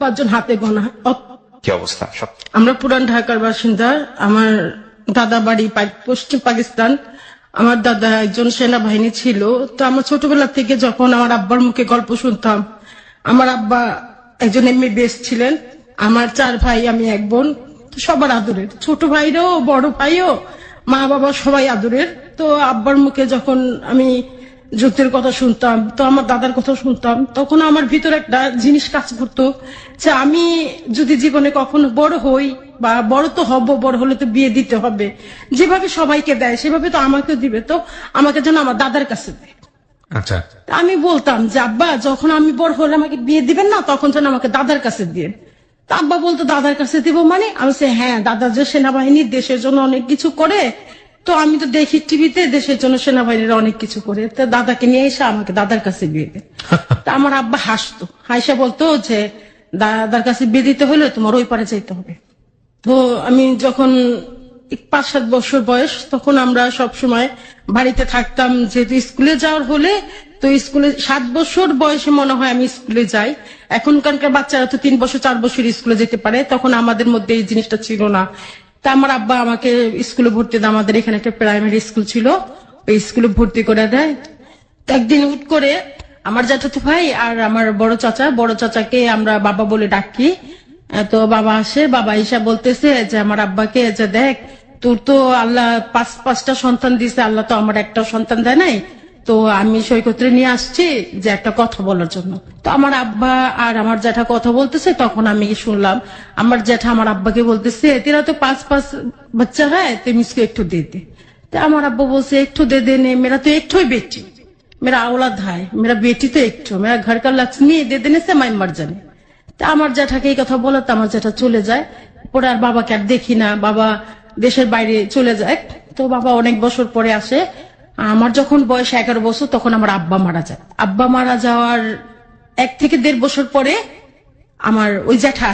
5 জন হাতে গোনা। কি অবস্থা? আমরা পুরান ঢাকার বাসিন্দা। আমার দাদা বাড়ি পশ্চিম পাকিস্তান। আমার দাদা একজন সেনাবাহিনী ছিল। তো আমার ছোটবেলা থেকে যখন আমার আব্বার মুখে গল্প শুনতাম, আমার আব্বা একজন MBBS ছিলেন। আমার 4 ভাই, আমি 1 বোন। সবার আদরের, ছোট ভাইরাও বড় ভাইও, মা বাবা সবাই আদরের। তো আব্বার মুখে যখন আমি যুদ্ধের কথা শুনতাম, তো আমার দাদার কথা শুনতাম, তখন আমার ভিতরে একটা জিনিস কাজ করতো যে আমি যদি জীবনে কখনো বড় হই, বা বড় তো হব, বড় হলে তো বিয়ে দিতে হবে, যেভাবে সবাইকে দেয় সেভাবে তো আমাকেও দিবে, তো আমাকে যেন আমার দাদার কাছে দেয়। আচ্ছা, আমি বলতাম যে আব্বা, যখন আমি বড় হলে আমাকে বিয়ে দিবেন না, তখন যেন আমাকে দাদার কাছে দিয়ে। তা আব্বা বলতো দাদার কাছে দিব মানে? আমি বলছি হ্যাঁ, দাদা যে সেনাবাহিনী দেশের জন্য অনেক কিছু করে, তো আমি তো দেখি টিভিতে দেশের জন্য সেনাবাহিনীরা অনেক কিছু করে, তো দাদাকে নিয়ে এসে আমাকে দাদার কাছে বিয়ে দেয়। তা আমার আব্বা হাসতো, হাসা বলতো যে দাদার কাছে বিয়ে দিতে হলে তোমার ওই পারে যেতে হবে। তো আমি যখন 5-7 বছর বয়স, তখন আমরা সব সময় বাড়িতে থাকতাম, যেহেতু স্কুলে যাওয়ার হলে, তো স্কুলে 7 বছর বয়সে মনে হয় আমি স্কুলে যাই। এখনকার বাচ্চারা তো 3 বছর 4 বছর স্কুলে যেতে পারে, তখন আমাদের মধ্যে এই জিনিসটা ছিল না। তা আমার আব্বা আমাকে স্কুলে ভর্তি দেয়। আমাদের এখানে একটা প্রাইমারি স্কুল ছিল, ওই স্কুলে ভর্তি করে দেয়। তো একদিন হুট করে আমার জ্যাঠাতো ভাই আর আমার বড় চাচাকে আমরা বাবা বলে ডাকি। তো বাবা আসে, বাবা ঈশা বলতেছে যে আমার আব্বাকে যে দেখ, তোর তো আল্লাহ 5টা সন্তান দিছে, আল্লাহ তো আমার একটা সন্তান দেয় নাই, তো আমি সৈকতে নিয়ে আসছি যে একটা কথা বলার জন্য। তো আমার আব্বা আর আমার জ্যাঠা কথা বলতেছে, তখন আমি শুনলাম আমার জ্যাঠা আমার আব্বাকে বলতেছে তেরা তো 5 বাচ্চা হ্যাঁ, তুমি इसको একটু दे दे। तो আমার আব্বা বলছে একটু दे देने, मेरा तो एक ठो बेटी, मेरा औलाद है, मेरा बेटी तो एक ठो, मेरा घर का लक्ष्मी दे देने से मैं मर जाने। তা আমার জ্যাঠাকে এই কথা বলে, তো আমার জ্যাঠা চলে যায়। পরে আর বাবাকে আর দেখি না, বাবা দেশের বাইরে চলে যায়। তো বাবা অনেক বছর পরে আসে। আমার যখন বয়স 11 বছর, তখন আমার আব্বা মারা যায়। আব্বা মারা যাওয়ার 1 থেকে 1.5 বছর পরে আমার ওই জ্যাঠা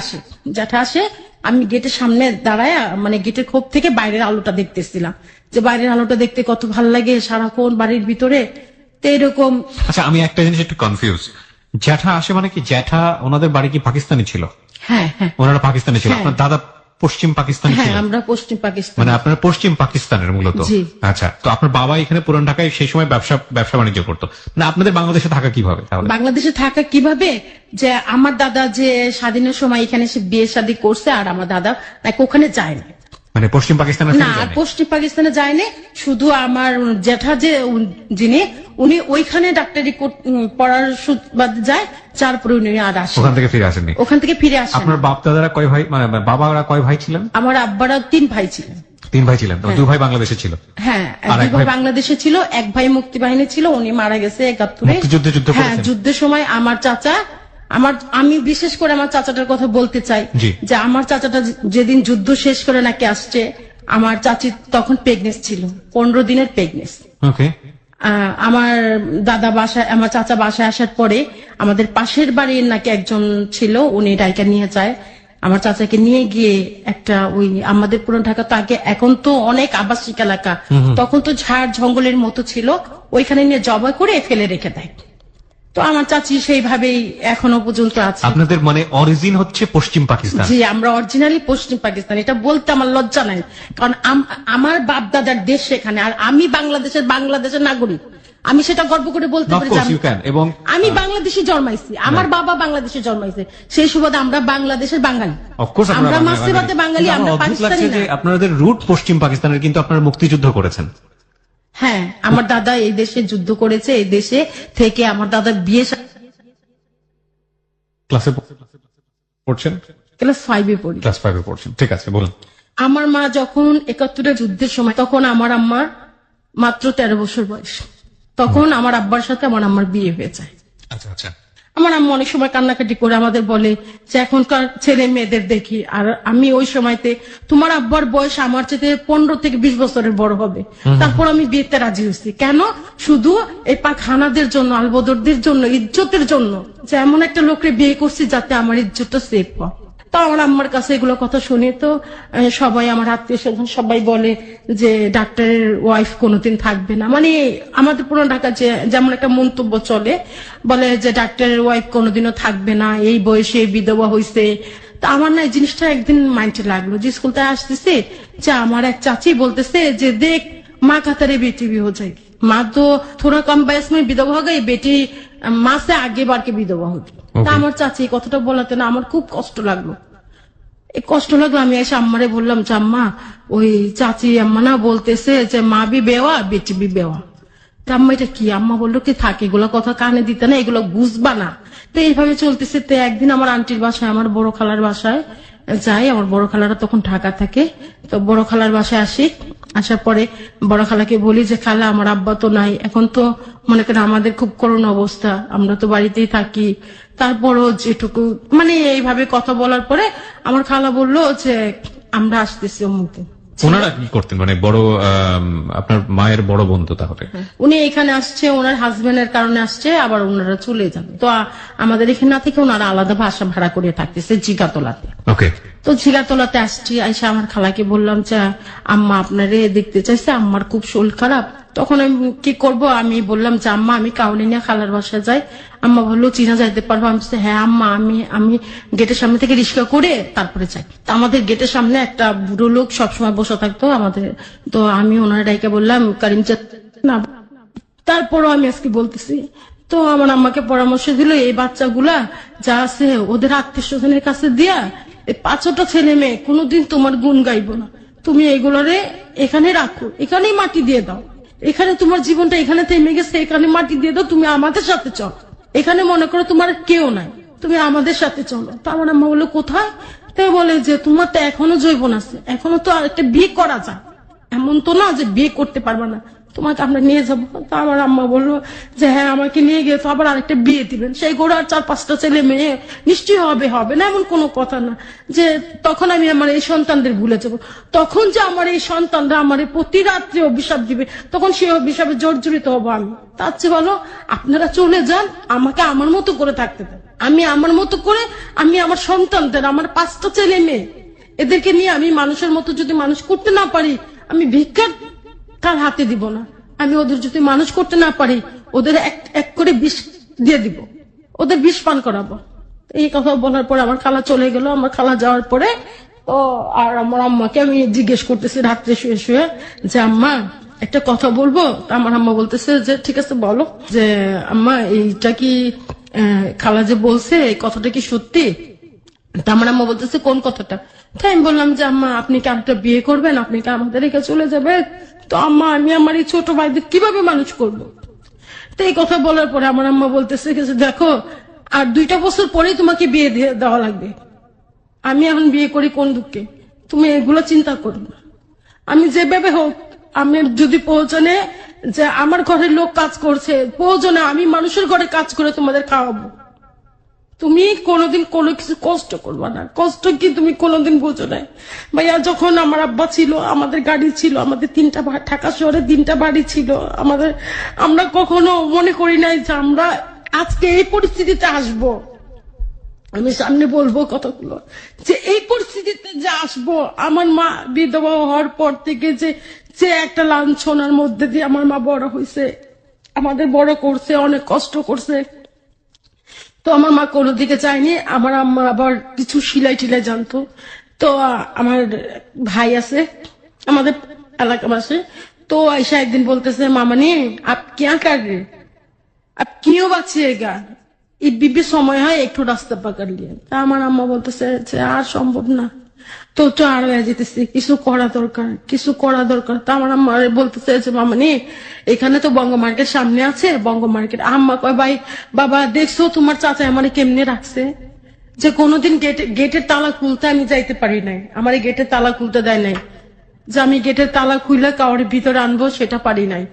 আসে। আমি গেটের সামনে দাঁড়ায়, মানে গেটের খোপ থেকে বাইরের আলোটা দেখতেছিলাম, যে বাইরের আলোটা দেখতে কত ভালো লাগে সারাক্ষণ বাড়ির ভিতরে। তো এরকম। আচ্ছা, আমি একটা জিনিস একটু কনফিউজ। জ্যাঠা আসে মানে কি? জ্যাঠা ওনাদের বাড়ি কি পাকিস্তানি ছিল? হ্যাঁ হ্যাঁ, ওনারা পাকিস্তানি ছিল। আপনার দাদা পশ্চিম পাকিস্তানি হ্যাঁ, ছিল? আমরা পশ্চিম পাকিস্তান। মানে আপনার পশ্চিম পাকিস্তানের মূলত। আচ্ছা, তো আপনার বাবা এখানে পুরান ঢাকায় সেই সময় ব্যবসা বাণিজ্য করতো, মানে আপনাদের বাংলাদেশে থাকা কিভাবে তাহলে? বাংলাদেশে থাকা কিভাবে, যে আমার দাদা যে স্বাধীনের সময় এখানে সে বিয়ে শাদী করছে, আর আমার দাদা ওখানে যায় না, মানে পশ্চিম পাকিস্তানে না পশ্চিম পাকিস্তানে যায়নি। শুধু আমার জ্যাঠা যে যিনি, উনি ওইখানে ডাক্তারি পড়ার সুবাদে যায়, তারপরে উনি আর আসেন, ওখান থেকে ফিরে আসেননি। ওখান থেকে ফিরে আসেন। আপনার বাপ দাদারা কয় ভাই, মানে বাবারা কয় ভাই ছিলেন? আমার আব্বারা 3 ভাই ছিলেন। 3 ভাই ছিলেন, 2 ভাই বাংলাদেশে ছিল। হ্যাঁ, 2 ভাই বাংলাদেশে ছিল, 1 ভাই মুক্তিবাহিনী ছিল, উনি মারা গেছে 71-এ। মুক্তিযুদ্ধে যুদ্ধ হ্যাঁ, করেছেন? যুদ্ধের সময় আমার চাচা, আমি বিশেষ করে আমার চাচাটার কথা বলতে চাই, যে আমার চাচাটা যেদিন যুদ্ধ শেষ করে নাকি আসছে, আমার চাচি তখন প্রেগনেন্ট ছিল, 15 দিনের প্রেগনেন্ট। ওকে। আমার দাদা বাসায়, আমার চাচা বাসায় আসার পরে আমাদের পাশের বাড়ির নাকি একজন ছিল, উনি ডাইকা নিয়ে যায় আমার চাচাকে, নিয়ে গিয়ে একটা ওই আমাদের পুরান ঢাকা তো আগে, এখন তো অনেক আবাসিক এলাকা, তখন তো ঝাড় জঙ্গলের মতো ছিল, ওইখানে নিয়ে জবাই করে ফেলে রেখে দেয়। তো আমার চাচি সেইভাবেই এখনো পর্যন্ত আছে। আপনাদের মানে অরিজিন হচ্ছে পশ্চিম পাকিস্তান? জি, আমরা অরিজিনালি পশ্চিম পাকিস্তান। এটা বলতে আমার লজ্জা নাই, কারণ আমার বাপ দাদার দেশ সেখানে, আর আমি বাংলাদেশের নাগরিক। আমি সেটা গর্ব করে বলতে পারি এবং আমি বাংলাদেশে জন্মাইছি, আমার বাবা বাংলাদেশে জন্মাইছে, সেই সুবাদে আমরা বাংলাদেশের বাঙালি, আমরা মাসেবাতে বাঙালি, আমরা পাকিস্তানি না। আপনাদের রুট পশ্চিম পাকিস্তানের, কিন্তু আপনারা মুক্তিযুদ্ধ করেছেন। হ্যাঁ, আমার দাদা এই দেশে যুদ্ধ করেছে, এই দেশে থেকে আমার দাদা বিয়ে ক্লাসে পড়ছেন? ক্লাস 5-এ পড়ি। ক্লাস 5-এ পড়ছেন, ঠিক আছে, বলুন। আমার মা যখন 71-এর যুদ্ধের সময়, তখন আমার আম্মার মাত্র 13 বছর বয়স, তখন আমার আব্বার সাথে আমার আম্মার বিয়ে হয়ে যায়। আচ্ছা আচ্ছা। আমার আম্মা অনেক সময় কান্নাকাটি করে আমাদের বলে যে এখনকার ছেলে মেয়েদের দেখি, আর আমি ওই সময়তে, তোমার আব্বার বয়স আমার চেয়ে 15 থেকে 20 বছরের বড় হবে, তারপর আমি বিয়েতে রাজি হয়েছি। কেন? শুধু এই পাখানাদের জন্য, আলবদরদের জন্য, ইজ্জতের জন্য, যে এমন একটা লোককে বিয়ে করছি যাতে আমার ইজ্জতটা সেফ হয়। তো আমার আম্মার কাছে এগুলো কথা শুনি তো সবাই আমার আত্মীয় স্বজন সবাই বলে যে ডাক্তারের ওয়াইফ কোনোদিন থাকবে না, মানে আমাদের পুরো ঢাকা যে যেমন একটা মন্তব্য চলে, বলে যে ডাক্তারের ওয়াইফ কোনোদিনও থাকবে না, এই বয়সে বিধবা হয়েছে। তা আমার না এই জিনিসটা একদিন মাইন্ডে লাগলো যে স্কুল থেকে আসতেছে যে আমার এক চাচি বলতেছে যে দেখ माँ का तेरे बेटी भी हो जाएगी, माँ तो थोड़ा कम बयस में विधवा हो गई, बेटी माँ से आगे बढ़ के विधवा होगी। তা আমার চাচি এই কথাটা বলাতে না আমার খুব কষ্ট লাগলো। এই কষ্ট লাগলো, আমি এসে আম্মারে বললাম যে আম্মা ওই চাচি আম্মা না বলতেছে যে মা বি বেওয়া বেটি বি বেওয়া। তা আম্মা এটা কি? আম্মা বললো কি থাকে এগুলো কথা কানে দিতে না, এগুলো বুঝবা না। তো এইভাবে চলতেছে। তো একদিন আমার আন্টির বাসায় আমার বড় খালার বাসায় যাই, আমার বড় খালারা তখন ঢাকা থাকে, তো বড় খালার বাসায় আসি। আসার পরে বড় খালাকে বলি যে খালা আমার আব্বা তো নাই, এখন তো মনে করেন আমাদের খুব করুণ অবস্থা, আমরা তো বাড়িতেই থাকি, তারপরও যেটুকু মানে এইভাবে কথা বলার পরে আমার খালা বললো যে আমরা আসতেছি অমুক দিন। ওনারা কি করতেন, মানে বড় আপনার মায়ের বড় বোন তো তাহলে? উনি এখানে আসছে ওনার হাজবেন্ডের কারণে আসছে, আবার ওনারা চলে যাবে। তো আমাদের এখানে না থেকে ওনারা আলাদা বাসা ভাড়া করে থাকতেছে জিগাতলাতে। ওকে। তো জিগাতলাতে আসছি, আইসা আমার খালাকে বললাম যে আম্মা আপনারে দেখতে চাইছে, আম্মার খুব শরীর খারাপ। তখন আমি কি করব, আমি বললাম যে আম্মা আমি কাউলি নিয়ে খালার বাসায় যাই। আম্মা বললো চিনা যাইতে পারবো? আমি বলছি, হ্যাঁ আম্মা আমি গেটের সামনে থেকে রিক্সা করে তারপরে যাই। তো আমাদের গেটের সামনে একটা বুড়ো লোক সবসময় বসে থাকতো আমাদের, তো আমি ওনার ডাইকে বললাম কারিম না, তারপরও আমি আজকে বলতেছি। তো আমার আম্মাকে পরামর্শ দিল এই বাচ্চাগুলা যা আছে ওদের আত্মীয় স্বজনের কাছে দিয়া, এই 5টা ছেলে মেয়ে কোনোদিন তোমার গুণ গাইবো না, তুমি এগুলোরে এখানে রাখো, এখানেই মাটি দিয়ে দাও, এখানে তোমার জীবনটা এখানে থেমে গেছে, এখানে মাটি দিয়ে দাও, তুমি আমাদের সাথে চলো, এখানে মনে করো তোমার কেউ নাই, তুমি আমাদের সাথে চলো। তো আমার আম্মা বললো কোথায়? তাই বলে যে তোমার তো এখনো যৌবন আছে, এখনো তো আরেকটা বিয়ে করা যায়, এমন তো না যে বিয়ে করতে পারবা না, তোমাকে আমরা নিয়ে যাবো। তো আমার আম্মা বললো যে হ্যাঁ আমাকে নিয়ে গিয়ে তো আবার আরেকটা বিয়ে দিবেন, সেই ঘোড়া 4-5টা ছেলে মেয়ে নিশ্চয়ই হবে না, এমন কোনো কথা না যে তখন আমি আমার এই সন্তানদের ভুলে যাবো। তখন যে আমার এই সন্তানরা আমার প্রতি রাত্রে অভিশাপ দিবে, তখন সেই অভিশাপে জর্জরিত হবো আমি। তার চেয়ে বলো আপনারা চলে যান, আমাকে আমার মতো করে থাকতে দেন, আমি আমার মতো করে, আমি আমার সন্তানদের, আমার 5টা ছেলে মেয়ে এদেরকে নিয়ে আমি মানুষের মতো যদি মানুষ করতে না পারি, আমি ভিক্ষার তার হাতে দিব না, আমি ওদের যদি মানুষ করতে না পারি ওদের এক করে বিষ দিয়ে দিব, ওদের বিষ পান করাবো। এই কথা বলার পরে আমার খালা চলে গেল। আমার খালা যাওয়ার পরে ও আর আমার আম্মাকে আমি জিজ্ঞেস করতেছি রাত্রে শুয়ে শুয়ে যে আম্মা একটা কথা বলবো? আমার আম্মা বলতেছে যে ঠিক আছে বলো। যে আম্মা এইটা কি খালা যে বলছে এই কথাটা কি সত্যি? আমার আম্মা বলতেছে কোন কথাটা? তাই আমি বললাম যে আম্মা আপনি কি আরেকটা বিয়ে করবেন, আপনি কি আমাদের রেখে চলে যাবেন? তো আম্মা আমি আমার এই ছোট ভাইদের কিভাবে মানুষ করব? তো এই কথা বলার পরে আমার আম্মা বলতেছে দেখো আর 2টা বছর পরেই তোমাকে বিয়ে দেওয়া লাগবে, আমি এখন বিয়ে করি কোন দুঃখে, তুমি এগুলো চিন্তা করো না, আমি যেভাবে হোক আমি যদি প্রয়োজনে যে আমার ঘরের লোক কাজ করছে, প্রয়োজনে আমি মানুষের ঘরে কাজ করে তোমাদের খাওয়াবো, তুমি কোনোদিন কোনো কিছু কষ্ট করবা না, কষ্ট কি তুমি কোনোদিন বোঝো না। ভাইয়া যখন আমার আব্বা ছিল আমাদের গাড়ি ছিল, আমাদের 3টা ঢাকা শহরে 3টা বাড়ি ছিল আমাদের, আমরা কখনো মনে করি নাই যে আমরা আজকে এই পরিস্থিতিতে আসবো। আমি সামনে বলবো কথাগুলো যে এই পরিস্থিতিতে যে আসবো, আমার মা বিধবা হওয়ার পর থেকে যে একটা লাঞ্ছনার মধ্যে দিয়ে আমার মা বড় হয়েছে, আমাদের বড় করছে, অনেক কষ্ট করছে। তো আমার মা কোনো দিকে চায়নি। আমার আম্মা আবার কিছু সিলাই টিলাই জানতো। তো আমার ভাই আছে আমাদের এলাকা বাসে, তো আয়সা একদিন বলতেছে মামানি আপ क्या कर रहे, अब क्यों বাঁচিয়েগা, এই বিবি সময় হয় একটু রাস্তা পাকার লিয়ে। তা আমার আম্মা বলতেছে যে আর সম্ভব না, তো আর হয়ে যেতেছি, কিছু করা দরকার। তা আমার আম্মা বলতেছে যে মামানি এখানে তো বঙ্গ মার্কেট সামনে আছে, বঙ্গ মার্কেট। আম্মা কয় ভাই বাবা দেখছো তোমার চাচা আমার কেমনে রাখছে, যে কোনোদিন গেটের তালা খুলতে আমি যাইতে পারি নাই, আমার গেটের তালা খুলতে দেয় নাই, যে আমি গেটের তালা খুলে কাউর ভিতরে আনবো সেটা পারি নাই,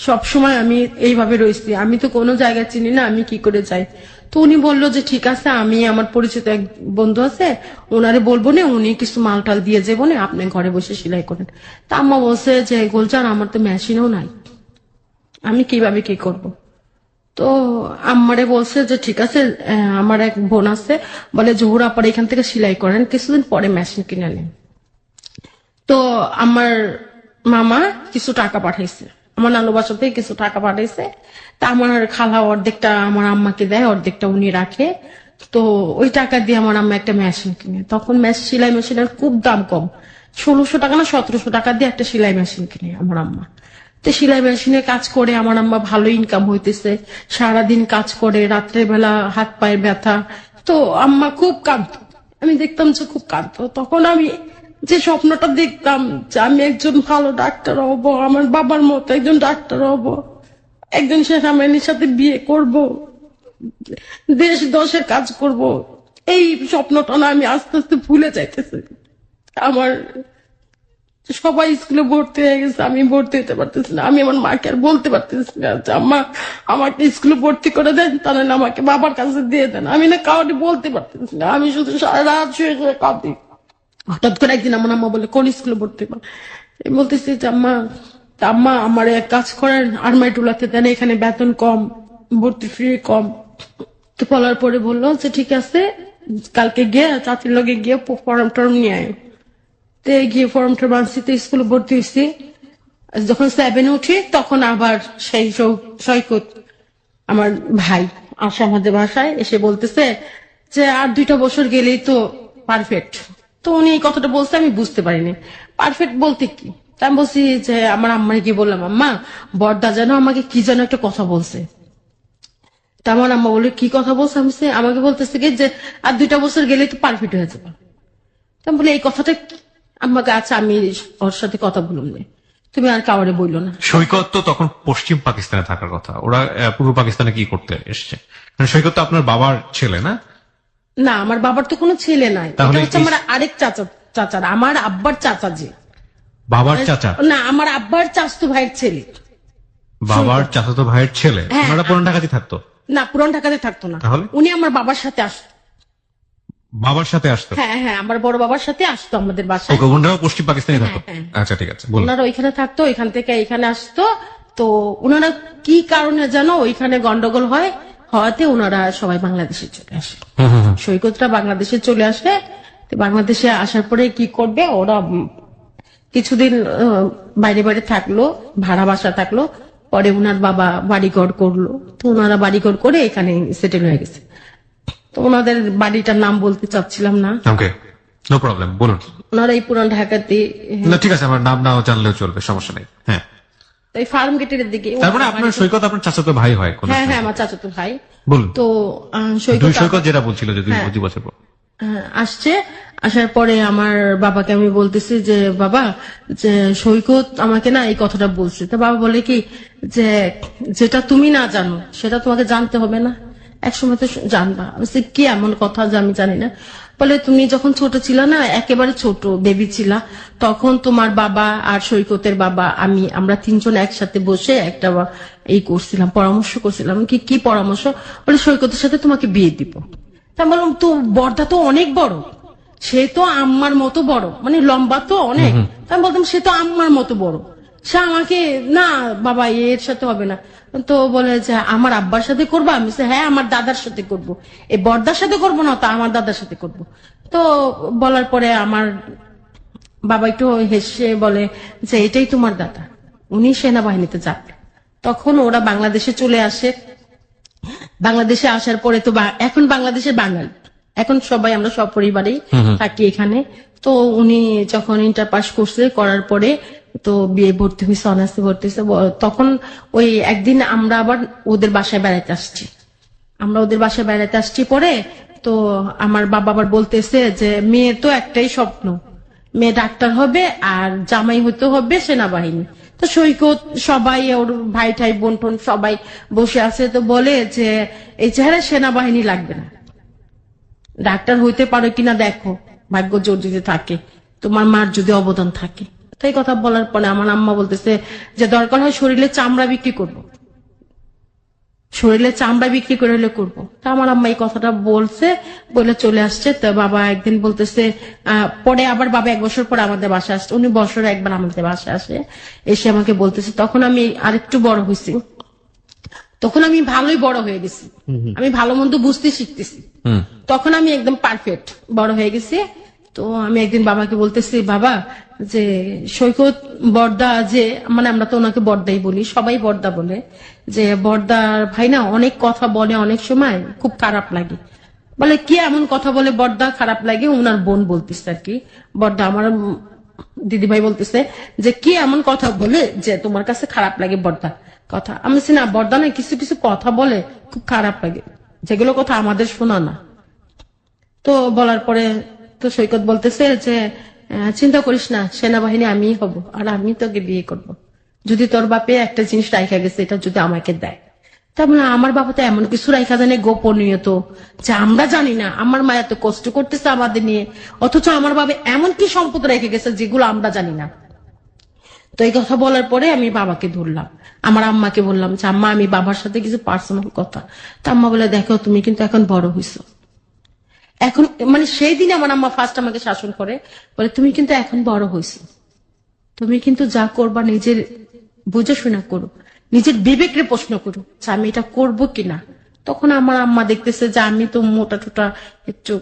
সব সময় আমি এইভাবে রয়েছি, আমি তো কোনো জায়গা চিনি না, আমি কি করে যাই। তো উনি বললো যে ঠিক আছে আমি আমার পরিচিত এক বন্ধু আছে ওনারে বলবো না, উনি কিছু মাল টাল দিয়ে যাবো না, আপনি ঘরে বসে সেলাই করেন। তা আম্মা বলছে যে গোলজার আমার তো মেশিনও নাই, আমি কিভাবে কি করব। তো আম্মারে বলছে যে ঠিক আছে, আমার এক বোন আছে, বলে জহুর আপার এখান থেকে সেলাই করেন, কিছুদিন পরে মেশিন কিনে নেন। তো আমার মামা কিছু টাকা পাঠাইছে, আমার নানু বাসা থেকে কিছু টাকা পাঠাইছে। তা আমার খালা অর্ধেকটা আমার আম্মাকে দেয়, অর্ধেকটা উনি রাখে। তো ওই টাকা দিয়ে আমার আম্মা একটা মেশিন কিনে। তখন সেলাই মেশিনের খুব দাম কম, 1600 টাকা না 1700 টাকা দিয়ে একটা সেলাই মেশিন কিনে আমার আম্মা। তো সেলাই মেশিনে কাজ করে আমার আম্মা ভালো ইনকাম হইতেছে, সারাদিন কাজ করে, রাত্রে বেলা হাত পায়ের ব্যথা। তো আম্মা খুব কাঁদতো, আমি দেখতাম যে খুব কাঁদতো। তখন আমি যে স্বপ্নটা দেখতাম যে আমি একজন ভালো ডাক্তার হব, আমার বাবার মতো একজন ডাক্তার হব, একজন সেনাবাহিনীর সাথে বিয়ে করব, দেশ দশের কাজ করব, এই স্বপ্নটা না আমি আস্তে আস্তে ভুলে যাইতেছি। আমার সবাই স্কুলে ভর্তি হয়ে গেছে, আমি ভর্তি হতে পারতেছি না। আমি আমার মাকে আর বলতে পারতেছি না যে আম্মা আমাকে স্কুলে ভর্তি করে দেন, তাহলে আমাকে বাবার কাছে দিয়ে দেন। আমি না কাউকে বলতে পারতেছি না, আমি শুধু সারা রাত শুয়ে শুয়ে কাঁদি। হঠাৎ করে একদিন আমার আম্মা বলে কোন স্কুলে ভর্তি কর, আমি বলতেছি যে আম্মা, তা আম্মা আমার এক কাজ করেন, আরমাইটুলাতে দেন, এখানে বেতন কম, ভর্তি ফ্রি কম। তো বলার পরে বললো যে ঠিক আছে, কালকে গিয়ে চাচির লগে গিয়ে ফর্ম টর্ম নিয়ে আয়। তো গিয়ে ফর্মটা বানছি, তো স্কুলে ভর্তি হয়েছি। যখন 7-এ উঠি তখন আবার সেই সৈকত আমার ভাই আসে আমাদের বাসায়, এসে বলতেছে যে আর 2টা বছর গেলেই তো পারফেক্ট। তো উনি এই কথাটা বলছে, আমি বুঝতে পারিনি পারফেক্ট বলতে কি। তা আমি বলছি যে আমার আম্মাকে কি বললাম, আম্মা বড়দা যেন আমাকে কি যেন একটা কথা বলছে। তা আমার আম্মা বলে কি কথা বলছে, আমি আমাকে বলতেছে কি যে আর 2টা বছর গেলেই তো পারফেক্ট হয়ে যাবে। তা আমি বলি এই কথাটা কি? আম্মাকে আচ্ছা আমি ওর সাথে কথা বলুন না, তুমি আর কাউরে বইলো না। সৈকত তো তখন পশ্চিম পাকিস্তানে থাকার কথা, ওরা পূর্ব পাকিস্তানে কি করতে এসছে? কারণ সৈকত তো আপনার বাবার ছেলে না? না, আমার বাবার তো কোনো ছেলে নাই, তাহলে এটা হচ্ছে আমার আরেক চাচার, আমার আব্বার চাচা যে। বাবার চাচা? না, আমার আব্বার চাচতো ভাইয়ের ছেলে। বাবার চাচাতো ভাইয়ের ছেলে? হ্যাঁ। ওনারা পুরান ঢাকাতে থাকতো? না, পুরান ঢাকাতে থাকতো না। তাহলে? উনি আমার বাবার সাথে আসতো। বাবার সাথে আসতো? হ্যাঁ হ্যাঁ, আমার বড় বাবার সাথে আসতো আমাদের বাসায়। ওকে, ওনারাও পশ্চিম পাকিস্তানে থাকতো? হ্যাঁ, আচ্ছা ঠিক আছে, বলুন। ওনারা ওইখানে থাকতো, ওইখান থেকে এখানে আসতো। তো ওনারা কি কারণে যেন ওইখানে গন্ডগোল হয়, হওয়াতে ওনারা সবাই বাংলাদেশে চলে আসে। সৈকতরা বাংলাদেশে চলে আসে। তো বাংলাদেশে আসার পরে কি করবে ওরা, কিছুদিন বাইরে বাইরে থাকলো, ভাড়া বাসা থাকলো। পরে ওনার বাবা বাড়িঘর করলো, তো ওনারা বাড়িঘর করে এখানে সেটেল হয়ে গেছে। তো ওনাদের বাড়িটার নাম বলতে চাচ্ছিলাম না। ওকে, নো প্রবলেম, বলুন। ওনারা এই পুরান ঢাকাতে, না ঠিক আছে, আমার নাম নাও জানলেও চলবে, সমস্যা নেই। হ্যাঁ, এই ফার্ম গেটের দিকে। তারপরে আপনার সৈকত আপনার চাচাতো ভাই হয় কোন? হ্যাঁ হ্যাঁ, আমার চাচাতো ভাই। বলুন। তো দুই সৈকত যেটা বলছিল যে 2 বছর পর আসছে। আসার পরে আমার বাবাকে আমি বলতেছি যে বাবা, যে সৈকত আমাকে না এই কথাটা বলছে। তো বাবা বলে কি যে যেটা তুমি না জানো সেটা তোমাকে জানতে হবে না, একসময় তো জানবা। আমি বলছি, কি এমন কথা যে আমি জানি না? বলে তুমি যখন ছোট ছিল না, একেবারে ছোট বেবি ছিলা, তখন তোমার বাবা আর সৈকতের বাবা আমরা 3জন একসাথে বসে একটা এই করছিলাম, পরামর্শ করছিলাম। কি পরামর্শ? বলে সৈকতের সাথে তোমাকে বিয়ে দিব। তা বললাম তো বড়দা তো অনেক বড়, সে তো আম্মার মতো বড়, মানে লম্বা তো অনেক। তা আমি বলতাম সে তো আম্মার মতো বড়, সে আমাকে না বাবা এর সাথে হবে না। তো বলে যে আমার আব্বার সাথে করবো। আমি বলছি, হ্যাঁ আমার দাদার সাথে করবো, এই বড়দার সাথে করবো না, তা আমার দাদার সাথে করবো। তো বলার পরে আমার বাবা একটু হেসে বলে যে এটাই তোমার দাদা, উনি সেনাবাহিনীতে যাবে। তখন ওরা বাংলাদেশে চলে আসে। বাংলাদেশে আসার পরে তো এখন বাংলাদেশে বাঙালি, এখন সবাই আমরা সব পরিবারেই থাকি এখানে। তো উনি যখন ইন্টার পাস করছে, করার পরে তো বিয়ে ভর্তি হয়েছে, অনার্সে ভর্তি হয়েছে। তখন ওই একদিন আমরা আবার ওদের বাসায় বেড়াতে আসছি, পরে তো আমার বাবা আবার বলতেছে যে মেয়ের তো একটাই স্বপ্ন, মেয়ে ডাক্তার হবে আর জামাই হতে হবে সেনাবাহিনী। তো সৈকত সবাই ওর ভাই ঠাই বোন টোন সবাই বসে আছে। তো বলে যে এই চেহারা সেনাবাহিনী লাগবে না, ডাক্তার হইতে পারো কিনা দেখো, ভাগ্য জোর যদি থাকে, তোমার মার যদি অবদান থাকে। তো এই কথা বলার পরে আমার আম্মা বলতেছে যে দরকার হয় শরীরে চামড়া বিক্রি করবো, শরীরে চামড়া বিক্রি করে হলে করবো। তা আমার আম্মা এই কথাটা বলছে, বলে চলে আসছে। তো বাবা একদিন বলতেছে, পরে আবার বাবা 1 বছর পর আমাদের বাসায় আসছে, উনি বছরে একবার আমাদের বাসায় আসে, এসে আমাকে বলতেছে, তখন আমি আরেকটু বড় হয়েছি। তখন আমি ভালোই বড় হয়ে গেছি, আমি ভালো মন্দ বুঝতে শিখতেছি, তখন আমি একদম পারফেক্ট বড় হয়ে গেছি। তো আমি একদিন বাবাকে বলতেছি, বাবা যে সৈকত বর্দা যে, মানে আমরা তো ওনাকে বর্দাই বলি, সবাই বর্দা বলে, যে বর্দার ভাই না অনেক কথা বলে, অনেক সময় খুব খারাপ লাগে। বলে কি এমন কথা বলে বর্দা খারাপ লাগে? উনার বোন বলতেছে আর কি, বর্দা আমার দিদিভাই বলতেছে যে কি এমন কথা বলে যে তোমার কাছে খারাপ লাগে বর্দা কথা? আমি বলছি, না বর্দা না, কিছু কিছু কথা বলে খুব খারাপ লাগে, যেগুলো কথা আমাদের শোনা না। তো বলার পরে তো সৈকত বলতেছে যে চিন্তা করিস না, সেনাবাহিনী আমিই হব, আর আমি তোকে বিয়ে করব, যদি তোর বাপে একটা জিনিস রাইখা গেছে এটা যদি আমাকে দেয়। তার মানে আমার বাবা তো এমন কিছু রাইখা জানে গোপনীয়, তো যে আমরা জানি না। আমার মা এত কষ্ট করতেছে আমাদের নিয়ে, অথচ আমার বাবা এমন কি সম্পদ রেখে গেছে যেগুলো আমরা জানি না। তো এই কথা বলার পরে আমি বাবাকে ধরলাম, আমার আম্মাকে বললাম যে আম্মা আমি বাবার সাথে কিছু পার্সোনাল কথা। তা আম্মা বলে, দেখো তুমি কিন্তু এখন বড় হইছো, এখন মানে সেই দিনে আমার আম্মা ফার্স্ট আমাকে শাসন করে, বলে তুমি কিন্তু এখন বড় হইছো, তুমি কিন্তু যা করবা নিজের বুঝে শোনা করো, নিজের বিবেকরে প্রশ্ন করো যে আমি এটা করবো কিনা। তখন আমার আম্মা দেখতেছে যে আমি তো মোটা টোটা একটু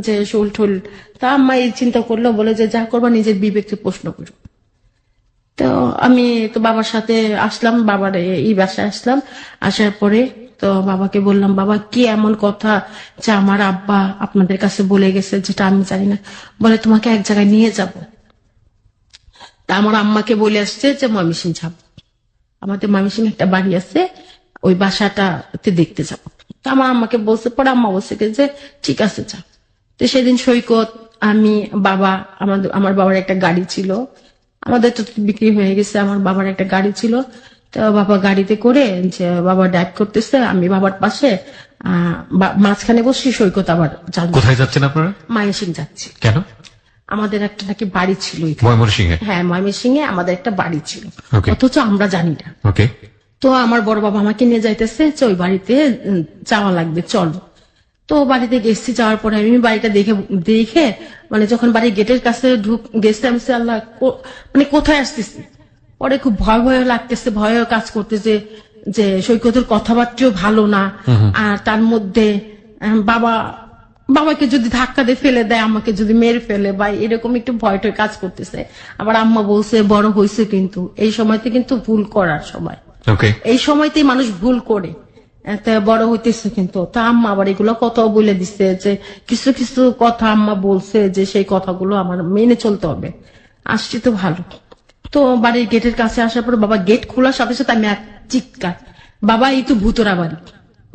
যে শোল ঠোল, তা আম্মা এই চিন্তা করলো, বলে যে যা করবা নিজের বিবেককে প্রশ্ন করো। তো আমি তো বাবার সাথে আসলাম, বাবার এই বাসায় আসলাম, আসার পরে তো বাবাকে বললাম, বাবা কি এমন কথা যে আমার আব্বা আপনাদের কাছে বলে গেছে যেটা আমি জানি না? বলে তোমাকে এক জায়গায় নিয়ে যাব। তা আমার আম্মাকে বলে আসছে যে ময়মনসিংহ যাব, আমাদের ময়মনসিংহ একটা বাড়ি আছে, ওই বাসাটাতে দেখতে যাব। তা আমার আম্মাকে বলছে, পরে আম্মা বলছে যে ঠিক আছে যা। তো সেদিন সৈকত, আমি, বাবা, আমার বাবার একটা গাড়ি ছিল, আমাদের তো বিক্রি হয়ে গেছে, আমার বাবার একটা গাড়ি ছিল। তো বাবা গাড়িতে করে, যে বাবা ড্রাইভ করতেছে, আমি বাবার পাশে মাঝখানে বসি, সৈকত আবার কোথায় যাচ্ছেন আপনারা? ময়মনসিংহ যাচ্ছি। কেন? আমাদের একটা নাকি বাড়ি ছিল এখানে। ময়মনসিংহে? হ্যাঁ, ময়মনসিংহে আমাদের একটা বাড়ি ছিল, Okay. অথচ আমরা জানি না। ওকে। তো আমার বড় বাবা আমাকে নিয়ে যাইতেছে যে ওই বাড়িতে যাওয়া লাগবে, চলো। তো বাড়িতে গেছি, যাওয়ার পরে আমি বাড়িটা দেখে দেখে মানে যখন বাড়ির গেটের কাছে গেছে, আমি বলছি, আল্লাহ মানে কোথায় আসতেছি। পরে খুব ভয় ভয় লাগতেছে, ভয় কাজ করতেছে যে সৈকতের কথাবার্তাও ভালো না, আর তার মধ্যে বাবাকে যদি ধাক্কা দিয়ে ফেলে দেয়, আমাকে যদি মেরে ফেলে, বা এরকম একটু ভয় টয় কাজ করতেছে। আবার আম্মা বলছে বড় হয়েছে, কিন্তু এই সময়তে কিন্তু ভুল করার সময়, ওকে। এই সময়তেই মানুষ ভুল করে, তা বড় হইতেছে কিন্তু। তা আম্মা আবার এগুলো কথাও বলে দিচ্ছে যে কিছু কিছু কথা আম্মা বলছে যে সেই কথাগুলো আমার মেনে চলতে হবে। আসছি তো ভালো। তো বাড়ির গেটের কাছে আসার পর বাবা গেট খোলার সাথে সাথে আমি এক চিৎকার, বাবা এই তো ভূতরা বাড়ি,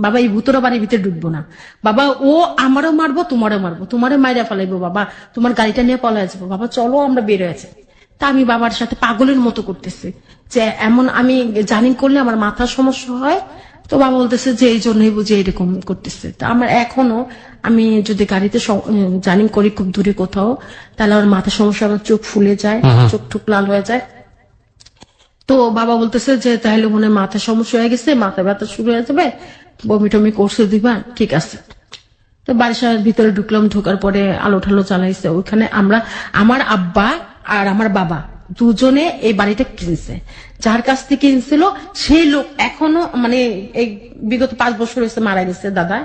বাবা এই ভূতরা বাড়ির ভিতরে ঢুকবো না, বাবা ও আমারও মারবো, তোমারও মারবো, তোমারও মাইরা ফেলাইবো, বাবা তোমার গাড়িটা নিয়ে পলায় যাবো, বাবা চলো আমরা বের হয়েছে। তা আমি বাবার সাথে পাগলের মতো করতেছি যে এমন আমি জানি করলে আমার মাথার সমস্যা হয়। তো বাবা বলতেছে যে এই জন্যই বুঝে এরকম করতেছে। তা আমার এখনো, আমি যদি গাড়িতে জার্নি করি খুব দূরে কোথাও, তাহলে আমার মাথার সমস্যা, আমার চোখ ফুলে যায়, চোখ টুক লাল হয়ে যায়। তো বাবা বলতেছে যে তাহলে মনে হয় মাথা সমস্যা হয়ে গেছে, মাথা ব্যথা শুরু হয়ে যাবে, বমি টমি করছে দিবা, ঠিক আছে। তো বাড়ির ভিতরে ঢুকলাম, ঢোকার পরে আলো ঠালো জ্বালাইছে। ওইখানে আমরা, আমার আব্বা আর আমার বাবা দুজনে এই বাড়িটা কিনছে। যার কাছ থেকে কিনছিল সেই লোক এখনো, মানে এই বিগত 5 বছর হয়েছে মারা গেছে দাদা।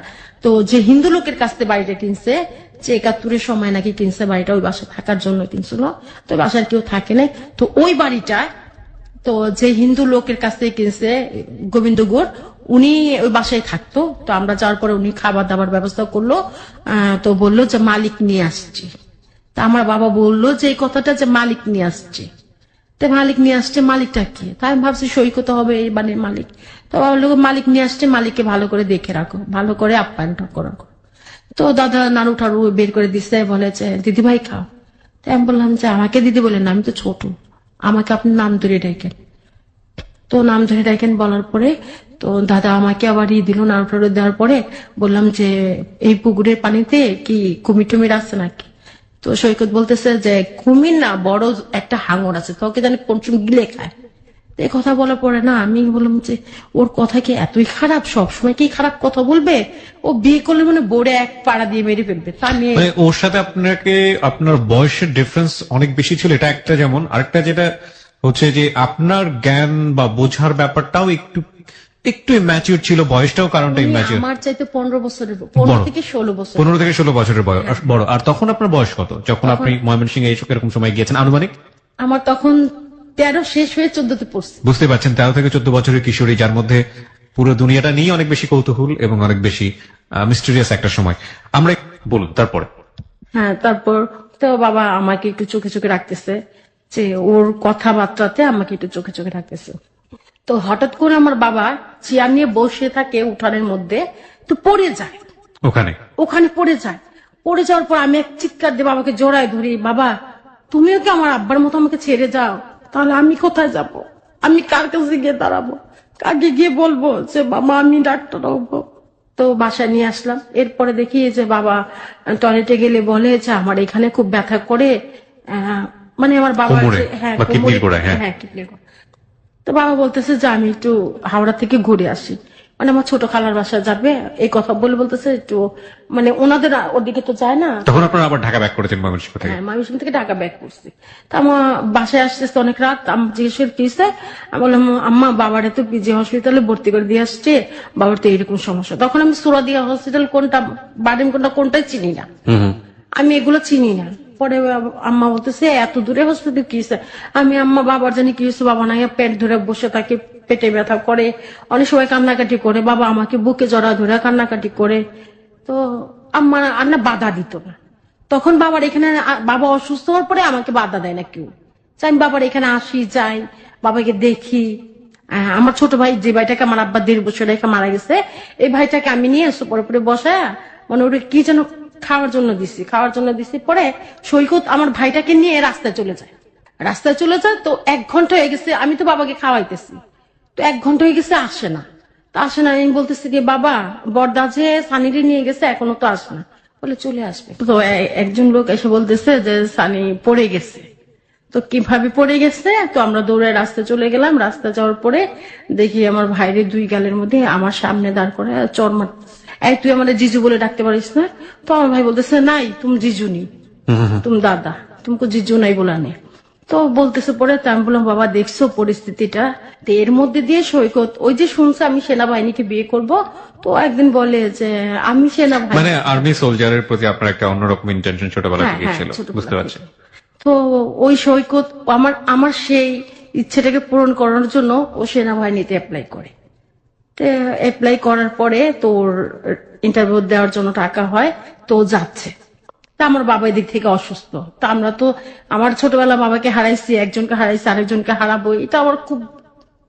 তো যে হিন্দু লোকের কাছ থেকে বাড়িটা কিনছে, যে 71-এর সময় নাকি কিনছে বাড়িটা, ওই বাসায় থাকার জন্য কিনছিল। তো বাসার কেউ থাকে নাই। তো ওই বাড়িটা, তো যে হিন্দু লোকের কাছ থেকে কিনছে গোবিন্দ গোড়, উনি ওই বাসায় থাকতো। তো আমরা যাওয়ার পরে উনি খাবার দাবার ব্যবস্থা করলো। তো বললো যে মালিক নিয়ে আসছি। তা আমার বাবা বললো যে এই কথাটা যে মালিক নিয়ে আসছে। তো মালিক নিয়ে আসছে, মালিকটা কি? তাই আমি ভাবছি সৈকত হবে এই বাড়ির মালিক। তো বাবা বললো মালিক নিয়ে আসছে, মালিককে ভালো করে দেখে রাখো, ভালো করে আপ্যায়ন রাখো। তো দাদা নাড়ু ঠাড়ু বের করে দিচ্ছে, বলে যে দিদি ভাই খাও। তো আমি বললাম যে আমাকে দিদি বলেন না, আমি তো ছোট, আমাকে আপনি নাম ধরে ডাকেন। তো নাম ধরে ডাকেন বলার পরে তো দাদা আমাকে আবার দিল, নাড়ু টাড়ু দেওয়ার পরে বললাম যে এই পুকুরের পানিতে কি কুমির টুমির আছে নাকি? তো সৈকত বলতেছে যে কুমির না, বড় একটা হাঙর আছে, তোকে জানি কোন সময় গিলে খায়। এই কথা বলার পরে না আমি বললাম যে ওর কথা কি এতই খারাপ, সবসময় কি খারাপ কথা বলবে? ও বিয়ে করলে মানে বোর্ডে এক পাড়া দিয়ে মেরে ফেলবে, তা নিয়ে। মানে ওর সাথে আপনাকে, আপনার বয়সের ডিফারেন্স অনেক বেশি ছিল, এটা একটা। যেমন আরেকটা যেটা হচ্ছে যে আপনার জ্ঞান বা বোঝার ব্যাপারটাও একটু একটু ইম্যাচিউর ছিল, বয়সটাও কারণটা উনি ইম্যাচিউর। আমার চাইতে 15 থেকে 16 বছর। 15 থেকে 16 বছরের বয়স বড়। আর তখন আপনার বয়স কত যখন আপনি ময়মনসিংহে এরকম সময় গিয়েছেন আনুমানিক? আমার তখন 13 শেষ হয়ে 14তে পড়ছি। বুঝতে পারছেন, 13 থেকে 14 বছরের কিশোরী, যার মধ্যে পুরো দুনিয়াটা নিয়ে অনেক বেশি কৌতূহল এবং অনেক বেশি মিস্টেরিয়াস একটা সময়। আমরা বলুন তারপরে। হ্যাঁ, তারপর তো বাবা আমাকে একটু চোখে চোখে রাখতেছে, যে ওর কথাবার্তাতে আমাকে একটু চোখে চোখে রাখতেছে। তো হঠাৎ করে আমার বাবা চেয়ার নিয়ে বসে থাকে উঠানের মধ্যে, তো পড়ে যায়, ওখানে পড়ে যায়। পড়ে যাওয়ার পর আমি এক চিৎকার দিয়ে বাবাকে জড়ায় ধরি, বাবা তুমিও কি আমার আব্বার মতো আমাকে ছেড়ে যাও, তাহলে আমি কোথায় যাব? আমি কার কাছে গিয়ে দাঁড়াবো? কাকে গিয়ে বলবো যে বাবা আমি ডাক্তার হবো? তো বাসায় নিয়ে আসলাম। এরপরে দেখি যে বাবা টয়লেটে গেলে বলে যে আমার এখানে খুব ব্যথা করে, মানে আমার বাবা হ্যাঁ কিডনির গোড়ায়। হ্যাঁ কিডনির গোড়ায়। তো বাবা বলতেছে যে আমি একটু হাওড়া থেকে ঘুরে আসি, মানে আমার ছোট খালার বাসায় যাবে, এই কথা বলে বলতেছে একটু, মানে ওনাদের ওদিকে তো যায় না। তখন আপনারা আবার ঢাকা ব্যাক করেছেন ময়মনসিংহ থেকে? হ্যাঁ, ময়মনসিংহ থেকে ঢাকা ব্যাক করছি। তা আমার বাসায় আসতেছে অনেক রাত, আমি জিজ্ঞেস করে কি হয়েছে, আমি বললাম আম্মা বাবার তো পিজি হসপিটালে ভর্তি করে দিয়ে আসছে, বাবার তো এরকম সমস্যা। তখন আমি সুরাদিয়া হসপিটাল কোনটা, বাডেন কোনটা, কোনটাই চিনি না, আমি এগুলো চিনি না। পরে আম্মা বলতেছে এত দূরে হসপিটাল কি হয়েছে? আমি আম্মা বাবার জানি কি হয়েছে, বাবা না পেট ধরে বসে থাকে, পেটে ব্যথা করে, অনেক সময় কান্নাকাটি করে, বাবা আমাকে বুকে জড়া ধরে কান্নাকাটি করে। তো আম্মা আর না বাধা দিত না। তখন বাবার এখানে, বাবা অসুস্থ হওয়ার পরে আমাকে বাধা দেয় না কেউ, আমি বাবার এখানে আসি যাই, বাবাকে দেখি। আমার ছোট ভাই, যে ভাইটাকে আমার আব্বা 1.5 বছর রেখে মারা গেছে, এই ভাইটাকে আমি নিয়ে এসে পরে বসায়, মানে ওটা কি যেন খাওয়ার জন্য দিছি। পরে সৈকত আমার ভাইটাকে নিয়ে রাস্তায় চলে যায়। তো 1 ঘন্টা হয়ে গেছে, আমি তো বাবাকে খাওয়াইতেছি, তো 1 ঘন্টা হয়ে গেছে, আসে না। আমি বলতেছি কি বাবা বড়দা যে সানিরে নিয়ে গেছে, এখনো তো আসে না। বলে চলে আসবে। তো একজন লোক এসে বলতেছে যে সানি পড়ে গেছে। তো কিভাবে পড়ে গেছে, তো আমরা দৌড়ে রাস্তায় চলে গেলাম। রাস্তা যাওয়ার পরে দেখি আমার ভাইরে 2 গালের মধ্যে আমার সামনে দাঁড় করে চর মারতেছে, এই তুই আমাদের জিজু বলে ডাকতে পারিস না? তো আমার ভাই বলতেছে নাই, তুমি জিজু নি, তুমি দাদা, তুমি জিজু নাই বলা নেই। তো বলতেছে পরে, আমি বললাম বাবা দেখছো পরিস্থিতিটা? তো এর মধ্যে দিয়ে সৈকত ওই যে শুনছে আমি সেনাবাহিনীকে বিয়ে করব, তো একদিন বলে যে আমি সেনাবাহিনী, মানে আর্মি সোলজারের প্রতি আপনার একটা অন্যরকম ইন্টেনশন ছোটবেলা থেকে ছিল, বুঝতে পারছি। তো ওই সৈকত আমার সেই ইচ্ছেটাকে পূরণ করার জন্য ও সেনাবাহিনীতে অ্যাপ্লাই করে। অ্যাপ্লাই করার পরে তোর ইন্টারভিউ দেওয়ার জন্য টাকা হয়, তো যাচ্ছে। তা আমার বাবা এদিক থেকে অসুস্থ, তা আমরা তো আমার ছোটবেলা বাবাকে হারাইছি, একজনকে হারাইছি, আরেকজনকে হারাবো, এটা আমার খুব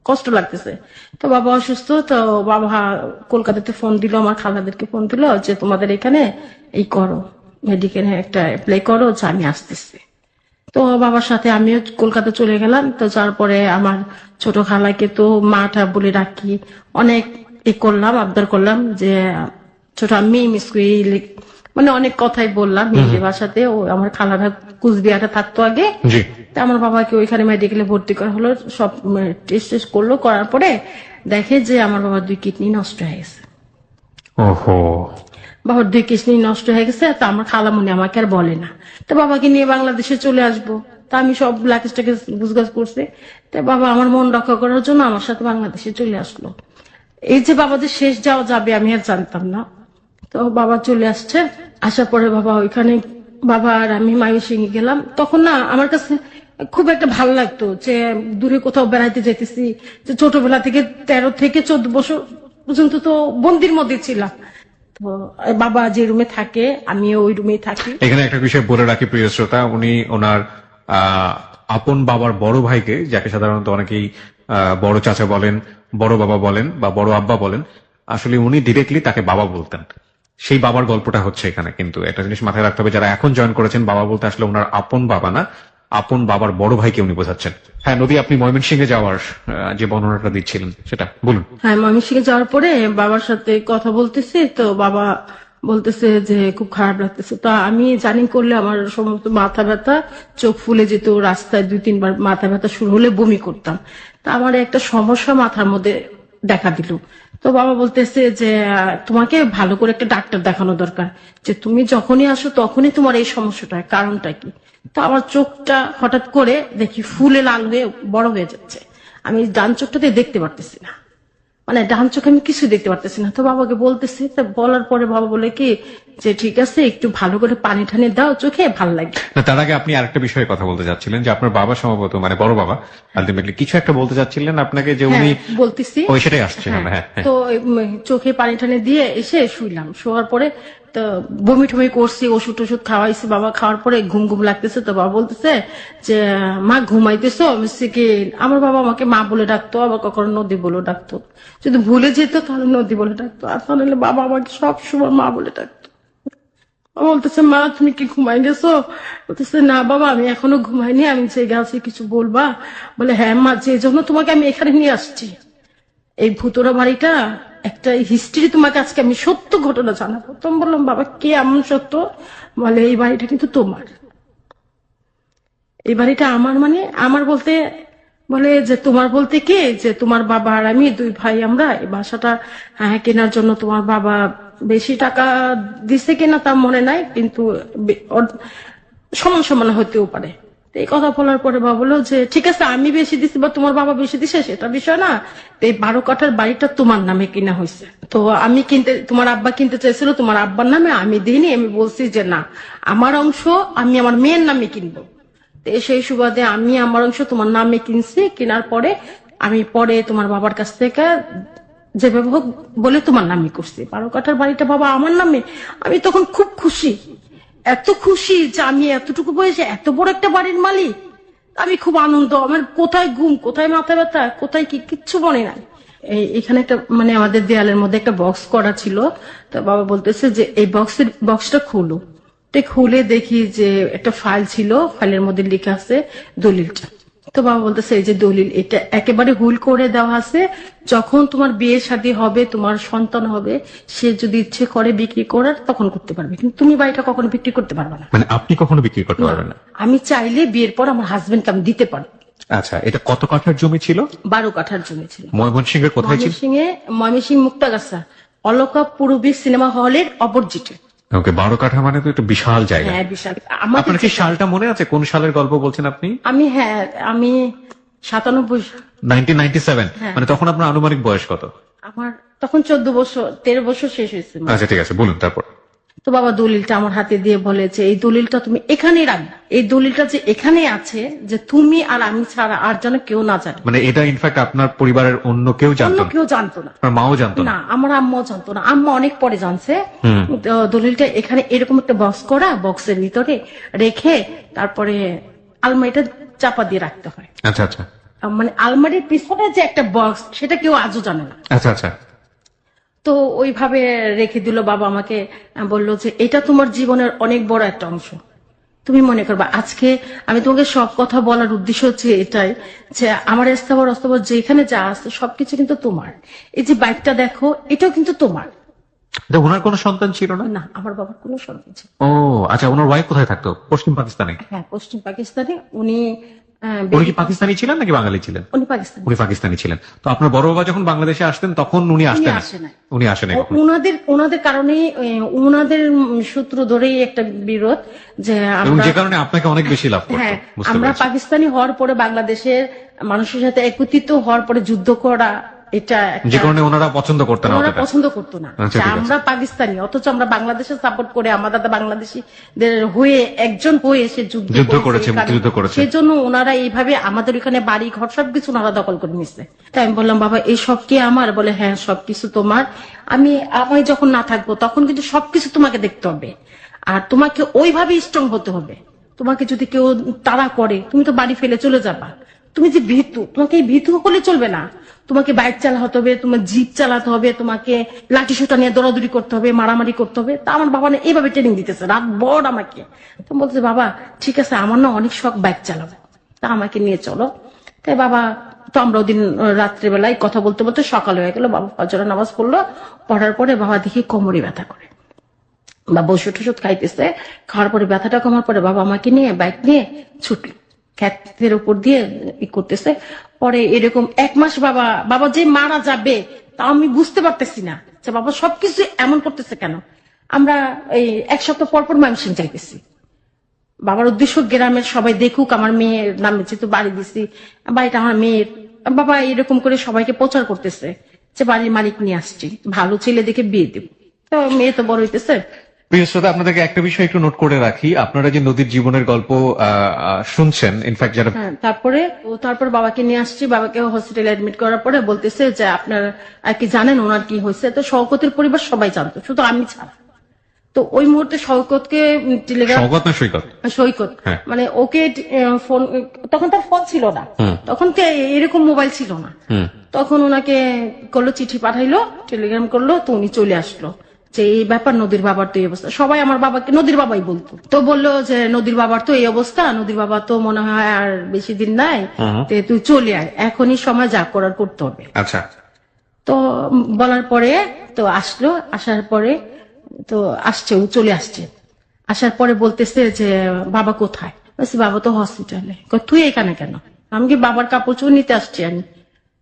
কষ্ট লাগতেছে। তো বাবা অসুস্থ, তো বাবা কলকাতাতে ফোন দিল, আমার খালাদেরকে ফোন দিল যে তোমাদের এখানে এই করো, মেডিকেলে একটা অ্যাপ্লাই করো, যে আমি আসতেছি। তো বাবার সাথে আমিও কলকাতা চলে গেলাম। তো যার পরে আমার ছোট খালাকে তো মাটা বলে ডাকি, অনেক করলাম, আবদার করলাম যে ছোট আমি মিস করি, মানে অনেক কথাই বললাম হিন্দি ভাষাতে। ও আমার খালারা কুচবিহারে থাকতো আগে, তা আমার বাবাকে ওইখানে মেডিকেলে ভর্তি করা হলো, সব টেস্ট করলো, করার পরে দেখে যে আমার বাবার 2 কিডনি নষ্ট হয়ে গেছে। ওহো, বাবার 2 কিডনি নষ্ট হয়ে গেছে। তা আমার খালামুনি আমাকে আর বলে না, তো বাবাকে নিয়ে বাংলাদেশে চলে আসবো। তা আমি সব লাগেজটাকে গুছগাছ করছি। তো বাবা আমার মন রক্ষা করার জন্য আমার সাথে বাংলাদেশে চলে আসলো। এই যে বাবা যে শেষ যাওয়া যাবে আমি আর জানতাম না। তো বাবা চলে আসছে, আসার পরে বাবা ওইখানে, বাবা আর আমি ময়মনসিংহে গেলাম। তখন না আমার কাছে খুব একটা ভালো লাগতো যে দূরে কোথাও বেড়াইতে যেতেছি, যে ছোটবেলা থেকে 13 থেকে 14 বছর পর্যন্ত তো বন্দির মধ্যে ছিলাম। তো বাবা যে রুমে থাকে আমিও ওই রুমেই থাকি। এখানে একটা বিষয় বলে রাখি প্রিয় শ্রোতা, উনি ওনার আপন বাবার বড় ভাইকে, যাকে সাধারণত অনেকেই বড় চাচা বলেন, বড় বাবা বলেন বা বড় আব্বা বলেন, আসলে উনি ডিরেক্টলি তাকে বাবা বলতেন। সেই বাবার গল্পটা হচ্ছে এখানে। কিন্তু একটা জিনিস মাথায় রাখতে হবে, যারা এখন জয়েন করেছেন, বাবা বলতে আসলে ওনার আপন বাবা না, আপন বাবার বড় ভাইকে উনি বোঝাচ্ছেন। হ্যাঁ নদী, আপনি ময়মনসিংহে যাওয়ার যে বর্ণনাটা দিচ্ছিলেন সেটা বলুন। হ্যাঁ, ময়মনসিংহে যাওয়ার পরে বাবার সাথে কথা বলতেছি, তো বাবা বলতেছে যে খুব খারাপ লাগতেছে। তো আমি জানি করলে আমার সমস্ত মাথা ব্যথা, চোখ ফুলে যেত, রাস্তায় 2-3 বার মাথা ব্যথা শুরু হলে বমি করতাম। তা আমার একটা সমস্যা মাথার মধ্যে দেখা দিল। তো বাবা বলতেছে যে তোমাকে ভালো করে একটা ডাক্তার দেখানো দরকার, যে তুমি যখনই আসো তখনই তোমার এই সমস্যাটা হয়, কারণটা কি? তো আমার চোখটা হঠাৎ করে দেখি ফুলে লাল হয়ে বড় হয়ে যাচ্ছে, আমি ডান চোখটাতে দেখতে পারতেছি না, মানে ডান চোখে আমি কিছু দেখতে পারতেছি না। তো বাবাকে বলতেছি, তো বলার পরে বাবা বলে কি যে ঠিক আছে একটু ভালো করে পানি ঠানি দাও চোখে, ভালো লাগে। না, তার আগে আপনি আরেকটা বিষয়ে কথা বলতে চাচ্ছিলেন যে আপনার বাবা সম্ভবত মানে বড় বাবা আলটিমেটলি কিছু একটা বলতে চাচ্ছিলেন আপনাকে যে উনি হ্যাঁ, বলতেছি। ওই সেটাই আসছে। হ্যাঁ, হ্যাঁ হ্যাঁ। তো চোখে পানি টানি দিয়ে এসে শুইলাম। শোয়ার পরে তো বমি টমি করছি, ওষুধ টষুধ খাওয়াইছি। বাবা খাওয়ার পরে ঘুম ঘুম লাগতেছে, তো বাবা বলতেছে যে মা ঘুমাইতেছো? আমি বলছি কি আমার বাবা আমাকে মা বলে ডাকতো, আবার কখনো নদী বলে ডাকতো। যদি ভুলে যেত তাহলে নদী বলে ডাকতো, আর তাহলে বাবা আমাকে সবসময় মা বলে ডাকতো। বাবা বলতেছে মা তুমি কি ঘুমাই গেছো? বলতেছে না বাবা আমি এখনো ঘুমাইনি, আমি জেগে আছি, কিছু বলবা? বলে হ্যাঁ মা, যে জন্য তোমাকে আমি এখানে নিয়ে আসছি, এই ভুতুরা বাড়িটা একটা হিস্ট্রি তোমাকে আজকে আমি সত্য ঘটনা জানাবো। তো আমি বললাম বাবা কে এমন সত্য? বলে এই বাড়িটা কিন্তু তোমার, এই বাড়িটা আমার। মানে আমার বলতে বলে যে তোমার বলতে কি যে তোমার বাবা আর আমি দুই ভাই, আমরা এই বাসাটা কেনার জন্য তোমার বাবা বেশি টাকা দিছে কিনা তা মনে নাই, কিন্তু সমান সমান হতেও পারে। তো এই কথা বলার পরে বাবা বললো যে ঠিক আছে আমি বেশি দিছি বা তোমার বাবা বেশি দিছে সেটা বিষয় না, তো এই 12 কাঠার বাড়িটা তোমার নামে কিনা হয়েছে। তো আমি কিনতে, তোমার আব্বা কিনতে চাইছিল তোমার আব্বার নামে, আমি দিইনি। আমি বলছি যে না, আমার অংশ আমি আমার মেয়ের নামে কিনবো। তো সেই সুবাদে আমি আমার অংশ তোমার নামে কিনছি। কেনার পরে আমি পরে তোমার বাবার কাছ থেকে যেভাবে হোক বলে তোমার নামে করছি। 12 কাঠার বাড়িটা বাবা আমার নামে। আমি তখন খুব খুশি, এত খুশি যে আমি এতটুকু বয়সে এত বড় একটা বাড়ির মালিক। আমি খুব আনন্দ, আমার কোথায় ঘুম, কোথায় মাথা ব্যথা, কোথায় কি কিচ্ছু মনে নাই। এখানে একটা মানে আমাদের দেয়ালের মধ্যে একটা বক্স করা ছিল। তো বাবা বলতেছে যে এই বক্সটা খুলো। তো খুলে দেখি যে একটা ফাইল ছিল, ফাইলের মধ্যে লেখা আছে দলিলটা। তো বাবা বলতেছে এই যে দলিল, এটা একেবারে হুল করে দেওয়া আছে, যখন তোমার বিয়ে শাদী হবে, তোমার সন্তান হবে, সে যদি ইচ্ছে করে বিক্রি করার তখন করতে পারবে, কিন্তু তুমি বাড়িটা কখনো বিক্রি করতে পারবে না। মানে আপনি কখনো বিক্রি করতে পারবেন না? আমি চাইলে বিয়ের পর আমার হাজবেন্ডকে আমি দিতে পারবো। আচ্ছা, এটা কত কাঠার জমি ছিল? 12 কাঠার জমি ছিল। ময়মনসিংহের কোথায় ছিল? ময়মনসিংহ মুক্তাগাছা অলকা পূর্বী সিনেমা হলের অপোজিটে। ওকে, 12 কাঠা মানে তো একটা বিশাল জায়গা। হ্যাঁ বিশাল। আপনার কি সালটা মনে আছে? কোন সালের গল্প বলছেন আপনি? আমি 97। 1997। হ্যাঁ। মানে তখন আপনার আনুমানিক বয়স কত? আমার তখন 14 বছর, 13 বছর শেষ হয়েছে। আচ্ছা ঠিক আছে, বলুন তারপর। তো বাবা দলিলটা আমার হাতে দিয়ে বলে যে এই দলিলটা তুমি এখানেই রাখবে, এই দলিলটা যে এখানে আছে যে তুমি আর আমি ছাড়া আর যেন কেউ না জানে। মানে এটা ইনফ্যাক্ট আপনার পরিবারের অন্য কেউ অন্য জানতো না? কেউ জানতো না। আপনার মাও জানতো না? না, আমার আম্মাও জানতো না। আম্মা অনেক পরে জানছে। তো দলিলটা এখানে এরকম একটা বক্স করা, বক্সের ভিতরে রেখে তারপরে আলমারিটা চাপা দিয়ে রাখতে হয়। আচ্ছা আচ্ছা মানে আলমারির পিছনে যে একটা বক্স, সেটা কেউ আজও জানে না। আচ্ছা আচ্ছা। তো ওইভাবে রেখে দিল। বাবা আমাকে বললো যে এটা তোমার জীবনের অনেক বড় একটা অংশ, তুমি মনে করবা। আজকে আমি তোমাকে সব কথা বলার উদ্দেশ্য হচ্ছে এটাই যে আমার স্থাবর অস্থাবর যেখানে যা আছে সবকিছু কিন্তু তোমার। এই যে বাইকটা দেখো, এটাও কিন্তু তোমার। ওনার কোনো সন্তান ছিল না? না, আমার বাবার কোনো সন্তান ছিল না। ও আচ্ছা, ওনার ওয়াইফ কোথায় থাকতো? পশ্চিম পাকিস্তানে? হ্যাঁ, পশ্চিম পাকিস্তানে। উনি উনি কি পাকিস্তানি ছিলেন নাকি বাঙালি ছিলেন? উনি পাকিস্তানি। উনি পাকিস্তানি ছিলেন। তো আপনার বড় বাবা যখন বাংলাদেশে আসতেন তখন উনি আসতেন? আসে নাই। উনি আসেন নাই কখনো? ওনাদের কারণে, ওনাদের সূত্র ধরেই একটা বিরোধ যে এবং আমরা, যে কারণে আপনাকে অনেক বেশি লাভ করতো। হ্যাঁ, বুঝতে আমরা পেরেছি। পাকিস্তানি হওয়ার পরে বাংলাদেশের মানুষের সাথে একত্রিত হওয়ার পরে যুদ্ধ করা, এটা যে কারণে ওনারা পছন্দ করতেন না ওনারা অতটা। পছন্দ করতো না আচ্ছা, যে ঠিক আছে। আমরা পাকিস্তানি, অথচ আমরা বাংলাদেশে সাপোর্ট করে আমার দাদা বাংলাদেশিদের হয়ে একজন হয়ে সে যুদ্ধ করেছে, মুক্তিযুদ্ধ করেছে। সেজন্য ওনারা এইভাবে আমাদের ওখানে বাড়ি ঘর সবকিছু ওনারা দখল করে নিচ্ছে। তাই আমি বললাম বাবা এই সব কি আমার? বলে হ্যাঁ সবকিছু তোমার। আমি যখন না থাকবো তখন কিন্তু সবকিছু তোমাকে দেখতে হবে, আর তোমাকে ওইভাবে স্ট্রং হতে হবে। তোমাকে যদি কেউ তাড়া করে তুমি তো বাড়ি ফেলে চলে যাবা। তুমি যে ভীতু, তোমাকে এই ভীতু হলে চলবে না। তোমাকে বাইক চালাতে হবে, তোমার জিপ চালাতে হবে, তোমাকে লাঠি সোটা নিয়ে দৌড়াদৌড়ি করতে হবে, মারামারি করতে হবে। তা আমার বাবা না এইভাবে ট্রেনিং দিতেছে রাত বড় আমাকে। তো বলছে বাবা ঠিক আছে, আমার না অনেক শখ বাইক চালাবো, তা আমাকে নিয়ে চলো। তাই বাবা, তো আমরা ওদিন রাত্রেবেলায় কথা বলতে বলতে সকাল হয়ে গেল। বাবা ফজরের নামাজ পড়লো, পড়ার পরে বাবা দেখি কোমরে ব্যথা করে। বাবা ওষুধ টষুধ খাইতেছে, খাওয়ার পরে ব্যথাটা কমার পরে বাবা আমাকে নিয়ে বাইক নিয়ে ছুটলো, ক্ষেতের উপর দিয়ে করতেছে। পরে এরকম 1 মাস বাবা যে মারা যাবে তা আমি বুঝতে পারতেছি না যে বাবা সবকিছু এমন করতেছে কেন। আমরা এই 1 সপ্তাহ পর পর ময়মনসিংহ যাইতেছি। বাবার উদ্দেশ্য গ্রামের সবাই দেখুক আমার মেয়ের নামে, যেহেতু বাড়ি দিছি, বাড়িটা আমার মেয়ের। বাবা এরকম করে সবাইকে প্রচার করতেছে যে বাড়ির মালিক নিয়ে আসছি, ভালো ছেলে দেখে বিয়ে দেব। তো মেয়ে তো বড় হইতেছে। প্রিয় শ্রোতা, আপনাদেরকে একটা বিষয় একটু নোট করে রাখি, আপনারা যে নদীর জীবনের গল্প শুনছেন, ইনফ্যাক্ট যারা হ্যাঁ, তারপর বাবাকে নিয়ে আসছি, বাবাকে হসপিটালে অ্যাডমিট করার পরে বলতেছে যে আপনার আর কি জানেন ওনার কি হয়েছে। তো শওকতের পরিবার সবাই জানতো, শুধু আমি ছাড়া। তো ওই মুহূর্তে শওকতকে টেলিগ্রাম, সওগাত না সৈকত? সৈকত, হ্যাঁ। মানে ওকে ফোন, তখন তার ফোন ছিল না, তখন তো এরকম মোবাইল ছিল না। তখন ওনাকে করলো, চিঠি পাঠাইলো, টেলিগ্রাম করলো, তো উনি চলে আসলো যে এই ব্যাপার, নদীর বাবার তো এই অবস্থা। সবাই আমার বাবাকে নদীর বাবাই বলতো। তো বললো যে নদীর বাবার তো এই অবস্থা, নদীর বাবা তো মনে হয় আর বেশি দিন নাই, তে তুই চলে আয়, এখনই সময় যা করার করতে হবে। আচ্ছা। তো বলার পরে তো আসলো, আসার পরে তো আসছে, ও চলে আসছে। আসার পরে বলতেছে যে বাবা কোথায়? বলছি বাবা তো হসপিটালে। তুই এখানে কেন? আমি কি বাবার কাপড় চোপড় নিতে আসছি আমি।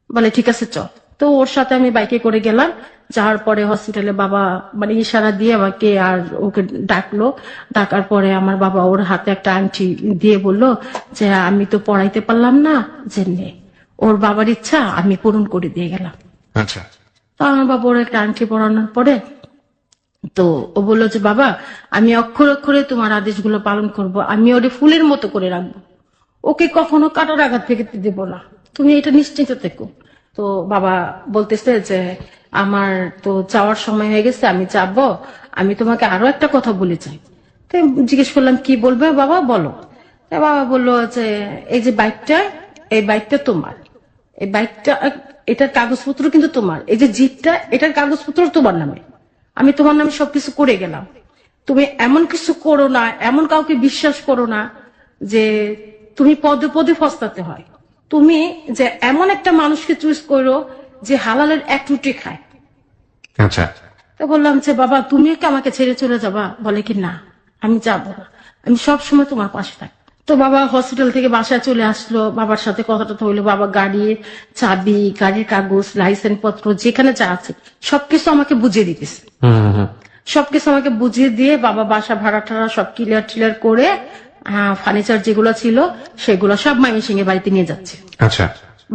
বলে ঠিক আছে চল। তো ওর সাথে আমি বাইকে করে গেলাম। যাওয়ার পরে হসপিটালে বাবা মানে ইশারা দিয়ে আমাকে আর ওকে ডাকলো। ডাকার পরে আমার বাবা ওর হাতে একটা আংটি দিয়ে বলল যে আমি তো পড়াইতে পারলাম না, যে নে, ওর বাবার ইচ্ছা আমি পূরণ করে দিয়ে গেলাম। আচ্ছা। তো আমার বাবা ওর একটা আংটি পরানোর পরে তো ও বললো যে বাবা আমি অক্ষর অক্ষরে তোমার আদেশগুলো পালন করব, আমি ওরে ফুলের মতো করে রাখবো, ওকে কখনো কাটার আঘাত থেকে দেব না, তুমি এটা নিশ্চিন্ত থেকো। তো বাবা বলতেছে যে আমার তো যাওয়ার সময় হয়ে গেছে, আমি যাবো, আমি তোমাকে আরো একটা কথা বলে চাই। তো জিজ্ঞেস করলাম কি বলবে বাবা, বলো। তো বাবা বললো যে এই যে বাইকটা, এই বাইকটা তোমার, এই বাইকটা, এটার কাগজপত্র কিন্তু তোমার, এই যে জিপটা, এটার কাগজপত্র তোমার নামে, আমি তোমার নামে সবকিছু করে গেলাম। তুমি এমন কিছু করো না, এমন কাউকে বিশ্বাস করো না যে তুমি পদে পদে ফস্তাতে হয়। তুমি যে এমন একটা মানুষকে চুজ করো যে হালালের এক রুটি খায়। আচ্ছা। তো বললাম যে বাবা তুমি কি আমাকে ছেড়ে চলে যাবা? বলে কি না, আমি যাব না, আমি সব সময় তোমার পাশে থাকি। তো বাবা হসপিটাল থেকে বাসায় চলে আসলো, বাবার সাথে কথাটা হইলো, বাবা গাড়ির চাবি, গাড়ির কাগজ, লাইসেন্স পত্র যেখানে যা আছে সবকিছু আমাকে বুঝিয়ে দিতেছে। সবকিছু আমাকে বুঝিয়ে দিয়ে বাবা বাসা ভাড়া টাড়া সব ক্লিয়ার টিলিয়ার করে ফার্নিচার যেগুলো ছিল সেগুলো সব ময়মনসিংহের বাড়িতে নিয়ে যাচ্ছে। আচ্ছা।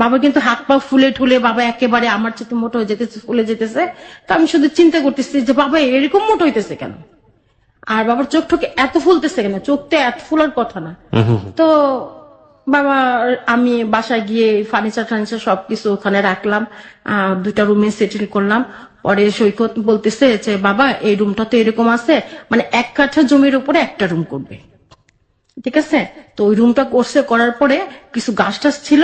বাবা কিন্তু হাত পা ফুলে ঠুলে, বাবা একেবারে আমার চেয়ে মোটো হয়ে যেতেছে, ফুলে যেতেছে। তো আমি শুধু চিন্তা করতেছি যে বাবা এরকম মোটো হইতেছে কেন, আর বাবার চোখ ঠোকে এত ফুলতেছে কেন, চোখটা এত ফুলার কথা না। তো বাবা, আমি বাসায় গিয়ে ফার্নিচার টার্নিচার সবকিছু ওখানে রাখলাম, 2টা রুমে সেটেল করলাম। পরে সৈকত বলতেছে যে বাবা এই রুমটা তো এরকম আছে, মানে 1 কাঠা জমির উপরে একটা রুম করবে, ঠিক আছে? তো ওই রুমটা করছে, করার পরে কিছু গাছ টাছ ছিল,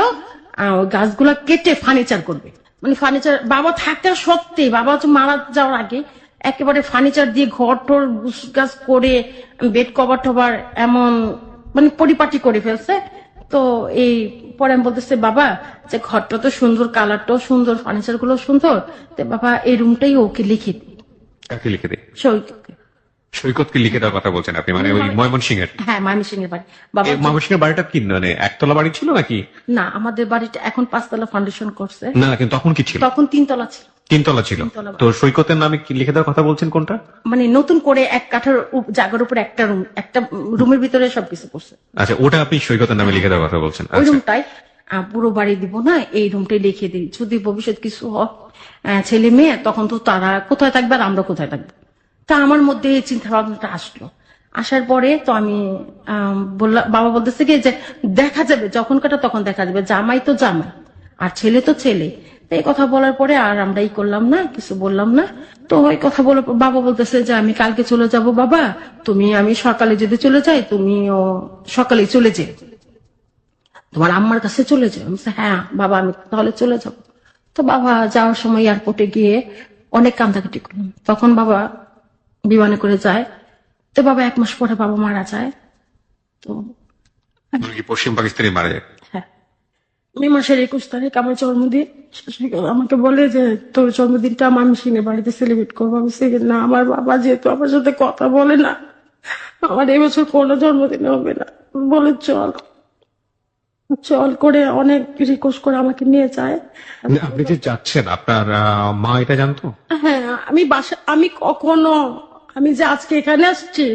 ওই গাছগুলা কেটে ফার্নিচার করবে। মানে ফার্নিচার বাবা থাকা সত্ত্বে, বাবা হচ্ছে মারা যাওয়ার আগে একেবারে ফার্নিচার দিয়ে ঘর টর গাছ করে, বেড কভার টভার এমন মানে পরিপাটি করে ফেলছে। তো এই পরে আমি বলতেছে বাবা যে ঘরটা তো সুন্দর, কালারটাও সুন্দর, ফার্নিচার গুলো সুন্দর, তো বাবা এই রুমটাই ওকে লিখে দিই। কাকে লিখে দিই? সৈকতকে। সৈকতকে লিখে দেওয়ার কথা বলছেন আপনি, মানে ওই ময়মনসিংহের? হ্যাঁ, ময়মনসিংহের বাড়ি। বাবা ময়মনসিংহের বাড়িটা কি মানে একতলা বাড়ি ছিল নাকি? না, আমাদের বাড়িটা এখন 5তলা ফাউন্ডেশন করছে। না, কিন্তু তখন কি ছিল? তখন 3তলা ছিল। 3তলা ছিল। তো সৈকতের নামে কি লিখে দেওয়ার কথা বলছেন কোনটা? মানে নতুন করে 1 কাঠার জায়গার উপর একটা রুম, একটা রুমের ভিতরে সবকিছু করছে। আচ্ছা, ওটা আপনি সৈকতের নামে লিখে দেওয়ার কথা বলছেন? ওই রুমটাই পুরো বাড়ি দিব না, এই রুমটাই লিখে দিই, যদি ভবিষ্যৎ কিছু হয় ছেলে মেয়ে, তখন তো তারা কোথায় থাকবে আর আমরা কোথায় থাকবো। তা আমার মধ্যে এই চিন্তা ভাবনাটা আসলো। আসার পরে তো আমি বললাম, বাবা বলতেছে কি যে দেখা যাবে, যখন কাটা তখন দেখা যাবে, জামাই তো জামাই আর ছেলে তো ছেলে। এই কথা বলার পরে আর আমরা ই করলাম না, কিছু বললাম না। তো ওই কথা বলে বাবা বলতেছে যে আমি কালকে চলে যাব বাবা, তুমি, আমি সকালে যদি চলে যাই তুমিও সকালে চলে যাই, তোমার আম্মার কাছে চলে যাও। আমি বলছি, হ্যাঁ বাবা আমি তাহলে চলে যাব। তো বাবা যাওয়ার সময় এয়ারপোর্টে গিয়ে অনেক কান্দাকাটি করলাম। তখন বাবা বিমানে করে যায়। তো বাবা 1 মাস পরে বাবা মারা যায়। তো পশ্চিম পাকিস্তানে মারা যায়? হ্যাঁ, মে মাসের 21 তারিখ আমার জন্মদিন। শাশুড়ি আমাকে বলে যে তোর জন্মদিনটা ময়মনসিংহের বাড়িতে সেলিব্রেট করবো। আমি না, আমার বাবা যেহেতু আমার সাথে কথা বলে না, আমার এই বছর কোনো জন্মদিন হবে না। বলে চল চল করে অনেক রিকোয়েস্ট করে আমাকে নিয়ে যায়। আপনি যে যাচ্ছেন, আপনার মা এটা জানতো? হ্যাঁ, আমি কখনো, আমি যে আজকে এখানে আসছি,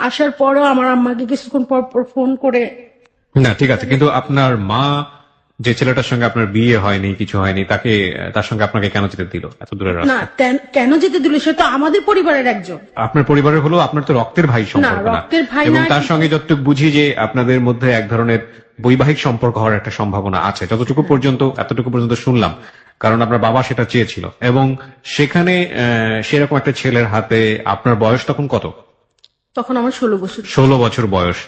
আসার পরও আমার আম্মাকে কিছুক্ষণ পর পর ফোন করে। না ঠিক আছে, কিন্তু আপনার মা যে ছেলেটার সঙ্গে আপনার বিয়ে হয়নি, কিছু হয়নি, তার সঙ্গে আপনাকে কেন যেতে দিল এত দূরের না রাস্তা? কেন যেতে দিল, সে তো আমাদের পরিবারের একজন। আপনার পরিবারের হলো, আপনার তো রক্তের ভাই সম্পর্ক না। রক্তের ভাই এবং না। তার সঙ্গে যতটুকু বুঝি যে আপনাদের মধ্যে এক ধরনের বৈবাহিক সম্পর্ক হওয়ার একটা সম্ভাবনা আছে, এতটুকু পর্যন্ত শুনলাম। কারণ আপনার বাবা সেটা চেয়েছিল, এবং সেখানে সেরকম একটা ছেলের হাতে, আপনার বয়স তখন কত? তখন আমার 16 বছর। 16 বছর বয়স।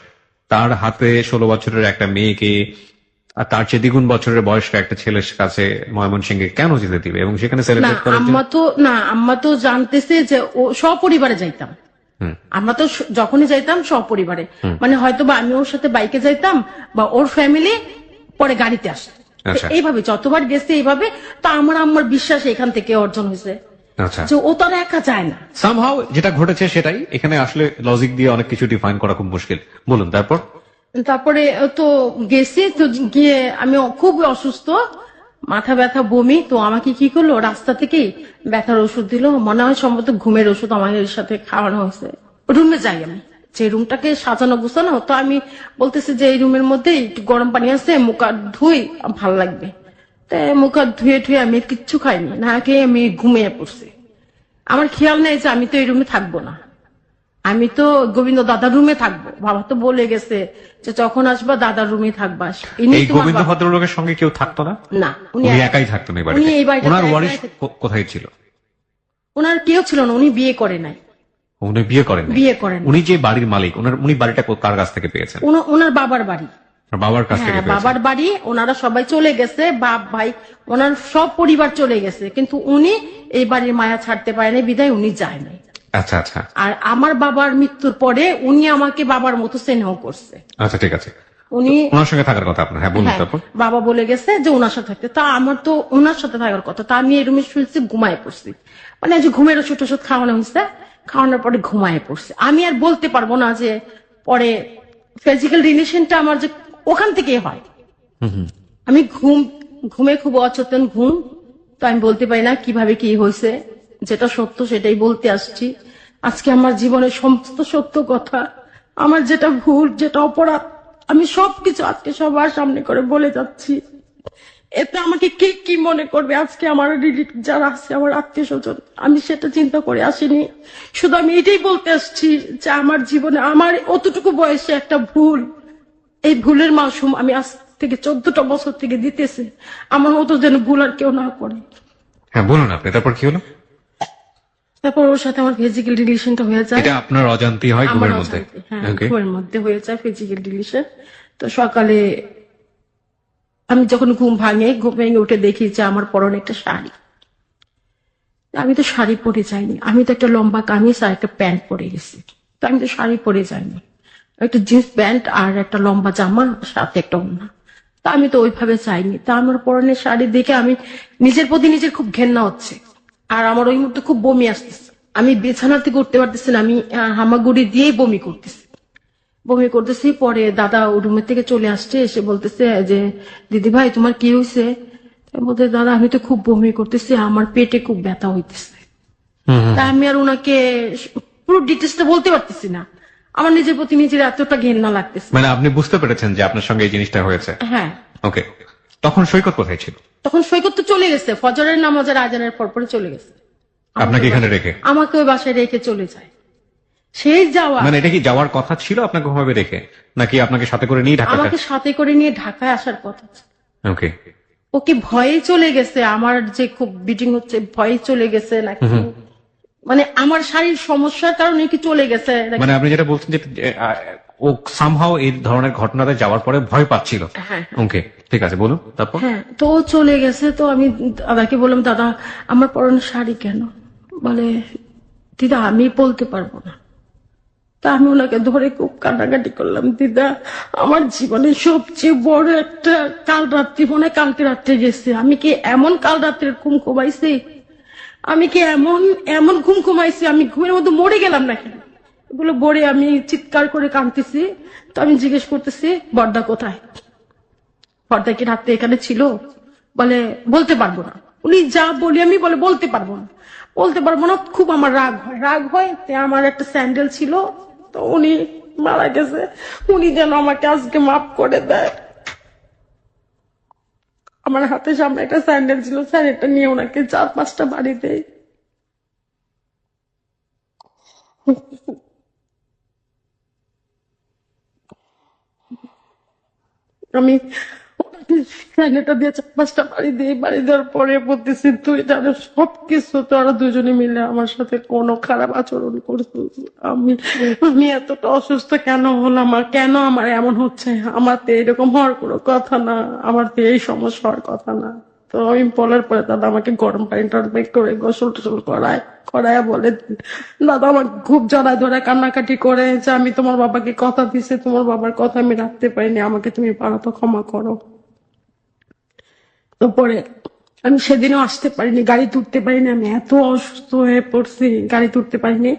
তার হাতে 16 বছরের একটা মেয়েকে, আর তার চেয়ে দ্বিগুণ বছরের বয়স্ক একটা ছেলের কাছে ময়মনসিংহে কেন যেতে দিবে, এবং সেখানে না সেলিব্রেট করার জন্য? আম্মা তো জানতেছে যে ও সপরিবারে যাইতাম। হুম। আমরা তো যখনই যাইতাম সপরিবারে, মানে হয়তো বা আমি ওর সাথে বাইকে যাইতাম বা ওর ফ্যামিলি পরে গাড়িতে আসে। আচ্ছা। এইভাবে যতবার গেছে এইভাবে, তো আমার আম্মার বিশ্বাস এখান থেকে অর্জন হয়েছে আচ্ছা, যে ও তো আর একা যায় না। সামহাও যেটা ঘটেছে সেটাই। এখানে আসলে লজিক দিয়ে অনেক কিছু ডিফাইন করা খুব মুশকিল। বলুন তারপর। তারপরে তো গেছি, তো গিয়ে আমি খুব অসুস্থ, মাথা ব্যথা, বমি। তো আমাকে কি করলো, রাস্তা থেকেই ব্যথার ওষুধ দিল, মনে হয় সম্ভবত ঘুমের ওষুধ আমাদের সাথে খাওয়ানো হয়েছে। রুমে যাই আমি, যে রুমটাকে সাজানো গুছানো, তো আমি বলতেছি যে এই রুমের মধ্যে একটু গরম পানি আছে, মুখ হাত ধুই, ভাল লাগবে। তাই মুখ হাত ধুয়ে আমি কিচ্ছু খাইনি, না খেয়ে আমি ঘুমিয়ে পড়ছি। আমার খেয়াল নেই যে আমি তো এই রুমে থাকবো না, আমি তো গোবিন্দ দাদার রুমে থাকবো। বাবা তো বলে গেছে যে যখন আসবা দাদার রুমে থাকবা। এই গোবিন্দ ভদ্রলোকের সঙ্গে কেউ থাকতো না? না, উনি একাই থাকতেন এই উনি এই বাড়িতে? বাড়িতে ওনার একাই ওয়ারিশ থাকতেন। কোথায় ছিল? ওনার কেউ ছিল না, উনি বিয়ে করে নাই। উনি বিয়ে করেন? বিয়ে করেন। উনি যে বাড়ির মালিক, উনি বাড়িটা কার কাছ থেকে পেয়েছেন? ওনার বাবার বাড়ি। বাবার কাছ থেকে হ্যাঁ, পেয়েছেন? বাবার বাড়ি। ওনারা সবাই চলে গেছে, বাপ ভাই ওনার সব পরিবার চলে গেছে, কিন্তু উনি এই বাড়ির মায়া ছাড়তে পারেনি, বিদায় উনি যায় নাই। আচ্ছা আচ্ছা আর আমার বাবার মৃত্যুর পরে উনি আমাকে বাবার মতো স্নেহ করছে। আচ্ছা, ঠিক আছে। উনি ওনার সঙ্গে থাকার কথা আপনার? হ্যাঁ, বলুন হ্যাঁ, তারপর। বাবা বলে গেছে যে ওনার সাথে থাকতে, তা আমার তো ওনার সাথে থাকার কথা। তা আমি এই রুমে শুয়েছি, ঘুমায় পড়ছি। মানে যে ঘুমের ওষুধ টষুধ খাওয়ানো হয়েছে, খাওয়ানোর পরে ঘুমায় পড়ছি। আমি আর বলতে পারবো না যে পরে ফিজিক্যাল রিলেশনটা আমার যে ওখান থেকে হয়। আমি ঘুমে খুব অচেতন ঘুম, তো আমি বলতে পারি না কিভাবে কি হয়েছে। যেটা সত্য সেটাই বলতে আসছি আজকে। আমার জীবনের সমস্ত সত্য কথা, আমার যেটা ভুল, যেটা অপরাধ, আমি সবকিছু আজকে সবার সামনে করে বলে যাচ্ছি। এতে আমাকে কে কি মনে করবে, আজকে আমার রিলেটিভ যারা আছে, আমার আত্মীয় স্বজন, আমি সেটা চিন্তা করে আসিনি। শুধু আমি এটাই বলতে আসছি যে আমার জীবনে, আমার অতটুকু বয়সে একটা ভুল, এই ভুলের মাসুম আমি আজ থেকে 14টা বছর থেকে দিতেছি। আমার মতো যেন ভুল আর কেউ না করে। হ্যাঁ, বলুন আপনি, তারপর কি হলো? তারপর ওর সাথে আমার ফিজিক্যাল রিলেশনটা হয়ে যায়। এটা আপনার অজান্তেই হয় আমার ঘুমের মধ্যে? অজান্তে, হ্যাঁ, Okay. ঘুমের মধ্যে হয়ে যায় ফিজিক্যাল রিলেশন। তো সকালে আমি যখন ঘুম ভেঙে উঠে দেখি যে আমার পরনে একটা শাড়ি। আমি তো শাড়ি পরে যাইনি, আমি তো একটা লম্বা কামিজ আর একটা প্যান্ট পরে গেছি। তো আমি তো শাড়ি পরে যাইনি, একটা জিন্স প্যান্ট আর একটা লম্বা জামা, সাথে একটা ওড়না। তা আমি তো ওইভাবে চাইনি। তা আমার পরনের শাড়ি দেখে আমি নিজের প্রতি নিজের খুব ঘেন্না হচ্ছে, আর আমার ওই মুহূর্তে খুব বমি আসতেছে। আমি বিছানা থেকে উঠতে পারতেছি না, আমি হামাগুড়ি দিয়েই বমি করতেছি। পরে দাদা রুমের থেকে চলে আসছে, এসে বলতেছে যে দিদি ভাই তোমার কি হয়েছে? বলতে, দাদা আমি তো খুব বমি করতেছি, আমার পেটে খুব ব্যথা হইতেছে। তা আমি আর ওনাকে পুরো ডিটেলসটা বলতে পারতেছি না, আমার নিজের প্রতি নিজের এতটা ঘেন্না লাগতেছে। মানে আপনি বুঝতে পেরেছেন যে আপনার সঙ্গে এই জিনিসটা হয়েছে? হ্যাঁ। ওকে, তখন সৈকত কোথায় ছিল? তখন সৈকত তো চলে গেছে, ফজরের নামাজের আজানের পরে চলে গেছে। আপনাকে এখানে রেখে? আমাকে ওই বাসায় রেখে চলে যায়। সেই যাওয়া, মানে এটা কি যাওয়ার কথা ছিল আপনাকে ওভাবে রেখে, নাকি আপনাকে সাথে করে নিয়ে ঢাকা? আমাকে সাথে করে নিয়ে ঢাকায় আসার কথা ছিল। ওকে। ওকে ভয়ে চলে গেছে, আমার যে খুব বিটিং হচ্ছে ভয়ে চলে গেছে নাকি, মানে আমার শারীরিক সমস্যার কারণে কি চলে গেছে নাকি? মানে আপনি যেটা বলছেন যে ও সামহাও এই ধরনের ঘটনাতে যাওয়ার পরে ভয় পাচ্ছিল? হ্যাঁ। ওকে, ঠিক আছে, বলুন তারপর। হ্যাঁ, তো ও চলে গেছে। তো আমি দাদাকে বললাম, দাদা আমার পরনে শাড়ি কেন? বলে, দিদা আমি বলতে পারবো না। তা আমি ওনাকে ধরে খুব কান্নাকাটি করলাম, দিদা আমার জীবনের সবচেয়ে বড় একটা কাল রাত্রি, মনে হয় কালকে রাত্রে গেছে, আমি কি এমন কাল রাত্রের ঘুম ঘুমাইছি, আমি কি এমন ঘুম ঘুমাইছি, আমি ঘুমের মধ্যে মরে গেলাম নাকি? এগুলো বলে আমি চিৎকার করে কাঁদতেছি। তো আমি জিজ্ঞেস করতেছি, বর্দা কোথায়? বর্দা কি রাত্রে এখানে ছিল? বলে বলতে পারবো না। উনি যা বলি আমি বলতে পারবো না। খুব আমার রাগ হয়। আমার একটা স্যান্ডেল ছিল, তো উনি মারা গেছে, উনি যেন আমাকে আজকে মাফ করে দেয়। আমার হাতে সামনে একটা স্যান্ডেল ছিল, স্যান্ডেলটা নিয়ে ওনাকে 4-5টা বাড়ি দেয়। আমি ওনাকে স্যান্ডেলটা দিয়ে 4-5টা বাড়ি দিই। বাড়ি দেওয়ার পরে বলতেছি, তুই জানো সবকিছু তোরা দুজনে মিলে আমার সাথে কোনো খারাপ আচরণ করছিস। আমি আমি এতটা অসুস্থ কেন হলাম, আর কেন আমার এমন হচ্ছে? আমার তো এরকম হওয়ার কোনো কথা না, আমার তো এই সমস্যা হওয়ার কথা না। তো আমি বলার পরে দাদা আমাকে গরম পানি টরপানি করে গোসল টোসল করায় বলে, দাদা আমার খুব জড়ায় ধরে কান্নাকাটি করে যে আমি তোমার বাবাকে কথা দিছি, তোমার বাবার কথা আমি রাখতে পারিনি, আমাকে তুমি পারো তো ক্ষমা করো। তো পরে আমি সেদিনও আসতে পারিনি, গাড়ি তুলতে পারিনি, আমি এত অসুস্থ হয়ে পড়ছি, গাড়ি তুলতে পারিনি।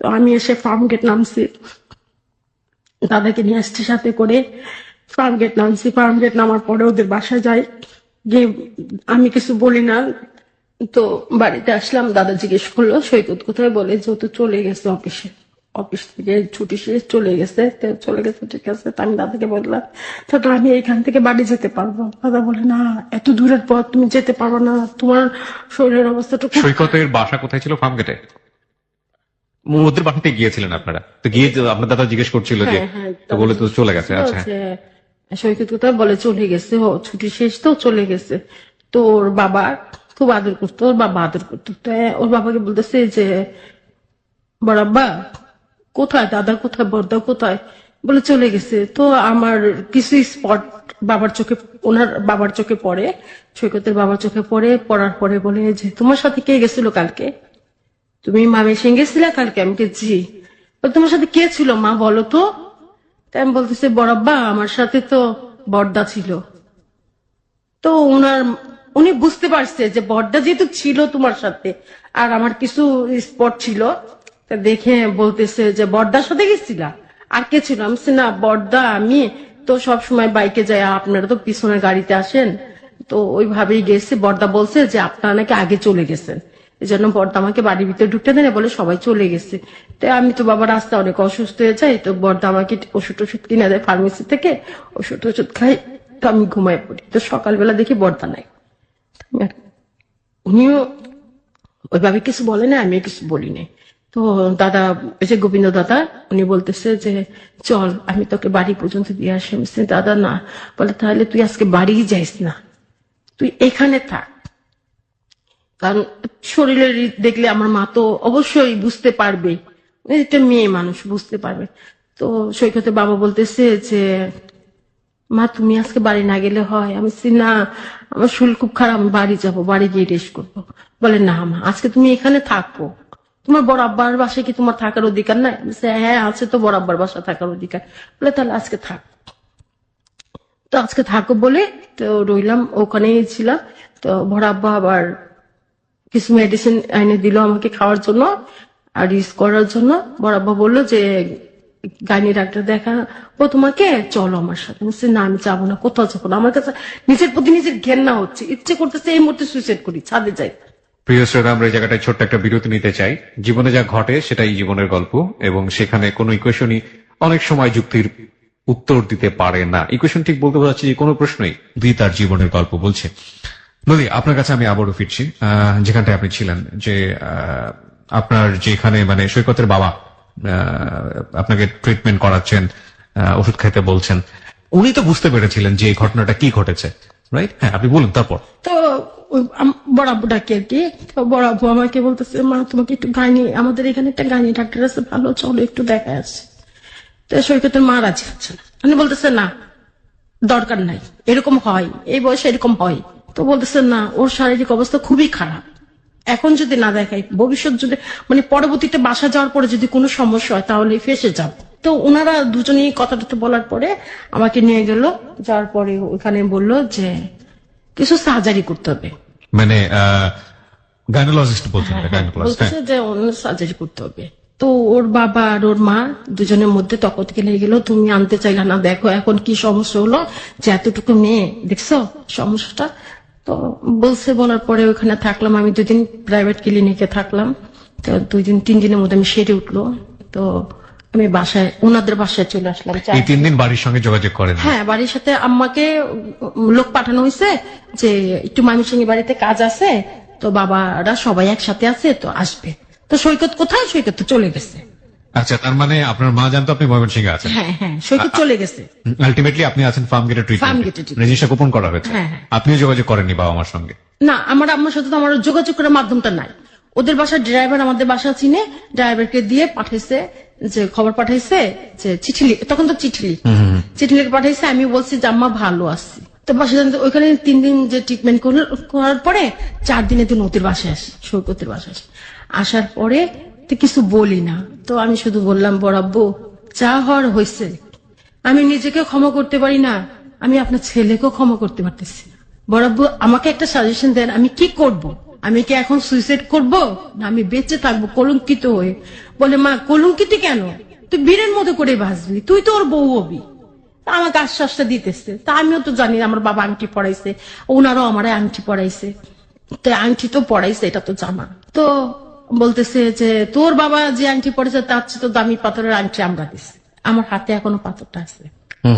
তো আমি এসে ফার্ম গেট নামছি, দাদাকে নিয়ে আসছি সাথে করে। ফার্ম গেট নামছি, ফার্ম গেট নামার পরে ওদের বাসায় যাই, গিয়ে আমি কিছু বলি না। তো বাড়িতে আসলাম, দাদা জিজ্ঞেস করলো সৈকত কোথায়, বলে যেহেতু চলে গেছে অফিসে, অফিস থেকে ছুটি শেষ চলে গেছে। তো চলে গেছে, ঠিক আছে। তো আমি দাদাকে বললাম, দাদা আমি এখান থেকে বাড়ি যেতে পারবো? দাদা বলে, না এত দূরের পথ তুমি যেতে পারবো না, তোমার শরীরের অবস্থাটা খুব। সৈকতের বাসা কোথায় ছিল? ফার্মগেটে? ওদের বাসাতে গিয়েছিলেন আপনারা? তো গিয়ে আপনার দাদা জিজ্ঞেস করছিল যে, হ্যাঁ হ্যাঁ, তো বলে তো চলে গেছে। আচ্ছা, যে সৈকত কোথায়, বলে চলে গেছে, ও ছুটি শেষ তো চলে গেছে। তো ওর বাবা খুব আদর করতো, ওর বাবা আদর করতো। তো ওর বাবাকে বলতেছে যে, বড়াব্বা কোথায়, দাদা কোথায়, বড়দা কোথায়? বলে চলে গেছে। তো আমার কিছু স্পট বাবার চোখে, ওনার বাবার চোখে পড়ে, সৈকতের বাবার চোখে পড়ে। পড়ার পরে বলে যে, তোমার সাথে কে গেছিল কালকে? তুমি মামি সিং গেছিলা কালকে? আমি কে, জি। বলে, তোমার সাথে কে ছিল মা বলো তো? তাই আমি বলতেছে, বড়াব্বা আমার সাথে তো বড়দা ছিল। তো উনি বুঝতে পারছে যে বড়দা যেহেতু ছিল তোমার সাথে, আর আমার কিছু স্পট ছিল, তা দেখে বলতেছে যে বড়দার সাথে গেছিলা, আর কে ছিল? আমি বলছি, না বড়দা আমি তো সব সময় বাইকে যাই, আপনারা তো পিছনের গাড়িতে আসেন, তো ওইভাবেই গেছি। বড়দা বলছে যে আপনারা নাকি আগে চলে গেছেন, এই জন্য বড়দা আমাকে বাড়ির ভিতরে ঢুকতে দেন, বলে সবাই চলে গেছে। তো আমি তো বাবা রাস্তা অনেক অসুস্থ হয়ে যাই, তো বড়দা আমাকে ওষুধ টষুধ কিনে দেয় ফার্মেসি থেকে, ওষুধ টষুধ খাই, তো আমি ঘুমাই পড়ি। তো সকালবেলা দেখি বড়দা নাই। উনিও ওইভাবে কিছু বলে না, আমিও কিছু বলি নাই। তো দাদা, এই যে গোবিন্দ দাদা, উনি বলতেছে যে চল আমি তোকে বাড়ি পর্যন্ত দিয়ে আসি। আমি বলছি, দাদা না। বলে, তাহলে তুই আজকে বাড়ি যাইস না, তুই এখানে থাক, কারণ শরীরের দেখলে আমার মা তো অবশ্যই বুঝতে পারবে, একটা মেয়ে মানুষ বুঝতে পারবে। তো সৈকতের বাবা বলতেছে যে, মা তুমি আজকে বাড়ি না গেলে হয়? আমি বলছি, না আমার শরীর খুব খারাপ, আমি বাড়ি যাবো, বাড়ি গিয়ে রেস্ট করবো। বলে, না মা আজকে তুমি এখানে থাকো, তোমার বড় আব্বার বাসায় কি তোমার থাকার অধিকার নাই? আমি বলছি, হ্যাঁ আছে তো বড় আব্বার বাসা থাকার অধিকার। বলে, তাহলে আজকে থাক। তো আজকে থাকো বলে তো রইলাম, ওখানেই ছিলাম। তো বড় আব্বা আবার কিছু মেডিসিন এনে দিল আমাকে খাওয়ার জন্য আর ইউজ করার জন্য। বড় আব্বা বললো যে গাইনি ডাক্তার দেখা ও তোমাকে, চলো আমার সাথে। আমি বলছি, না আমি যাবো না, কোথাও যাবো না, আমার কাছে নিজের প্রতি নিজের ঘেন্না হচ্ছে, ইচ্ছে করতেছে এই মুহূর্তে সুইসাইড করি, ছাদে যাই। প্রিয় শ্রোতা, আমরা এই জায়গাটায় ছোট্ট একটা বিরতি নিতে চাই। জীবনে যা ঘটে সেটাই জীবনের গল্প, এবং সেখানে কোনো ইকুয়েশনই অনেক সময় যুক্তির উত্তর দিতে পারে না। ইকুয়েশন ঠিক বলতে বোঝাচ্ছে যে কোনো প্রশ্নই দুই তার জীবনের গল্প বলছে। নদী, আপনার কাছে আমি আবারও ফিরছি, যেখানটায় আপনি ছিলেন, যে আপনার যেখানে মানে সৈকতের বাবা আপনাকে ট্রিটমেন্ট করাচ্ছেন, ওষুধ খাইতে বলছেন, উনি তো বুঝতে পেরেছিলেন যে এই ঘটনাটা কি ঘটেছে, রাইট? হ্যাঁ, আপনি বলুন তারপর। তো বড় আব্বু ডাকে আর কি। তো বড় আব্বু আমাকে বলতেছে, মা তোমাকে একটু গাইনি, আমাদের এখানে একটা গাইনি ডাক্তার আছে ভালো, চলো একটু দেখা আসছে। তো সৈকতের মা রাজি হচ্ছে না, উনি বলতেছে না দরকার নাই, এরকম হয় এই বয়সে এরকম হয়। তো বলতেছে না, ওর শারীরিক অবস্থা খুবই খারাপ, এখন যদি না দেখাই ভবিষ্যৎ যদি মানে পরবর্তীতে বাসা যাওয়ার পরে যদি কোনো সমস্যা হয় তাহলে ফেসে যাব। তো ওনারা দুজনেই কথাটা বলার পরে আমাকে নিয়ে গেল, যাওয়ার পরে ওখানে বললো যে কিছু সার্জারি করতে হবে, মানে গাইনোলজিস্ট বলছেন? বলতেছে যে সার্জারি করতে হবে। তো ওর বাবা আর ওর মা দুজনের মধ্যে তখন থেকে লেগে গেল, তুমি আনতে চাইলা না, দেখো এখন কি সমস্যা হলো, যে এতটুকু মেয়ে দেখছো সমস্যাটা। তো বলছে, বলার পরে ওখানে থাকলাম আমি 2 দিন, প্রাইভেট ক্লিনিকে থাকলাম। তো 2 দিন 3 দিনের মধ্যে আমি সেরে উঠলো। তো আমি বাসায় ওনাদের বাসায় চলে আসলাম। এই 3 দিন বাড়ির সঙ্গে যোগাযোগ করেন না? হ্যাঁ, বাড়ির সাথে আম্মাকে লোক পাঠানো হয়েছে যে একটু ময়মনসিংহ বাড়িতে কাজ আছে, তো বাবারা সবাই একসাথে আছে, তো আসবে। তো সৈকত কোথায়? সৈকত তো চলে গেছে। আচ্ছা, তার মানে আপনার মা জানতো আপনি ময়মনসিংহে আছেন। হ্যাঁ হ্যাঁ, সৈকত চলে গেছে। আলটিমেটলি আপনি আছেন ফার্ম গেটে ফার্ম ট্রিটমেন্ট, গেটে treatment। জিনিসটা গোপন করা হয়েছে। হ্যাঁ, হ্যাঁ। আপনিও যোগাযোগ করেননি বাবা মার সঙ্গে? না, আমার আম্মার সাথে তো আমার যোগাযোগ করার মাধ্যমটা নাই। ওদের বাসার ড্রাইভার আমাদের বাসা চিনে, ড্রাইভারকে দিয়ে পাঠাইছে, যে খবর পাঠাইছে যে চিঠি তখন তো চিঠি লিখে পাঠাইছে। আমি বলছি যে আম্মা ভালো আছি। তো বাসা ওইখানে 3 দিন যে ট্রিটমেন্ট করার পরে 4 দিনের দিন ওদের বাসায় আসি, সৈকতের বাসায় আসি। আসার পরে তো কিছু বলি না, তো আমি শুধু বললাম বড় আব্বু যা হওয়ার হয়েছে, আমি নিজেকে ক্ষমা করতে পারি না, আমি আপনার ছেলেকেও ক্ষমা করতে পারতেছি না। বড় আব্বু আমাকে একটা সাজেশন দেন, আমি কি করব? আমি কি এখন সুইসাইড করব, না আমি বেঁচে থাকবো কলঙ্কিত হয়ে? বলে মা কলঙ্কিত কেন, তুই বীরের মতো করে বাঁচবি, তুই তো ওর বউ হবি। তা আমাকে আশ্বাসটা দিতেছে। তা আমিও তো জানি আমার বাবা আংটি পড়াইছে, ওনারও আমার আংটি পড়াইছে, তো আংটি তো পড়াইছে, এটা তো জানা। তো বলতেছে যে তোর বাবা যে আংটি পড়েছে তার চেয়ে তো দামি পাথরের আংটি আমরা দিচ্ছি। আমার হাতে এখনো পাথরটা আছে,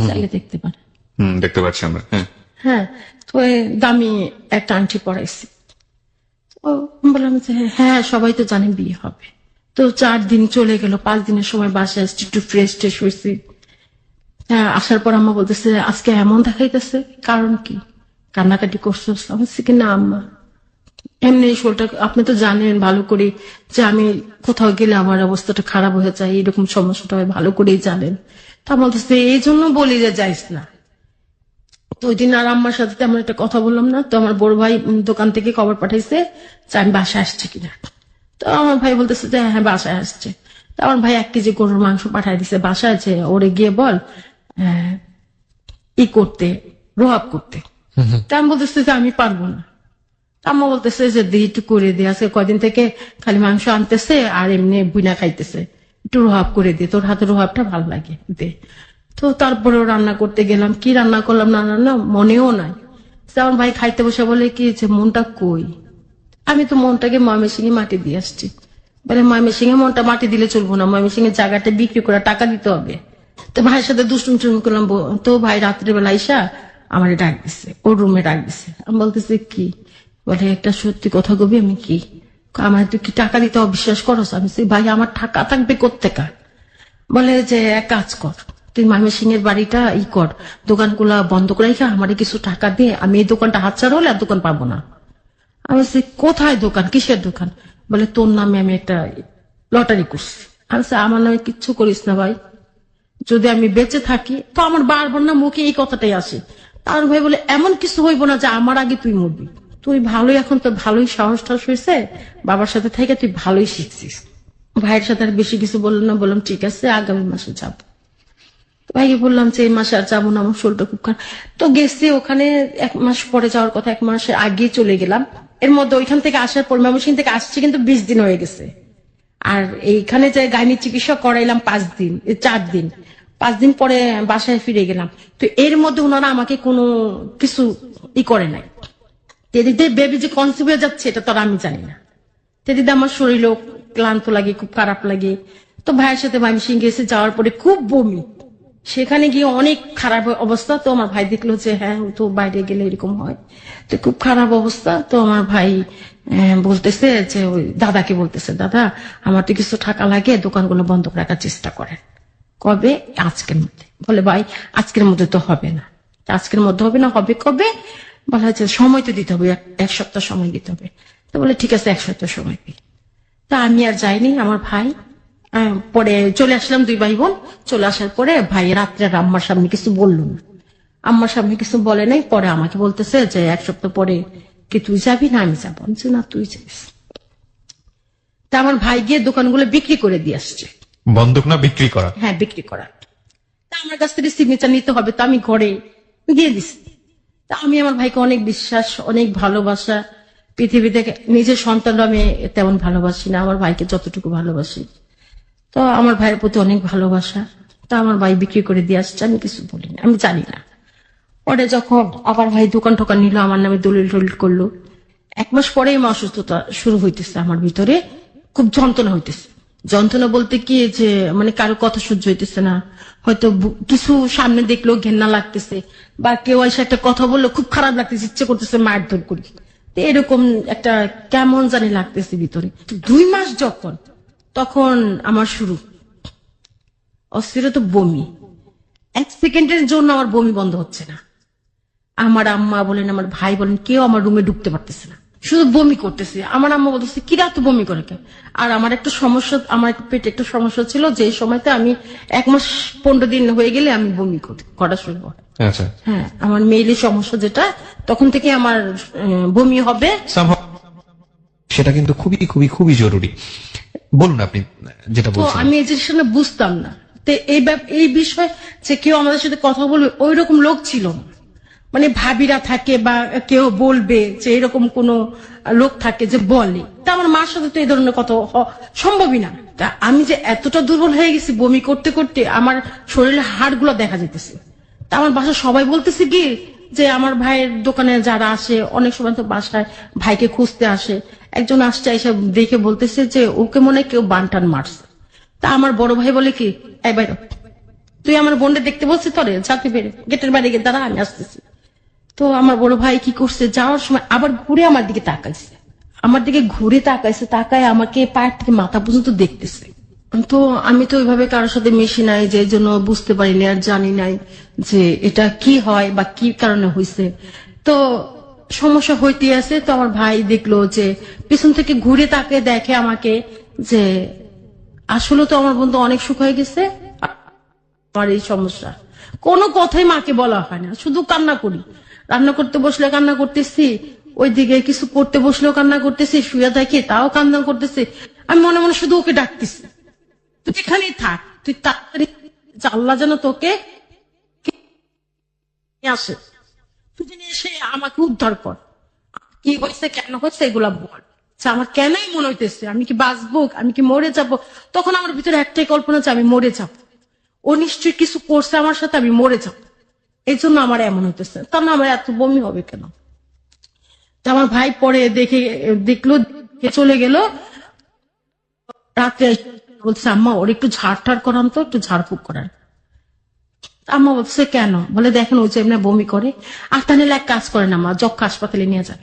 চাইলে দেখতে পারে। দেখতে পাচ্ছি আমরা। হ্যাঁ, হ্যাঁ, তো এই দামি একটা আংটি পড়াইছি। তো বললাম যে হ্যাঁ সবাই তো জানে বিয়ে হবে। তো 4 দিন চলে গেল, 5 দিনের সময় বাসায় আসছি, একটু ফ্রেশ ট্রেশ হয়েছি। হ্যাঁ, আসার পর আম্মা বলতেছে আজকে এমন দেখাইতেছে, কারণ কি কান্নাকাটি করছো? আমি বলছি কি না আম্মা, এমনি শোলটা আপনি তো জানেন ভালো করে যে আমি কোথাও গেলে আমার অবস্থাটা খারাপ হয়ে যায়, এরকম সমস্যাটা হয় ভালো করেই জানেন। তা বলতেছে এই জন্য বলি যে যাইস না। তো ওই দিন আর আম্মার সাথে তেমন একটা কথা বললাম না। তো আমার বড় ভাই দোকান থেকে খবর পাঠাইছে যে আমি বাসায় আসছি কিনা। তো আমার ভাই বলতেছে যে হ্যাঁ বাসায় আসছে। তো আমার ভাই 1 কেজি গরুর মাংস পাঠাই দিছে বাসায়, যে ওরে গিয়ে বল ই করতে, রোহাব করতে। তা আমি বলতেছে যে আমি পারবো না। আম্মা বলতেছে যে দিই একটু করে দিয়ে, আজকে কয়দিন থেকে খালি মাংস আনতেছে আর এমনি বুইনা খাইতেছে, একটু রোহাব করে দে, তোর হাতে রোহাবটা ভালো লাগে দে। তো তারপরেও রান্না করতে গেলাম, কি রান্না করলাম না রান্না মনেও নাই। আমার ভাই খাইতে বসে বলে কি যে মনটা কই? আমি তো মনটাকে ময়মনসিংহে মাটি দিয়ে আসছি। বলে ময়মনসিংহে মনটা মাটি দিলে চলবো না, ময়মনসিংহের জায়গাটা বিক্রি করে টাকা দিতে হবে। তো ভাইয়ের সাথে দুষ্টুম করলাম। তো ভাই রাত্রিবেলা আইসা আমার ডাক দিছে, ওর রুমে ডাক দিছে। আমি বলতেছি কি? বলে একটা সত্যি কথা কবি। আমি কি? আমার তুই কি টাকা দিতে অবিশ্বাস করস? আমি ভাই আমার টাকা থাকবে কোত্থেকা? বলে যে এক কাজ কর, তুই ময়মনসিংহের বাড়িটা ই কর, দোকানগুলা বন্ধ করে রেখে আমারে কিছু টাকা দিয়ে, আমি এই দোকানটা হাতছাড়া হলে আর দোকান পাবো না। আমি বলছি কোথায় দোকান, কিসের দোকান? বলে তোর নামে আমি একটা লটারি করছি। আমি বলছি আমার নামে কিচ্ছু করিস না ভাই, যদি আমি বেঁচে থাকি তো আমার বারবার না মুখে এই কথাটাই আসে। তার ভাই বলে এমন কিছু হইব না যে আমার আগে তুই মরবি, তুই ভালোই, এখন তো ভালোই সাহস টাহস হয়েছে, বাবার সাথে থেকে তুই ভালোই শিখছিস। ভাইয়ের সাথে আর বেশি কিছু বললাম না, বললাম ঠিক আছে আগামী মাসে যাবো। ভাইকে বললাম যে এই মাসে আর যাবো না, আমার শরীরটা খুব খারাপ। তো গেছি ওখানে 1 মাস পরে যাওয়ার কথা, 1 মাসের আগে চলে গেলাম। এর মধ্যে ওইখান থেকে আসার পর ময়মনসিংহ থেকে আসছি কিন্তু 20 দিন হয়ে গেছে। আর এইখানে যে গাইনি চিকিৎসা করাইলাম 5 দিন, 4 দিন, 5 দিন পরে বাসায় ফিরে গেলাম। তো এর মধ্যে ওনারা আমাকে কোনো কিছু ই করে নাই। তেদিতে বেবি যে কনসিভ হয়ে যাচ্ছে এটা তো আর আমি জানি না। তেদিতে আমার শরীরও ক্লান্ত লাগে, খুব খারাপ লাগে। তো ভাইয়ের সাথে ময়মনসিংহ গেছে, যাওয়ার পরে খুব বমি, সেখানে গিয়ে অনেক খারাপ অবস্থা। তো আমার ভাই দেখলো যে হ্যাঁ তো বাইরে গেলে এরকম হয়, তো খুব খারাপ অবস্থা। তো আমার ভাই বলতেছে যে ওই দাদাকে বলতেছে, দাদা আমার তো কিছু টাকা লাগে, দোকানগুলো বন্ধ রাখার চেষ্টা করেন। কবে? আজকের মধ্যে। বলে ভাই আজকের মধ্যে তো হবে না। আজকের মধ্যে হবে না, হবে কবে? বলা হচ্ছে সময় তো দিতে হবে, 1 সপ্তাহ সময় দিতে হবে। তো বলে ঠিক আছে 1 সপ্তাহ সময় দিই। তা আমি আর যাইনি, আমার ভাই পরে চলে আসলাম, 2 ভাই বোন। চলে আসার পরে ভাই রাত্রে আম্মার সামনে কিছু বললো না, আম্মার সামনে কিছু বলে নাই। পরে আমাকে বলতেছে যে 1 সপ্তাহ পরে কি তুই যাবি? না আমি যাবো। আমি না তুই যাবিস। তা আমার ভাই গিয়ে দোকানগুলো বিক্রি করে দিয়ে আসছে। বন্ধক না বিক্রি করা? হ্যাঁ বিক্রি করা। তা আমার কাছ থেকে সিগনেচার নিতে হবে, তো আমি ঘরে দিয়ে দিছি। তা আমি আমার ভাইকে অনেক বিশ্বাস, অনেক ভালোবাসা, পৃথিবীতে নিজের সন্তানরা আমি তেমন ভালোবাসি না, আমার ভাইকে যতটুকু ভালোবাসি। তো আমার ভাইয়ের প্রতি অনেক ভালোবাসা। তা আমার ভাই বিক্রি করে দিয়ে আসছে, আমি কিছু বলিনি, আমি জানি না। পরে যখন আবার ভাই দোকান টোকান নিল, আমার নামে দলিল টলিল করলো। 1 মাস পরেই আমার অসুস্থতা শুরু হইতেছে, আমার ভিতরে খুব যন্ত্রণা হইতেছে। যন্ত্রণা বলতে কি যে মানে কারো কথা সহ্য হইতেছে না, হয়তো কিছু সামনে দেখলেও ঘেন্না লাগতেছে, বা কেউ এসে একটা কথা বললো খুব খারাপ লাগতেছে, ইচ্ছে করতেছে মারধর করি। তো এরকম একটা কেমন জানি লাগতেছে ভিতরে। 2 মাস যখন, তখন আমার শুরু অস্থিরতা, বমি। 1 সেকেন্ডের জন্য আমার বমি বন্ধ হচ্ছে না। আমার আম্মা বলেন, আমার ভাই বলেন, কেউ আমার রুমে ঢুকতে পারতেছে না, শুধু বমি করতেছে। আমার আম্মা বলতেছে কিরা তো বমি করে কেন? আর আমার একটা সমস্যা, আমার একটা পেটে একটা সমস্যা ছিল, যে সময়তে আমি 1 মাস 15 দিন হয়ে গেলে আমি বমি করা শুরু করি। আচ্ছা, হ্যাঁ, আমার মেইলি সমস্যা যেটা, তখন থেকে আমার বমি হবে। সেটা কিন্তু খুবই খুবই খুবই জরুরি। বলুন আপনি যেটা তো বলছেন। আমি এই জিনিসটা বুঝতাম না। তো এই বিষয়ে যে কেউ আমাদের সাথে কথা বলবে, ওই রকম লোক ছিল না। মানে ভাবিরা থাকে বা কেউ বলবে যে এরকম কোন লোক থাকে যে বলে, তা আমার মার সাথে তো এই ধরনের কথা সম্ভবই না। তা আমি যে এতটা দুর্বল হয়ে গেছি, বমি করতে করতে আমার শরীরের হাড় গুলো দেখা যেতেছে। তা আমার বাসায় সবাই বলতেছে কি যে আমার ভাইয়ের দোকানে যারা আসে, অনেক সময় তো বাসায় ভাইকে খুঁজতে আসে, একজন আসছে এসে দেখে বলতেছে যে ওকে মনে হয় কেউ বানটান মারছে। তা আমার বড় ভাই বলে কি, এই বাইরে, তুই আমার বোনটা দেখতে বলছিস, তোরে যাতে বেরে গেটের বাইরে গিয়ে দাঁড়া, আমি আসতেছি। তো আমার বড় ভাই কি করছে, যাওয়ার সময় আবার ঘুরে আমার দিকে তাকাইছে, আমার দিকে ঘুরে তাকাইছে, তাকায় আমাকে পায়ের থেকে মাথা পর্যন্ত দেখতেছে। তো আমি তো ওইভাবে কারোর সাথে মিশি নাই, যে জন্য বুঝতে পারিনি আর জানি নাই যে এটা কি হয় বা কি কারণে হয়েছে। তো সমস্যা হইতে আছে। তো আমার ভাই দেখলো যে পিছন থেকে ঘুরে তাকে দেখে আমাকে, যে আসলে তো আমার বন্ধু অনেক সুখ হয়ে গেছে। আমার এই সমস্যা, কোনো কথাই মাকে বলা হয় না, শুধু কান্না করি। রান্না করতে বসলে কান্না করতেছি, ওইদিকে কিছু করতে বসলেও কান্না করতেছি, শুয়ে থাকি তাও কান্না করতেছি। আমি মনে মনে শুধু ওকে ডাকতেছি, তুই এখানেই থাক, তুই তাড়াতাড়ি আল্লাহ যেন তোকে আসে, তুই যেন এসে আমাকে উদ্ধার কর, কি হয়েছে কেন হয়েছে এগুলা বল। আচ্ছা, আমার কেনই মনে হইতেছে আমি কি বাঁচবো, আমি কি মরে যাব। তখন আমার ভিতরে একটাই কল্পনা, যে আমি মরে যাব, ও নিশ্চয়ই কিছু করছে আমার সাথে, আমি মরে যাব, এই জন্য আমার এমন হইতেছে। তা না আমার এত বমি হবে কেন? তা আমার ভাই পরে দেখলো, চলে গেল। রাত্রে বলছে আম্মা ওর একটু ঝাড় করান তো, একটু ঝাড়ফুঁক করান। আম্মা বলছে কেন? বলে দেখেন ওই যে এমনি বমি করে, আর তাহলে এক কাজ করেন আম্মা, যক্ষা হাসপাতালে নিয়ে যান।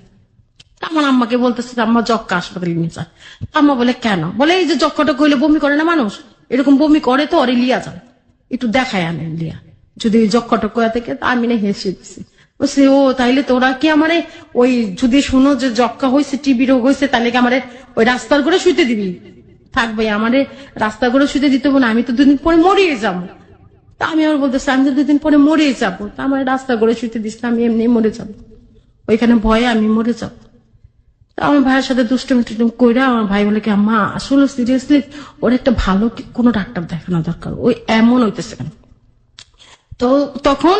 আমার আম্মাকে বলতেছে আম্মা যক্ষা হাসপাতালে নিয়ে যান। আম্মা বলে কেন? বলে এই যে যক্ষাটা কইলে বমি করে না মানুষ, এরকম বমি করে তো, ওরে লিয়া যান, একটু দেখায় আনেন লিয়া, যদি ওই যক্ষাটা কয়া থেকে। আমি না হেসে দিছি, বলছে ও তাইলে তোরা কি আমারে ওই যদি শুনো যে যক্ষা হয়েছে, টিবি রোগ হয়েছে, তাহলে কি আমারে ওই রাস্তার করে শুইতে দিবি? থাকবে আমারে রাস্তা করে শুইতে দিতে হবে না, আমি তো 2 দিন পরে মরিয়ে যাবো। তা আমি আমার বলতেছি আমি তো 2 দিন পরে মরিয়ে যাবো, তা আমার রাস্তা করে শুইতে দিস না, আমি এমনি মরে যাবো, ওইখানে ভয়ে আমি মরে যাবো। আমার ভাইয়ের সাথে দুষ্টুমি টুষ্টুমি কইরা আমার ভাই বলে কি আম্মা আসলে সিরিয়াসলি ওর একটা ভালো কোনো ডাক্তার দেখানো দরকার, ওই এমন হইতেছে কেন। তো তখন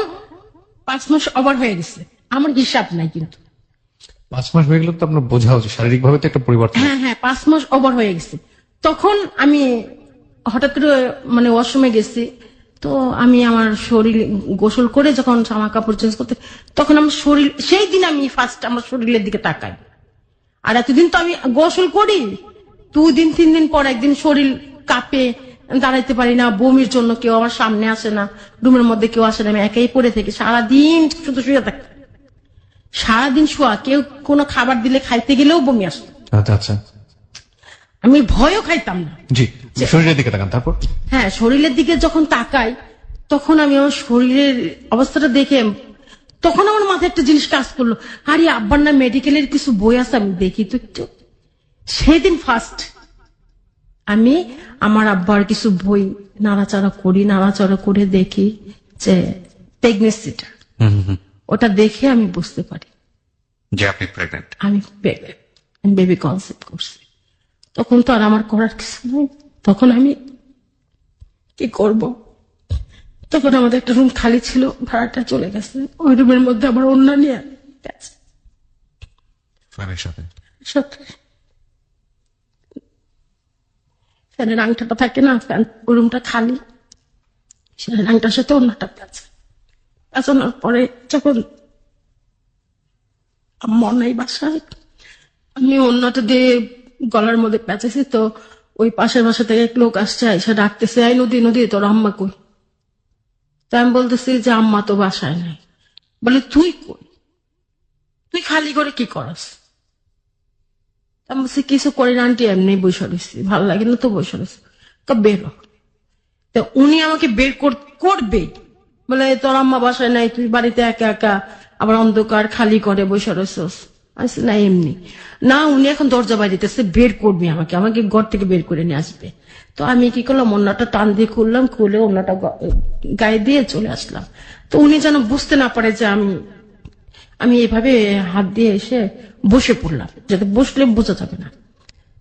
5 মাস ওভার হয়ে গেছে, আমার হিসাব নাই কিন্তু। 5 মাস হয়ে গেলে তো আপনার বোঝা উচিত, শারীরিক ভাবে তো একটা পরিবর্তন। হ্যাঁ 5 মাস ওভার হয়ে গেছে। তখন আমি হঠাৎ করে মানে ওয়াশরুমে গেছি। তো আমি আমার শরীর গোসল করে যখন জামা কাপড় চেঞ্জ করতে, তখন আমার শরীর, সেই দিন আমি ফার্স্ট আমার শরীরের দিকে তাকাই। আর এতদিন তো আমি গোসল করি, 2 দিন 3 দিন পর একদিন শরীর কাঁপে, দাঁড়াইতে পারি না, বমির জন্য কেউ আমার সামনে আসে না, রুমের মধ্যে কেউ আসে না, আমি একাই পড়ে থাকি সারাদিন, শুধু শুয়ে থাকি, সারাদিন শোয়া, কেউ কোনো খাবার দিলে খাইতে গেলেও বমি আসতো। আচ্ছা আচ্ছা, আমি ভয়ও খাইতাম না। জি, শরীরের দিকে তাকান তারপর। হ্যাঁ, শরীরের দিকে যখন তাকাই, তখন আমি আমার শরীরের অবস্থাটা দেখে, তখন আমার মাথায় একটা জিনিস কাজ করলো, আরে আব্বার না মেডিকেলের কিছু বই আছে, আমি দেখি তো একটু। সেদিন ফার্স্ট আমি আমার আব্বার কিছু বই নাড়াচাড়া করে দেখি যে প্রেগনেন্সিটা, ওটা দেখে আমি বুঝতে পারি যে আপনি প্রেগনেন্ট। আমি বেবি কনসেপ্ট করছি। তখন তো আর আমার করার কিছু নাই, তখন আমি কি করব? তখন আমাদের একটা রুম খালি ছিল, ভাড়াটা চলে গেছে, ওই রুমের মধ্যে আমার অন্য নিয়ে গেছে। ফ্যানের সাথে ফ্যানের আংটাটা থাকে না, ফ্যান ওই রুমটা খালি, ফ্যানের আংটার সাথে অন্যটা পেঁচানোর পরে যখন মন নাই বাসায়, আমি অন্যটা দিয়ে গলার মধ্যে পেঁচাইছি, তো ওই পাশের বাসা থেকে এক লোক আসছে, এসে ডাকতেছে, এই নদী নদী তোর আম্মা কই? তো আমি বলতেছি যে আম্মা তো বাসায় নাই। বলে তুই কই? তুই খালি করে কি করস? আমি বলছি কিছু করি না আন্টি, এমনি বসে রয়েছি, ভালো লাগে না তো বসে রয়েছি। বেরো। তো উনি আমাকে বের করবে, বলে তোর আম্মা বাসায় নাই, তুই বাড়িতে একা একা আবার অন্ধকার খালি করে বসে রয়েছস। আচ্ছা না এমনি না, উনি এখন দরজা বাজিতেছে, বের করবি আমাকে, আমাকে ঘর থেকে বের করে নিয়ে আসবে। তো আমি কি করলাম, অন্যটা টান দিয়ে খুললাম, খুলে অন্যটা গায়ে দিয়ে চলে আসলাম। তো উনি যেন বুঝতে না পারে যে আমি এভাবে হাত দিয়ে এসে বসে পড়লাম, যাতে বসলে বোঝা যাবে না।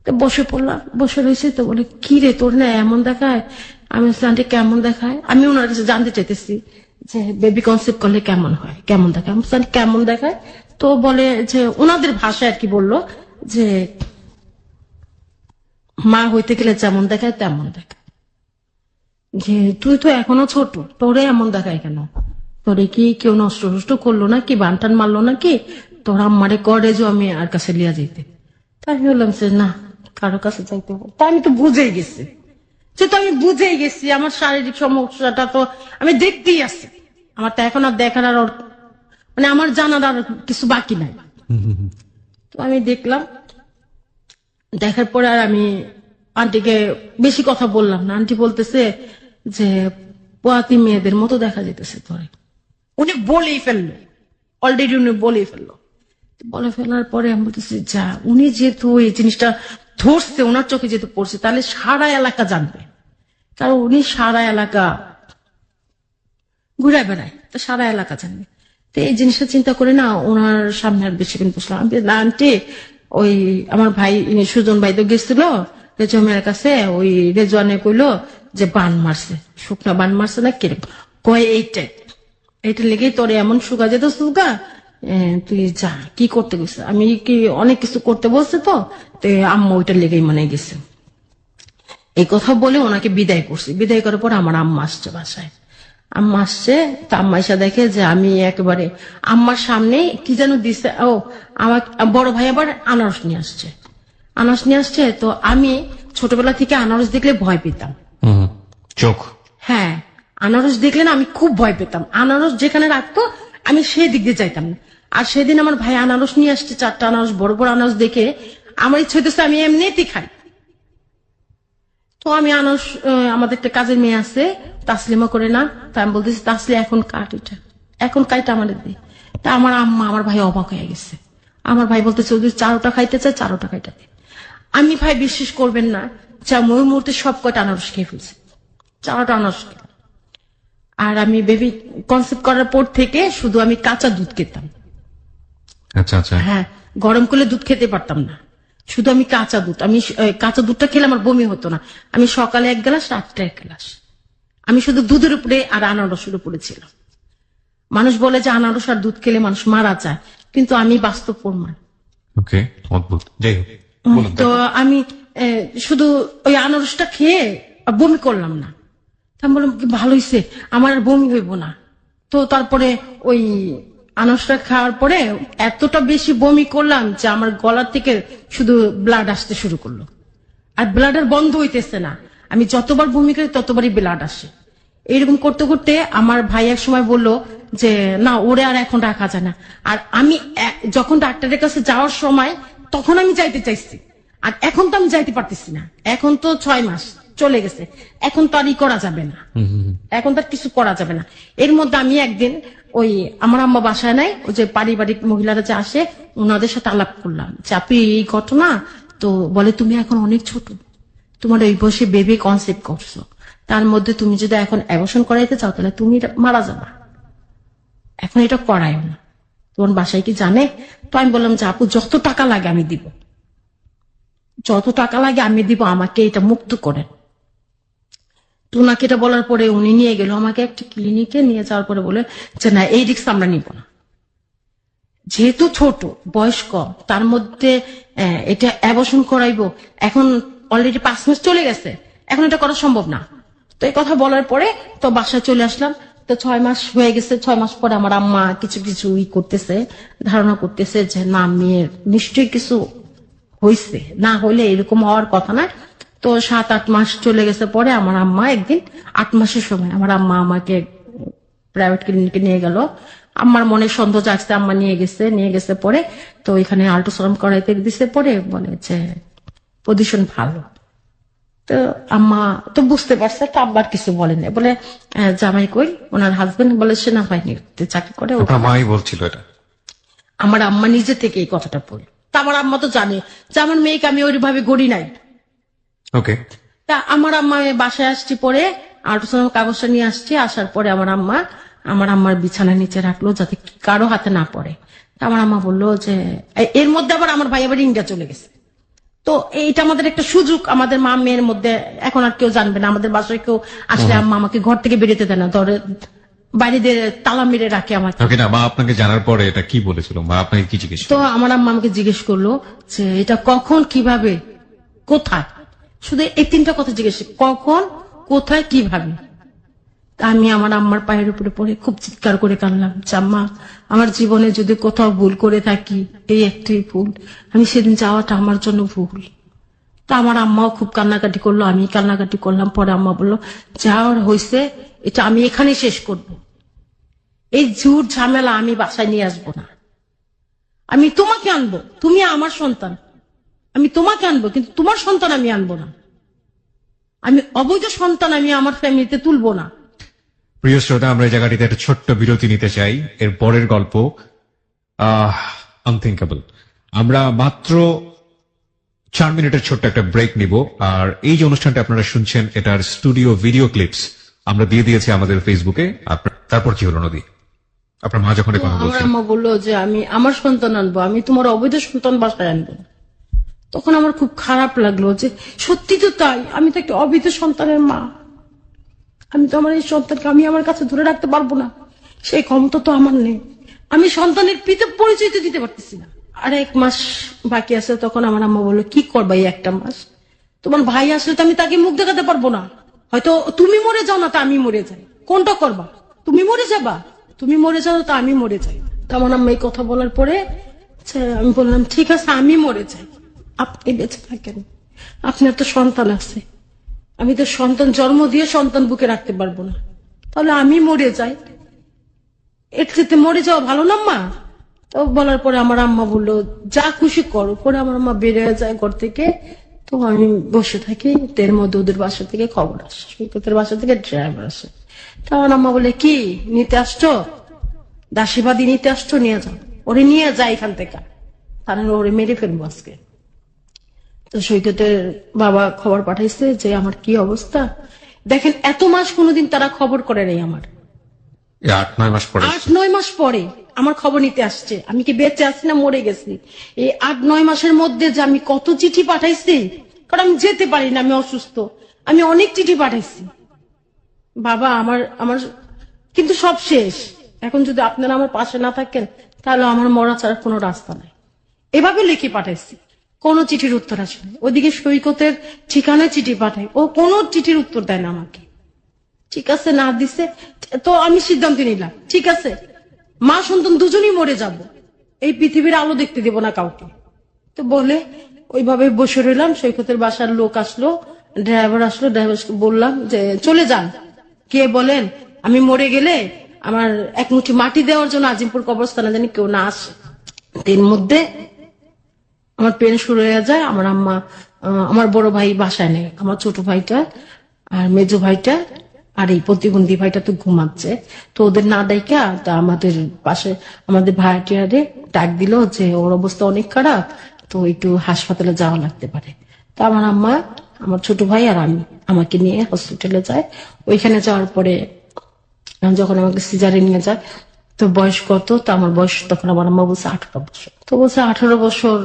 তো বসে পড়লাম, বসে রয়েছে। তো বলে কি রে তোর না এমন দেখায়? আমি আন্টি কেমন দেখায়? আমি ওনার কাছে জানতে চাইতেছি যে বেবি কনসেপ্ট করলে কেমন হয়, কেমন দেখায়? আমি বলছি, কেমন দেখায়? তো বলে যে ওনাদের ভাষায় আর কি বললো যে মা হইতে গেলে যেমন দেখায় তেমন দেখায়, যে তুই তো এখনো ছোট, তোরে এমন দেখায় কেন? তোরে কি কেউ নষ্ট নষ্ট করলো নাকি, বানটান মারলো নাকি? তোর আম্মারে করে যে আমি আর কাছে লিয়া যেতে। তাই আমি বললাম যে না, কারো কাছে যাইতে হবে। তা আমি তো বুঝেই গেছি, আমার শারীরিক সমস্যাটা তো আমি দেখতেই আছি। আমার তো এখন আর দেখার আর মানে আমার জানার আর কিছু বাকি নাই। তো আমি দেখলাম, দেখার পরে আর আমি আন্টিকে বেশি কথা বললাম না। আন্টি বলতেছে যে পোয়াতি মেয়েদের মতো দেখা যেতেছে তোরে। উনি বলেই ফেললো, অলরেডি উনি বলেই ফেললো। বলে ফেলার পরে আমি বলতেছি যা, উনি যেহেতু এই জিনিসটা ধরছে, ওনার চোখে যেহেতু পড়ছে, তাহলে সারা এলাকা জানবে, কারণ উনি সারা এলাকা ঘুরে বেড়ায়, তো সারা এলাকা জানবে। তো এই জিনিসটা চিন্তা করে না, ওনার সামনে আর বেশিক্ষণ বসলাম। আমি না আন্টি, ওই আমার ভাই সুজন ভাই তো গেছিল রেজওয়ানের কাছে, ওই রেজওয়ানে কইলো যে বান মারছে, শুকনা বান মারছে না কিরকম কয়, এইটা লেগেই তোর এমন শুকা যেত সুগা, তুই যা কি করতে গেছে, আমি কি অনেক কিছু করতে বলছে তো আম্মা ওইটার লেগেই মানে গেছে। এই কথা বলে ওনাকে বিদায় করছি। বিদায় করার পর আমার আম্মা আসছে বাসায়। আম্মা আসছে, তা আম্মা এসে দেখে যে আমি একেবারে আম্মার সামনে কি যেন দিছে। ও আমার বড় ভাই আবার আনারস নিয়ে আসছে। তো আমি ছোটবেলা থেকে আনারস দেখলে ভয় পেতাম। চোখ, হ্যাঁ, আনারস দেখলে না আমি খুব ভয় পেতাম। আনারস যেখানে রাখতো আমি সেই দিক দিয়ে যাইতাম না। আর সেদিন আমার ভাই আনারস নিয়ে আসছে, 4টা আনারস, বড় বড় আনারস দেখে আমার ইচ্ছে হইতেছে আমি এমনিতেই খাই। তো আমি আনারস, আমাদের একটা কাজের মেয়ে আছে তাসলিমা করে না, তা আমি বলতেছি তাসলি এখন কাট, এখন কাইটা আমাদের দিই। তা আমার আম্মা আমার ভাই অবাক হয়ে গেছে। আমার ভাই বলতেছে যদি 4টা খাইতে চায় 4টা খাইটা দে। আমি ভাই বিশ্বাস করবেন না, ওই মুহূর্তে সব কয়টা আনারস খেয়ে ফেলছে, 4টা আনারস। আর আমি বেবি কনসেপ্ট করার পর থেকে শুধু আমি কাঁচা দুধ খেতাম। আচ্ছা আচ্ছা, হ্যাঁ, গরম করলে দুধ খেতে পারতাম না, শুধু আমি কাঁচা দুধ। আমি কাঁচা দুধটা খেলে আমার বমি হতো না। আমি সকালে 1 গ্লাস, রাত্রে 1 গ্লাস। আমি শুধু দুধের উপরে আর আনারসের উপরে ছিলাম। মানুষ বলে যে আনারস আর দুধ খেলে মানুষ মারা যায়, কিন্তু আমি বাস্তব প্রমাণ। ওকে, অদ্ভুত। যাই হোক, বলুন। তো আমি শুধু ওই আনারসটা খেয়ে বমি করলাম না। আমি বললাম কি ভালো হয়েছে, আমার আর বমি হইব না। তো তারপরে ওই আনারসটা খাওয়ার পরে এতটা বেশি বমি করলাম যে আমার গলার থেকে শুধু ব্লাড আসতে শুরু করলো, আর ব্লাড আর বন্ধ হইতেছে না। আমি যতবার বমি করি ততবারই ব্লাড আসে। এইরকম করতে করতে আমার ভাই এক সময় বললো যে না, ওরে আর এখন রাখা যায় না। আর আমি যখন ডাক্তারের কাছে যাওয়ার সময় তখন আমি যাইতে চাইছি, আর এখন তো আমি যাইতে পারতেছি না। এখন তো 6 মাস চলে গেছে, এখন তো আর করা যাবে না, এখন তো আর কিছু করা যাবে না। এর মধ্যে আমি একদিন ওই আমার আম্মা বাসায় নাই, ওই যে পারিবারিক মহিলারা যে আসে ওনাদের সাথে আলাপ করলাম যে আপনি এই ঘটনা। তো বলে তুমি এখন অনেক ছোট, তোমার ওই বয়সে বেবি কনসেপ্ট করছো, তার মধ্যে তুমি যদি এখন অ্যাবর্শন করাইতে চাও তাহলে তুমি মারা যাবা, এখন এটা করায়ও না। তোমার বাসায় কি জানে? তো আমি বললাম যে আপু যত টাকা লাগে আমি দিব, যত টাকা লাগে আমি দিব, আমাকে এটা মুক্ত করেন। তো ওনাকে এটা বলার পরে উনি নিয়ে গেল আমাকে একটা ক্লিনিকে, নিয়ে যাওয়ার পরে বলে যে না, এই রিস্ক আমরা নিব না, যেহেতু ছোট বয়স কম, তার মধ্যে এটা অ্যাবর্শন করাইবো, এখন অলরেডি 5 মাস চলে গেছে, এখন এটা করা সম্ভব না। তো এই কথা বলার পরে তো বাসায় চলে আসলাম। তো 6 মাস হয়ে গেছে, 6 মাস পরে আমার আম্মা কিছু কিছু করতেছে, ধারণা করতেছে যে না, মেয়ের নিশ্চয়ই কিছু হয়েছে, না হলে এরকম হওয়ার কথা না। তো 7-8 মাস চলে গেছে পরে আমার আম্মা একদিন 8 মাসের সময় আমার আম্মা আমাকে প্রাইভেট ক্লিনিকে নিয়ে গেল। আমার মনে সন্দেহ জাগছে, আম্মা নিয়ে গেছে পরে তো এখানে আল্ট্রাসাউন্ড করাইতে দিছে, পরে বলে যে পজিশন ভালো। তো আম্মা তো বুঝতে পারছে, তো আব্বার কিছু বলেনি, বলে জামাই কই, ওনার হাজবেন্ড বলে সেনাবাহিনীতে চাকরি করে। আপনার মাই বলছিল এটা? আমার আম্মা নিজে থেকে এই কথাটা বলল। তা আমার আম্মা তো জানে যে আমার মেয়েকে আমি ওইভাবে গড়ি নাই। ওকে। তা আমার আম্মা বাসায় আসছি, পরে আল্ট্রাসাউন্ড কাগজটা নিয়ে আসছি, আসার পরে আমার আম্মার বিছানার নিচে রাখলো যাতে কারো হাতে না পড়ে। তা আমার আম্মা বললো যে এর মধ্যে আবার আমার ভাই আবার ইন্ডিয়া চলে গেছে। তো এইটা আমাদের একটা সুযোগ, আমাদের মা মেয়ের মধ্যে এখন আর কেউ জানবে না। আমাদের বাসায় কেউ আসলে আম্মা আমাকে ঘর থেকে বেরোতে দেয় না, ধরে বাইরে দিয়ে তালা মেরে রাখে আমাকে। ওকে, না মা আপনাকে জানার পরে এটা কি বলেছিল? মা আপনাকে কি জিজ্ঞেস তো আমার আম্মা আমাকে জিজ্ঞেস করলো যে এটা কখন, কিভাবে, কোথায়, শুধু এই 3টা কথা জিজ্ঞেস, কখন, কোথায়, কিভাবে। তা আমি আমার আম্মার পায়ের উপরে পড়ে খুব চিৎকার করে কাঁদলাম যে আম্মা, আমার জীবনে যদি কোথাও ভুল করে থাকি, এই একটাই ভুল, আমি সেদিন যাওয়াটা আমার জন্য ভুল। তা আমার আম্মাও খুব কান্নাকাটি করলো, আমি কান্নাকাটি করলাম। পরে আম্মা বললো যাওয়ার হয়েছে, এটা আমি এখানে শেষ করব, এই ঝুট ঝামেলা আমি বাসায় নিয়ে আসবো না। আমি তোমাকে আনবো, তুমি আমার সন্তান, আমি তোমাকে আনবো, কিন্তু তোমার সন্তান আমি আনবো না। আমি অবৈধ সন্তান আমি আমার ফ্যামিলিতে তুলবো না। প্রিয় শ্রোতা, আমরা এই জায়গাটিতে একটা ছোট্ট বিরতি নিতে চাই। এর পরের গল্প আনথিঙ্কেবল। আমরা মাত্র 4 মিনিটের ছোট্ট একটা ব্রেক নিব। আর এই যে অনুষ্ঠানটা আপনারা শুনছেন, এটার স্টুডিও ভিডিও ক্লিপস আমরা দিয়ে দিয়েছি আমাদের ফেসবুকে। তারপর কি হলো নদী? আপনার মা যখন এই কথা আমার বলছেন, আম্মা বললো যে আমি আমার সন্তান আনবো, আমি তোমার অবৈধ সন্তান বাসায় আনবো না। তখন আমার খুব খারাপ লাগলো যে সত্যি তো তাই, আমি তো একটা অবৈধ সন্তানের মা, আমি তো আমার এই সন্তানকে আমি আমার কাছে ধরে রাখতে পারবো না, সেই ক্ষমতা তো আমার নেই। আমি সন্তানের পিতা পরিচয় তো দিতে পারতেছি না। আর 1 মাস বাকি আছে। তখন আমার আম্মা বললো কি করবা এই 1টা মাস, তোমার ভাই আসলে তো আমি তাকে মুখ দেখাতে পারবো না, হয়তো তুমি মরে যাও না তো আমি মরে যাই, কোনটা করবা? তুমি মরে যাবা, তুমি মরে যাও তো আমি মরে যাই। তো আমার আম্মা এই কথা বলার পরে আমি বললাম ঠিক আছে আমি মরে যাই, আপনি বেঁচে থাকেন, আপনার তো সন্তান আছে, আমি তো সন্তান জন্ম দিয়ে সন্তান বুকে রাখতে পারবো না, তাহলে আমি মরে যাই, এর চেয়ে মরে যাওয়া ভালো না মা। তো বলার পরে আমার আম্মা বললো যা খুশি করো। পরে আমার আম্মা বেড়ে যায় ঘর থেকে। তো আমি বসে থাকি, এর মধ্যে ওদের বাসা থেকে খবর আসে, সৈকতের বাসা থেকে ড্রাইভার আসে। তো আমার আম্মা বলে কি নিতে আসছো, দাসীবাদী নিতে আসছো, নিয়ে যাও, ওরে নিয়ে যায় এখান থেকে, তাহলে ওরে মেরে ফেলবো আজকে। তো সৈকতের বাবা খবর পাঠাইছে যে আমার কি অবস্থা। দেখেন এত মাস কোনোদিন তারা খবর করে নেই আমার। 8-9 মাস পরে 8-9 মাস পরে আমার খবর নিতে আসছে, আমি কি বেঁচে আছি না মরে গেছি। এই 8-9 মাসের মধ্যে যে আমি কত চিঠি পাঠাইছি, কারণ আমি যেতে পারি না, আমি অসুস্থ, আমি অনেক চিঠি পাঠাইছি বাবা আমার কিন্তু সব শেষ। এখন যদি আপনারা আমার পাশে না থাকেন তাহলে আমার মরা ছাড়া কোনো রাস্তা নাই। এভাবে লিখে পাঠাইছি, কোনো চিঠির উত্তর আসে না। ওদিকে সৈকতের ঠিকানায় চিঠি পাঠাই, ও কোনো চিঠির উত্তর দেয় না আমাকে। ঠিক আছে না দিছে, তো আমি সিদ্ধান্ত নিলাম ঠিক আছে মা সন্তান দুজনই মরে যাব, এই পৃথিবীর আলো দেখতে দেব না কাউকে। তো বলে ওইভাবে বসে রইলাম। সৈকতের বাসার লোক আসলো, ড্রাইভার আসলো, ড্রাইভারকে বললাম যে চলে যান। কে বলেন আমি মরে গেলে আমার 1 মুঠি মাটি দেওয়ার জন্য আজিমপুর কবরস্থানে জানি কেউ না আসে। এর মধ্যে আমার পেন শুরু হয়ে যায়। আমার আম্মা আমার বড় ভাই বাসায় নেই, আমার ছোট ভাইটা আর মেজো ভাইটা আর এই প্রতিবন্ধী ভাইটা তো ঘুমাচ্ছে। তো ওদের না ডাইকা তা আমাদের পাশে আমাদের ভাড়াটিয়ারে ডাক দিল যে ওর অবস্থা অনেক খারাপ, তো একটু হাসপাতালে যাওয়া লাগতে পারে। তা আমার আম্মা, আমার ছোট ভাই আর আমি আমাকে নিয়ে হসপিটালে যায়। ওইখানে যাওয়ার পরে যখন আমাকে সিজারে নিয়ে যায়, তো বয়স কত, তো আমার বয়স তখন আমার আম্মা বলছে 18 বছর। তো বলছে 18 বছর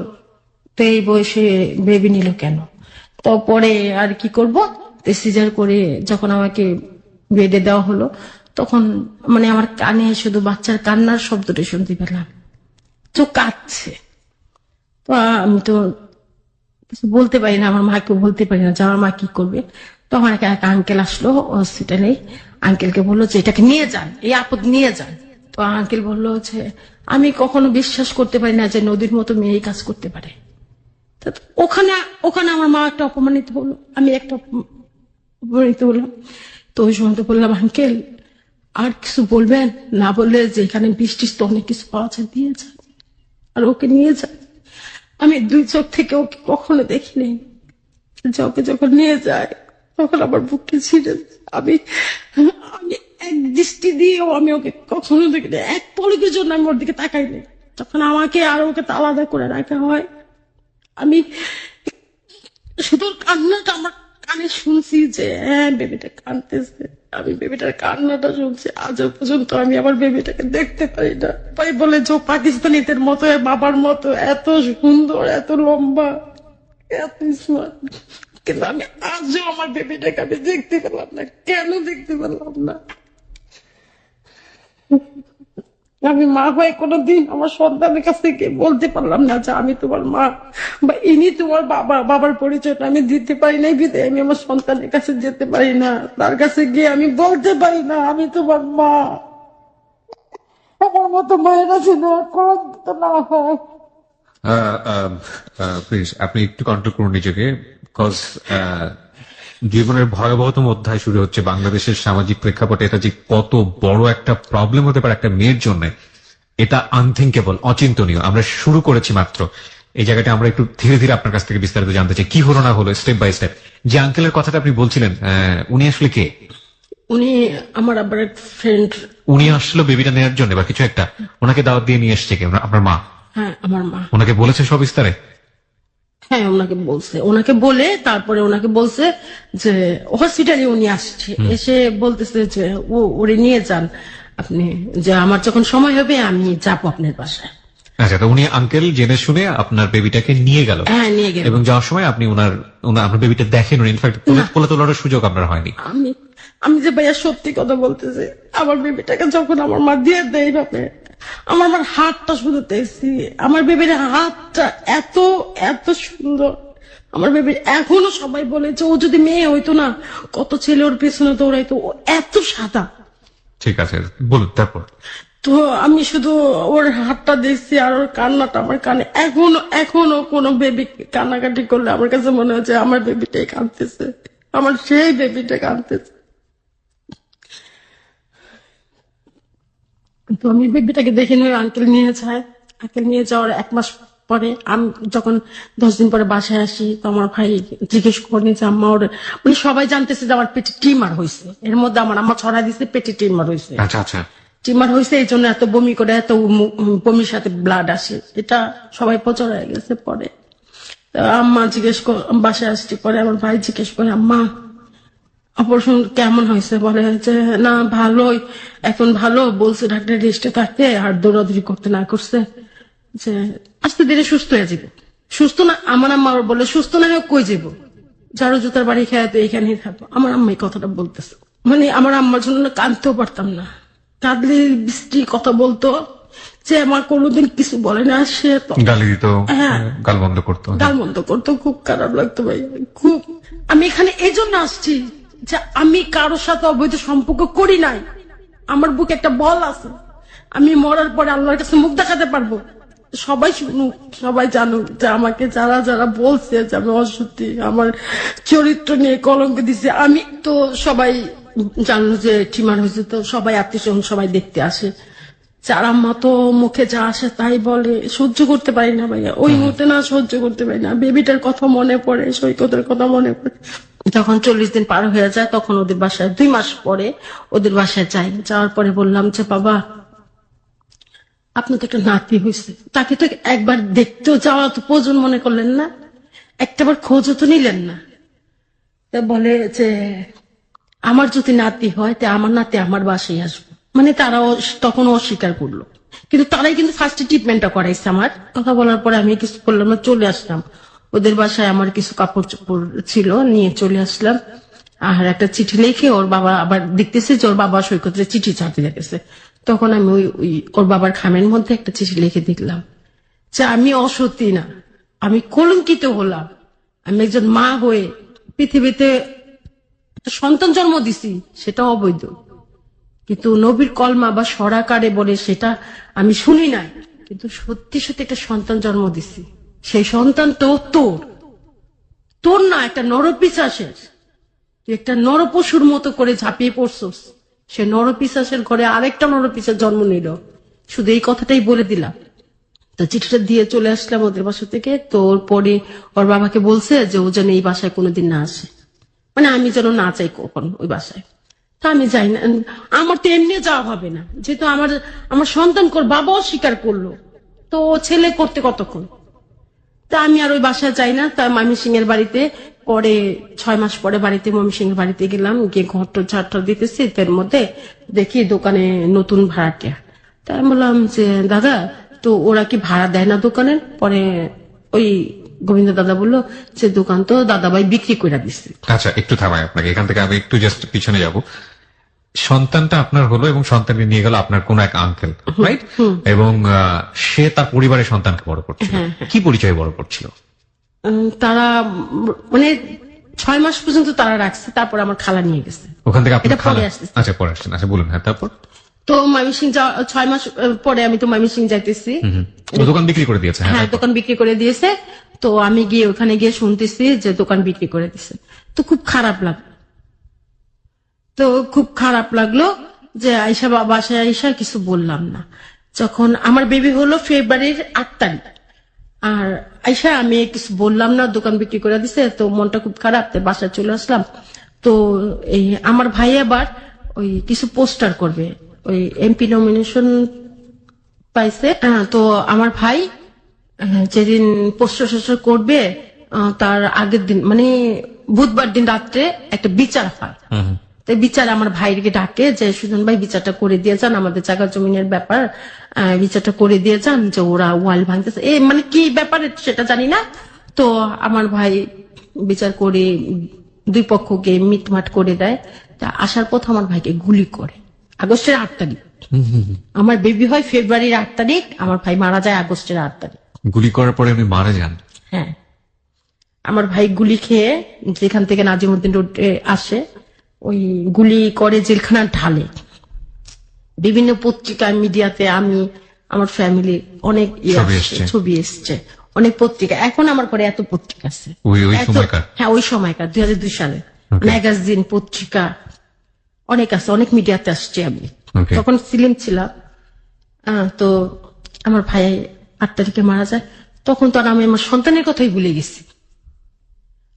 তো এই বয়সে বেবি নিল কেন? তো পরে আর কি করব, সিজার করে যখন আমাকে বেডে দেওয়া হলো তখন মানে আমার কানে শুধু বাচ্চার কান্নার শব্দটা শুনতে পেলাম, চোখ কাঁদছে। তো আমি তো কিছু বলতে পারি না, আমার মাকে বলতে পারি না যে আমার মা কি করবে। তখন এক আঙ্কেল আসলো হসপিটালে, আঙ্কেলকে বললো যে এটাকে নিয়ে যান, এই আপদ নিয়ে যান। তো আঙ্কেল বললো যে আমি কখনো বিশ্বাস করতে পারি না যে নদীর মতো মেয়ে এই কাজ করতে পারে। তা ওখানে ওখানে আমার মা একটা অপমানিত হলো, আমি একটা অপমানিত হলাম। তো ওই সময় তো বললাম, আঙ্কেল আর কিছু বলবেন? না বললে যে এখানে বৃষ্টি তো অনেক কিছু পাওয়া যায়, দিয়ে যায় আর ওকে নিয়ে যায়। আমি দুই চোখ থেকে ওকে কখনো দেখিনি, যে ওকে যখন নিয়ে যায় তখন আমার বুকটা ছিঁড়ে যায়। আমি আমি এক দৃষ্টি দিয়েও আমি ওকে কখনো দেখিনি, এক পলকের জন্য আমি ওর দিকে তাকাইনি। তখন আমাকে আর ওকে তো আলাদা করে রাখা হয়। আমি শুধু ওর কান্নাটা আমার কানে শুনছি, যে হ্যাঁ বেবিটা কাঁদতেছে, আমি বেবিটার কান্নাটা শুনছি। আজও পর্যন্ত আমি আমার বেবিটাকে দেখতে পারি না। ভাই বলে যে ও পাকিস্তানিদের মতো, বাবার মতো এত সুন্দর, এত লম্বা, এত স্মার্ট, কিন্তু আমি আজও আমার বেবিটাকে আমি দেখতে পেলাম না। কেন দেখতে পেলাম না? আমি মা হয়ে কোনোদিন আমার সন্তানের কাছ থেকে বলতে পারলাম না যে আমি তোমার মা, বা ইনি তোমার বাবা। বাবার পরিচয়টা আমি দিতে পারি নাই বিধায় আমি আমার সন্তানের কাছে যেতে পারি না, তার কাছে গিয়ে আমি বলতে পারি না আমি তোমার মা। আমার মতো মায়েরা যেন আর কোনোদিন না হয়। প্লিজ আপনি একটু কন্ট্রোল করুন নিজেকে, বিকজ জীবনের ভয়াবহতম অধ্যায় শুরু হচ্ছে। বাংলাদেশের সামাজিক প্রেক্ষাপটে এটা যে কত বড় একটা প্রবলেম হতে পারে একটা মেয়ের জন্য, এটা আনথিঙ্কেবল, অচিন্তনীয়। আমরা শুরু করেছি মাত্র। এই জায়গাটা আমরা একটু ধীরে ধীরে আপনার কাছ থেকে বিস্তারিত জানতে চাই, কি হলো না হলো স্টেপ বাই স্টেপ। যে আঙ্কেলের কথাটা আপনি বলছিলেন, উনি আসলে কে? উনি আমার আবার এক ফ্রেন্ড। উনি আসলো বেবিটা নেওয়ার জন্য বা কিছু একটা? ওনাকে দাওয়াত দিয়ে নিয়ে এসছে কে? আপনার মা? হ্যাঁ আমার মা। ওনাকে বলেছে সব বিস্তারে? হ্যাঁ ওনাকে বলছে, ওনাকে বলে তারপরে ওনাকে বলছে যে হসপিটালে উনি আসছে, এসে বলতেছে যে ওরে নিয়ে যান আপনি, যে আমার যখন সময় হবে আমি যাবো আপনার বাসায়। আচ্ছা, তো উনি আঙ্কেল জেনে শুনে আপনার বেবিটাকে নিয়ে গেল? হ্যাঁ নিয়ে গেল। এবং যাওয়ার সময় আপনি আপনার বেবিটা দেখেন, ইনফ্যাক্ট কোলে তোলার সুযোগ আপনার হয়নি? আমি আমি যে ভাইয়া সত্যি কথা বলতেছি, আমার বেবিটাকে যখন আমার মা দিয়ে দেয় ভাবে, আমার হাতটা শুধু দেখছি, আমার বেবির হাতটা এত এত সুন্দর। আমার বেবি এখনো সবাই বলে যে ও যদি মেয়ে হইতো না কত ছেলে ওর পেছনে দৌড়াইতো, ও এত সাদা। ঠিক আছে, বলুন তারপর। তো আমি শুধু ওর হাতটা দেখছি আর ওর কান্নাটা আমার কানে এখনো এখনো কোনো বেবি কান্নাকাটি করলে আমার কাছে মনে হচ্ছে আমার বেবিটাই কাঁদতেছে, আমার সেই বেবিটা কাঁদতেছে। তো আমি বেবিটাকে দেখে নিয়ে আঙ্কেল নিয়ে যায়। আঙ্কেল নিয়ে যাওয়ার 1 মাস পরে আমি যখন 10 দিন পরে বাসায় আসি, তো আমার ভাই জিজ্ঞেস করে যে আম্মা ওর, মানে সবাই জানতেছে যে আমার পেটে টিমার হয়েছে। এর মধ্যে আমার আম্মা ছড়া দিচ্ছে পেটে টিমার হয়েছে। আচ্ছা আচ্ছা, টিমার হয়েছে এই জন্য এত বমি করে, এত বমির সাথে ব্লাড আসে, এটা সবাই প্রচার হয়ে গেছে। পরে আম্মা বাসায় আসছি, পরে আমার ভাই জিজ্ঞেস করে আম্মা অপারেশন কেমন হয়েছে? বলে যে না ভালোই, এখন ভালো বলছে ডাক্তার, রেস্টে থাকতে আর দৌড়াদৌড়ি করতে না করছে, যে আস্তে ধীরে সুস্থ হয়ে যাবে। সুস্থ না, আমার আম্মা বলে সুস্থ না হয়ে কই যাবো, ঝাড়ু জুতার বাড়ি খেয়ে তো এখানেই থাকবো। আমার আম্মা এই কথাটা বলতেছে, মানে আমার আম্মার জন্য কাঁদতেও পারতাম না। কাঁদলে বৃষ্টি কথা বলতো, যে আমার কোনোদিন কিছু বলে না, সে গালি দিত, হ্যাঁ গাল বন্ধ করতো, গাল বন্ধ করতো। খুব খারাপ লাগতো ভাই, খুব। আমি এখানে এই জন্য আসছি যে আমি কারোর সাথে অবৈধ সম্পর্ক করি নাই, আমার বুকে একটা বল আছে, আমি মরার পরে আল্লাহর কাছে মুখ দেখাতে পারবো। সবাই শুনুক, সবাই জানুক যে আমাকে যারা যারা বলছে যে আমি অসত্যি, আমার চরিত্র নিয়ে কলঙ্ক দিছে, আমি তো সবাই জানলো যে টিমার হয়েছে, তো সবাই আত্মীয় সবাই দেখতে আসে। যারা মা তো মুখে যা আসে তাই বলে, সহ্য করতে পারি না ভাইয়া, ওই মুহূর্তে না সহ্য করতে পারি না। বেবিটার কথা মনে পড়ে, সৈকতের কথা মনে পড়ে। যখন 40 দিন পার হয়ে যায় তখন ওদের বাসায়, 2 মাস পরে ওদের বাসায় যাই। যাওয়ার পরে বললাম যে বাবা আপনার তো একটা নাতি হয়েছে, তাকে তো একবার দেখতেও যাওয়া তো প্রয়োজন মনে করলেন না, একটাবার খোঁজও তো নিলেন না। তা বলে যে আমার যদি নাতি হয় তা আমার নাতি আমার বাসায় আসবে, মানে তারাও তখন অস্বীকার করলো, কিন্তু তারাই কিন্তু ফার্স্ট ট্রিটমেন্টটা করাইছে। আমার কথা বলার পরে আমি কিছু করলাম না, চলে আসলাম ওদের বাসায়। আমার কিছু কাপড় চোপড় ছিল, নিয়ে চলে আসলাম। আর একটা চিঠি লিখে ওর বাবা আবার দেখতেছে যে ওর বাবা সৈকতের চিঠি ছাড়তে যেতেছে, তখন আমি ওর বাবার খামের মধ্যে একটা চিঠি লিখে দেখলাম যে আমি অসতী না, আমি কলঙ্কিত হলাম, আমি একজন মা হয়ে পৃথিবীতে একটা সন্তান জন্ম দিছি, সেটা অবৈধ, কিন্তু নবীর কলমা বা সরাকারে বলে সেটা আমি শুনি নাই, কিন্তু সত্যি সত্যি একটা সন্তান জন্ম দিছি, সেই সন্তান তো তোর, তোর না, একটা নরপিশাচের। তুই একটা নরপশুর মতো করে ঝাঁপিয়ে পড়ছস, সে নরপিশাচের ঘরে আরেকটা নরপিশাচ জন্ম নিল। শুধু এই কথাটাই বলে দিলাম। তো চিঠিটা দিয়ে চলে আসলাম ওদের বাসা থেকে। তো ওর পরে ওর বাবাকে বলছে যে ও যেন এই বাসায় কোনোদিন না আসে, মানে আমি যেন না চাই কখন ওই বাসায়। তা আমি যাই না, আমার তো এমনি যাওয়া হবে না, যেহেতু আমার সন্তান কর বাবাও স্বীকার করলো, তো ও ছেলে করতে কতক্ষণ। তা আমি আর ওই বাসায় যাই না। তা ময়মনসিং এর বাড়িতে পরে 6 মাস পরে বাড়িতে ময়মনসিং এর বাড়িতে গেলাম, গিয়ে ঘরটা ঝাড়টা দিতেছি, এর মধ্যে দেখি দোকানে নতুন ভাড়াটিয়া। তাই আমি বললাম যে দাদা, তো ওরা কি ভাড়া দেয় না দোকানের? পরে ওই গোবিন্দ দাদা বললো যে দোকান তো দাদাভাই বিক্রি করে দিচ্ছে। আচ্ছা, একটু থামাই আপনাকে এখান থেকে, আমি একটু জাস্ট পিছনে যাব। সন্তানটা আপনার হলো এবং সন্তানকে নিয়ে গেল আপনার কোন এক আঙ্কেল, রাইট? এবং সে তার পরিবারের সন্তানকে বড় করছিল। কি পরিচয়ে বড় করছিল? তারা মানে 6 মাস পর্যন্ত তারা রাখছে, তারপর আমার খালা নিয়ে গেছে। ওখান থেকে আপনি এটা পরে খালা? আসতেছে। আচ্ছা, পরে আসছেন। আচ্ছা, বলুন। হ্যাঁ, তারপর? তো ময়মনসিং 6 মাস পরে আমি তো ময়মনসিং যাইতেছি। ও দোকান বিক্রি করে দিয়েছে? হ্যাঁ, দোকান বিক্রি করে দিয়েছে। তো আমি গিয়ে ওখানে গিয়ে শুনতেছি যে দোকান বিক্রি করে দিছে। তো খুব খারাপ লাগলো যে আইসা বাসায় আইসা কিছু বললাম না। যখন আমার বেবি হলো ফেব্রুয়ারির 8 তারিখ, আর আইসা আমি কিছু বললাম না, দোকান বিক্রি করে দিছে। তো মনটা খুব খারাপ, তাই বাসায় চলে আসলাম। তো এই আমার ভাই আবার ওই কিছু পোস্টার করবে, ওই এমপি নমিনেশন পাইছে। তো আমার ভাই যেদিন পোস্টার করবে তার আগের দিন মানে বুধবার দিন রাত্রে একটা বিচার হয়। তাই বিচার আমার ভাইকে ডাকে যে সুজন ভাই বিচারটা করে দিয়ে যান, আমাদের জায়গা জমিনের ব্যাপার, বিচারটা করে দিয়ে যান, যে ওরা ওয়াল ভাঙতেছে, মানে কি ব্যাপারে সেটা জানি না। তো আমার ভাই বিচার করে 2 পক্ষকে মিটমাট করে দেয়। তা আসার পথে আমার ভাইকে গুলি করে আগস্টের 8 তারিখ। আমার বেবি হয় ফেব্রুয়ারির 8 তারিখ, আমার ভাই মারা যায় আগস্টের 8 তারিখ। গুলি করার পরে উনি মারা যান? হ্যাঁ, আমার ভাই গুলি খেয়ে যেখান থেকে নাজিমউদ্দিন রোডে আসে, ওই গুলি করে জেলখানার ঢালে। বিভিন্ন পত্রিকায় মিডিয়াতে আমি আমার ফ্যামিলি অনেক ছবি এসছে, অনেক পত্রিকা। এখন আমার ঘরে এত পত্রিকা আছে। ওই সময়কার? হ্যাঁ, ওই সময়কার 2002 সালে ম্যাগাজিন পত্রিকা অনেক আছে, অনেক মিডিয়াতে আসছে আমি। তখন ফিল্ম ছিলাম। তো আমার ভাই 8 তারিখে মারা যায়। তখন তো আর আমি আমার সন্তানের কথাই ভুলে গেছি।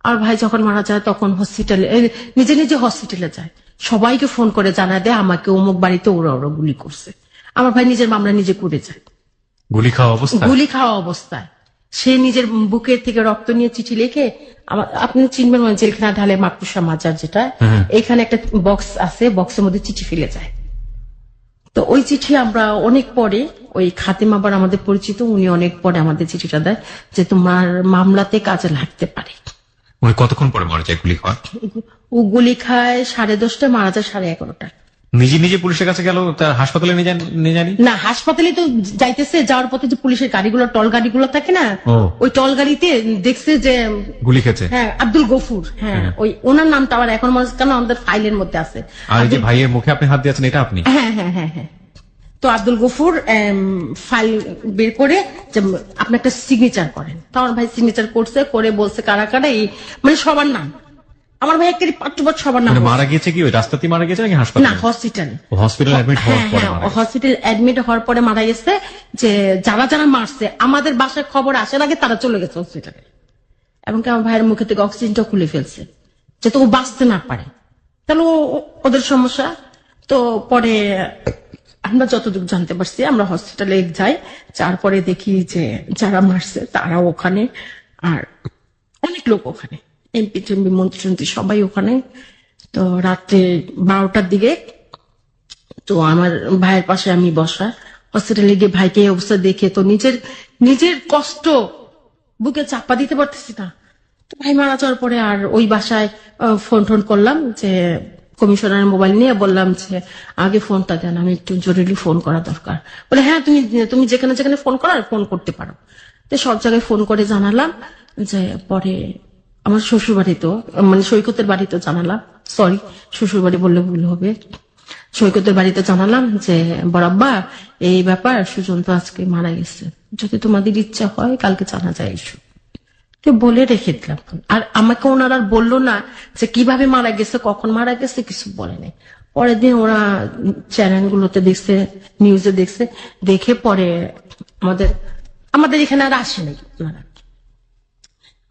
আর ভাই যখন মারা যায় তখন হসপিটালে নিজে নিজে হসপিটালে যায়, সবাইকে ফোন করে জানায় দেয় আমাকে অমুক বাড়িতে ওরা গুলি করছে। আমার ভাই নিজের মামলা নিজে করে যায়, গুলি খাওয়া অবস্থায়। সে নিজের বুকের থেকে রক্ত নিয়ে চিঠি লিখে, আপনি চিনবেন জেলখানা ঢালে মাকড়সা মাজার যেটা, এখানে একটা বক্স আছে, বক্সের মধ্যে চিঠি ফেলে যায়। তো ওই চিঠি আমরা অনেক পরে, ওই খাতেম আবার আমাদের পরিচিত, উনি অনেক পরে আমাদের চিঠিটা দেয় যে তোমার মামলাতে কাজে লাগতে পারে। উনি কতক্ষণ পরে মারা যায় গুলি খাওয়া? ও গুলি খায় 10:30টায়, মারা যায় 11:30টায়। নিজে নিজে পুলিশের কাছে গেল? তার হাসপাতালে নিয়ে যায়নি? না, হাসপাতালে তো যাইতেছে, যাওয়ার পথে যে পুলিশের গাড়িগুলো, টল গাড়িগুলো থাকে না, ওই টল গাড়িতে দেখছে যে গুলি খেয়েছে। হ্যাঁ, আব্দুল গফুর। হ্যাঁ, ওই ওনার নামটা আবার এখন মনে হচ্ছে কেন আমাদের ফাইলের মধ্যে আছে। আর এই যে ভাইয়ের মুখে আপনি হাত দিয়েছেন, এটা আপনি? হ্যাঁ হ্যাঁ হ্যাঁ হ্যাঁ। তো আব্দুল গফুর ফাইল বের করে যে আপনি একটা সিগনেচার করেন। তো আমার ভাই সিগনেচার করছে, করে বলছে কারা কারা, এই মানে সবার নাম। আমার ভাই একটা পাট্টুপাট সবার নাম। মারা গিয়েছে কি ওই রাস্তাতেই মারা গেছে নাকি হাসপাতালে? না, হসপিটালে। হসপিটাল অ্যাডমিট হওয়ার পরে? হসপিটাল অ্যাডমিট হওয়ার পরে মারা গেছে। যে যারা যারা মারছে আমাদের বাসায় খবর আসার আগে তারা চলে গেছে হসপিটালে, এবং আমার ভাইয়ের মুখে থেকে অক্সিজেনটা খুলে ফেলছে যাতে ও বাঁচতে না পারে। তাহলে ওদের সমস্যা। তো পরে আমরা যতটুকু জানতে পারছি, আমরা হসপিটালে যাই, যার পরে দেখি যে যারা মারছে তারা ওখানে, আর অনেক লোক ওখানে, এমপি টেমপি মন্ত্রী সবাই ওখানে। তো রাত্রে 12টার দিকে তো আমার ভাইয়ের পাশে আমি বসা, হসপিটালে গিয়ে ভাইকে এই অবস্থা দেখে তো নিজের কষ্ট বুকে চাপা দিতে পারতেছি না। তো ভাই মারা যাওয়ার পরে আর ওই বাসায় ফোন করলাম, যে কমিশনারের মোবাইল নিয়ে বললাম যে আগে ফোনটা দেন, আমি একটু জরুরি ফোন করা দরকার। বলে হ্যাঁ, তুমি যেখানে যেখানে ফোন করার ফোন করতে পারো। তো সব জায়গায় ফোন করে জানালাম। যে পরে আমার শ্বশুর বাড়িতেও, মানে সৈকতের বাড়িতেও জানালাম, সরি শ্বশুর বাড়ি বললে ভুল হবে, সৈকতের বাড়িতে জানালাম যে বরাব্বা এই ব্যাপার, সুজন তো আজকে মারা গেছে, যদি তোমাদের ইচ্ছা হয় কালকে জানা যায় এসো। তো বলে রেখে দিলাম। আর আমাকে ওনারা আর বললো না যে কিভাবে মারা গেছে, কখন মারা গেছে, কিছু বলে নাই। পরের দিন ওরা চ্যানেলগুলোতে দেখছে, নিউজে দেখছে, দেখে পরে আমাদের এখানে আর আসে নাই ওনারা।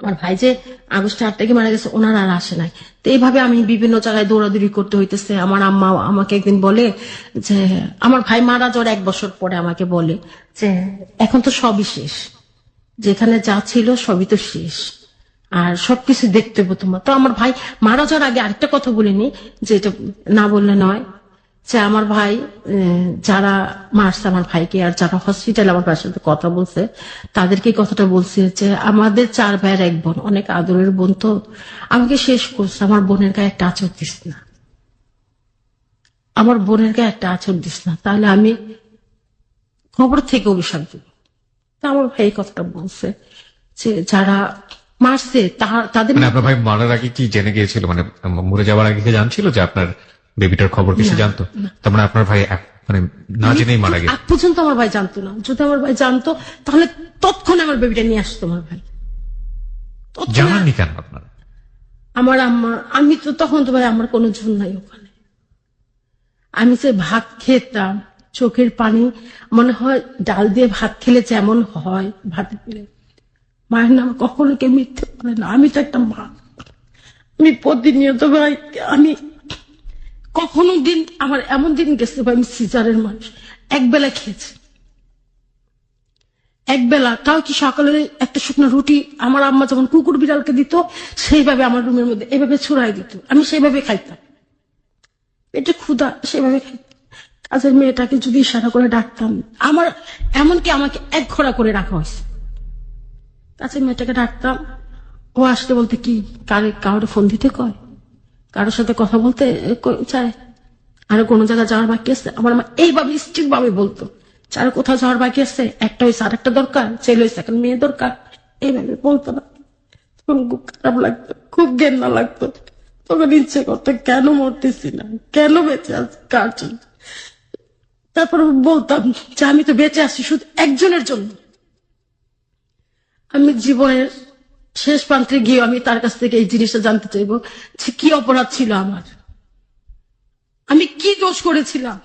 আমার ভাই যে আগস্টে 8 তারিখে মারা গেছে, ওনারা আর আসে নাই। তো এইভাবে আমি বিভিন্ন জায়গায় দৌড়াদৌড়ি করতে হইতেছে। আমার আম্মা আমাকে একদিন বলে যে, আমার ভাই মারা যাওয়ার 1 বছর পরে আমাকে বলে যে এখন তো সবই শেষ, যেখানে যা ছিল সবই তো শেষ, আর সবকিছু দেখতে হবো তোমার। তো আমার ভাই মারা যাওয়ার আগে আরেকটা কথা বলিনি, যে এটা না বললে নয়, যে আমার ভাই যারা মারছে আমার ভাইকে, আর যারা হসপিটালে আমার ভাইয়ের সাথে কথা বলছে, তাদেরকে এই কথাটা বলছে যে আমাদের 4 ভাইয়ের 1 বোন, অনেক আদরের বোন, তো আমাকে শেষ করছে, আমার বোনের গায়ে একটা আঁচড় দিস না, আমার বোনের গায়ে একটা আঁচড় দিস না, তাহলে আমি খবর থেকে অভিশাপ দিব। তা আমার ভাই এই কথাটা বলছে যে যারা মারছে তাদের মানে আপনার ভাই মারার আগে কি জেনে গিয়েছিল, মানে মরে যাওয়ার আগে কি জানছিল যে আপনার বেবিটার খবর কিছু জানতো? তার মানে আপনার ভাই মানে না জেনেই মারা গেছে। আগ পর্যন্ত আমার ভাই জানতো না। যদি আমার ভাই জানতো তাহলে তৎক্ষণে আমার বেবিটা নিয়ে আসতো আমার ভাই। তৎক্ষণে জানাননি কেন আপনার? আমার আম্মা, আমি তো তখন তো ভাই আমার কোনো ঝুল নাই ওখানে। আমি যে ভাত খেতাম, চোখের পানি, মনে হয় ডাল দিয়ে ভাত খেলে যেমন হয়, ভাত খেলে মায়ের নাম কখনো কেউ মিথ্যে বলে না। আমি তো একটা মা, আমি প্রতিনিয়ত ভাই, আমি কখনো দিন আমার এমন দিন গেছে ভাই, আমি সিজারের মানুষ, একবেলা খেয়েছি, একবেলা, তাও কি সকালে একটা শুকনো রুটি আমার আম্মা যেমন কুকুর বিড়ালকে দিত, সেইভাবে আমার রুমের মধ্যে এভাবে ছড়াই দিত, আমি সেইভাবে খাইতাম, পেটে ক্ষুধা, সেভাবে খাইতাম। কাজের মেয়েটাকে যদি ইশারা করে ডাকতাম, আমার এমনকি আমাকে 1 ঘোড়া করে রাখা হয়েছে, কাজের মেয়েটাকে ডাকতাম, ও আসতে বলতে কি কারোর ফোন দিতে কয়, কারোর সাথে কথা বলতে চায়, আর কোনো জায়গায় যাওয়ার বাকি আছে, আমার মা এইভাবে স্ট্রিক্ট ভাবে বলতো, যার কোথাও যাওয়ার বাকি আছে, একটা হয়েছে আর একটা দরকার, ছেলে হয়েছে এখন মেয়ে দরকার, এইভাবে বলতো না। তখন খুব খারাপ লাগতো, খুব ঘেন্না লাগতো, তখন ইচ্ছে করতো কেন মরতেছি না, কেন বেঁচে আছি, কার জন্য। তারপর বলতাম যে আমি তো বেঁচে আছি শুধু একজনের জন্য। আমি জীবনের শেষ প্রান্তে গিয়ে আমি তার কাছ থেকে এই জিনিসটা জানতে চাইবো যে কি অপরাধ ছিল আমার, আমি কি দোষ করেছিলাম,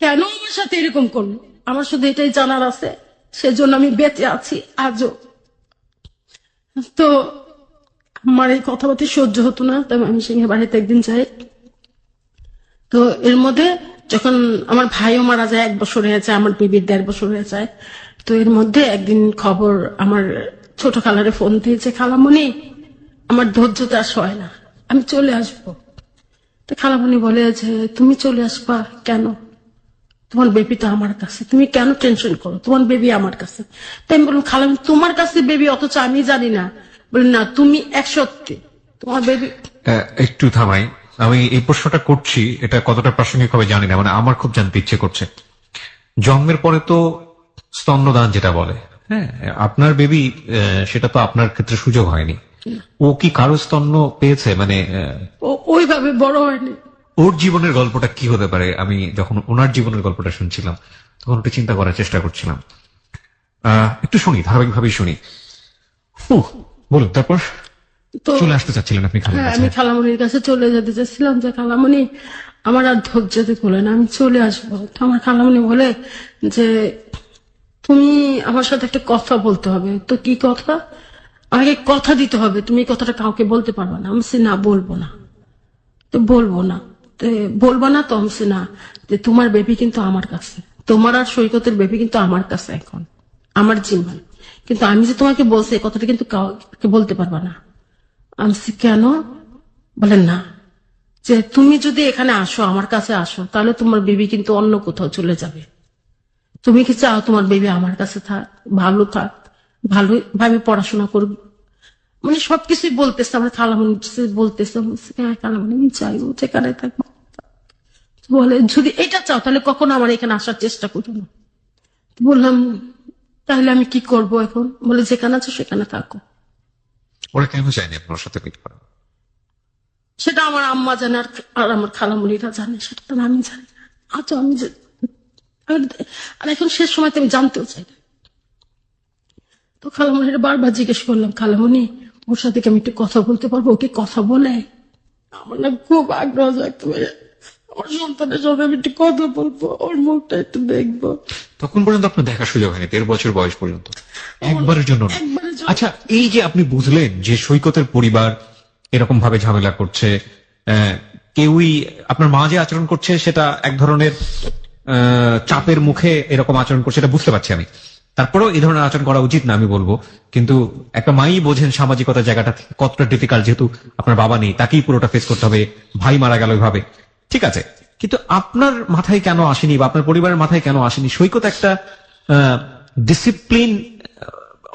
কেন আমার সাথে এরকম করলো। আমার শুধু এটাই জানার আছে, সেজন্য আমি বেঁচে আছি আজও। তো আমার এই কথাবার্তা সহ্য হতো না, তবে আমি সিংহের বাড়িতে একদিন যাই। তো এর মধ্যে যখন আমার ভাইও মারা যায়, 1 বছর হয়ে যায়, আমার বেবির 1.5 বছর হয়ে যায়। তো এর মধ্যে একদিন খবর আমার ছোট খালারে ফোন দিয়েছে, খালামণি আমার ধৈর্যটা সয় না, আমি চলে আসবো। তো খালামণি বলে যে তুমি চলে আসবা কেন, তোমার বেবি তো আমার কাছে, তুমি কেন টেনশন করো, তোমার বেবি আমার কাছে। তাই আমি বললাম খালামণি তোমার কাছে বেবি, অথচ আমি জানি না। বলি না, তুমি 1 সত্যি তোমার বেবি। একটু থামাই, আমি এই প্রশ্নটা করছি, এটা কতটা প্রাসঙ্গিক হবে জানি না, মানে আমার খুব জানতে ইচ্ছে করছে। জন্মের পরে তো স্তন্যদান যেটা বলে, হ্যাঁ, আপনার বেবি সেটা তো আপনার ক্ষেত্রে সুযোগ হয়নি। ও কি কারো স্তন্য পেয়েছে? মানে ওইভাবে বড় হয়নি। ওর জীবনের গল্পটা কি হতে পারে? আমি যখন ওনার জীবনের গল্পটা শুনছিলাম তখন একটু চিন্তা করার চেষ্টা করছিলাম। একটু শুনি, ধারাবাহিকভাবেই শুনি। বলুন, তারপর তো চলে আসতে চাচ্ছিলেন আপনি খালার হ্যাঁ, কাছে? আমি খালামণির কাছে চলে যেতে চাচ্ছিলাম যে খালামণি আমার আর ধৈর্যতে বলে না, আমি চলে আসবো। তো আমার খালামণি বলে যে তুমি আমার সাথে একটা কথা বলতে হবে। তো কি কথা? আমাকে কথা দিতে হবে, তুমি এই কথাটা কাউকে বলতে পারবে না। আমি বলছি, না বলবো না। তো বলবো না, তো বলবো না, তো আমি বলছি, না, যে তোমার বেবি কিন্তু আমার কাছে, তোমার আর সৈকতের বেবি কিন্তু আমার কাছে এখন, আমার জিম্মায়, কিন্তু আমি যে তোমাকে বলছি এই কথাটা কিন্তু কাউকে বলতে পারবা না। আমি বলছি, কেন? বলেন না, যে তুমি যদি এখানে আসো, আমার কাছে আসো, তাহলে তোমার বেবি কিন্তু অন্য কোথাও চলে যাবে। তুমি কি চাও তোমার বেবি আমার কাছে থাক, ভালো থাক, ভালোভাবে পড়াশোনা করবে, মানে সবকিছুই বলতেছে আমার খালামণি, বলতেছে। হ্যাঁ খালামণি, আমি চাইবো যেখানে থাকবো। বলে যদি এটা চাও তাহলে কখনো আমার এখানে আসার চেষ্টা করো না। বললাম তাহলে আমি কি করব এখন? বলে যেখানে আছো সেখানে থাকো। ওরা কেন চায়নি আপনার সাথে মিট করা? সেটা আমার আম্মা জানে আর আমার খালামুনিরা জানে, সেটা তো আমি জানি না। আচ্ছা আর এখন শেষ সময় আমি জানতেও চাই না। তো খালামুনিরা বারবার জিজ্ঞেস করলাম, খালামুনি ওর সাথে কি আমি একটু কথা বলতে পারবো? ওকে কথা বলে আমার না খুব আগ্রহ জাগতো, আমার সন্তানের সাথে আমি একটু কথা বলবো, ওর মুখটা একটু দেখবো। তখন পর্যন্ত আপনার দেখার সুযোগ হয়নি, 13 বছর বয়স পর্যন্ত একবারের জন্য না? একবারের জন্য। আচ্ছা, এই যে আপনি বুঝলেন যে সৈকতের পরিবার এরকম ভাবে ঝামেলা করছে, কেউই আপনার মা যে আচরণ করছে সেটা এক ধরনের চাপের মুখে এরকম আচরণ করছে, এটা বুঝতে পারছি আমি। তারপরেও এই ধরনের আচরণ করা উচিত না আমি বলবো, কিন্তু একটা মাই বোঝেন সামাজিকতার জায়গাটা কতটা ডিফিকাল্ট, যেহেতু আপনার বাবা নেই, তাকেই পুরোটা ফেস করতে হবে, ভাই মারা গেল ওইভাবে, ঠিক আছে। কিন্তু আপনার মাথায় কেন আসেনি বা আপনার পরিবারের মাথায় কেন আসেনি? সৈকত একটা ডিসিপ্লিন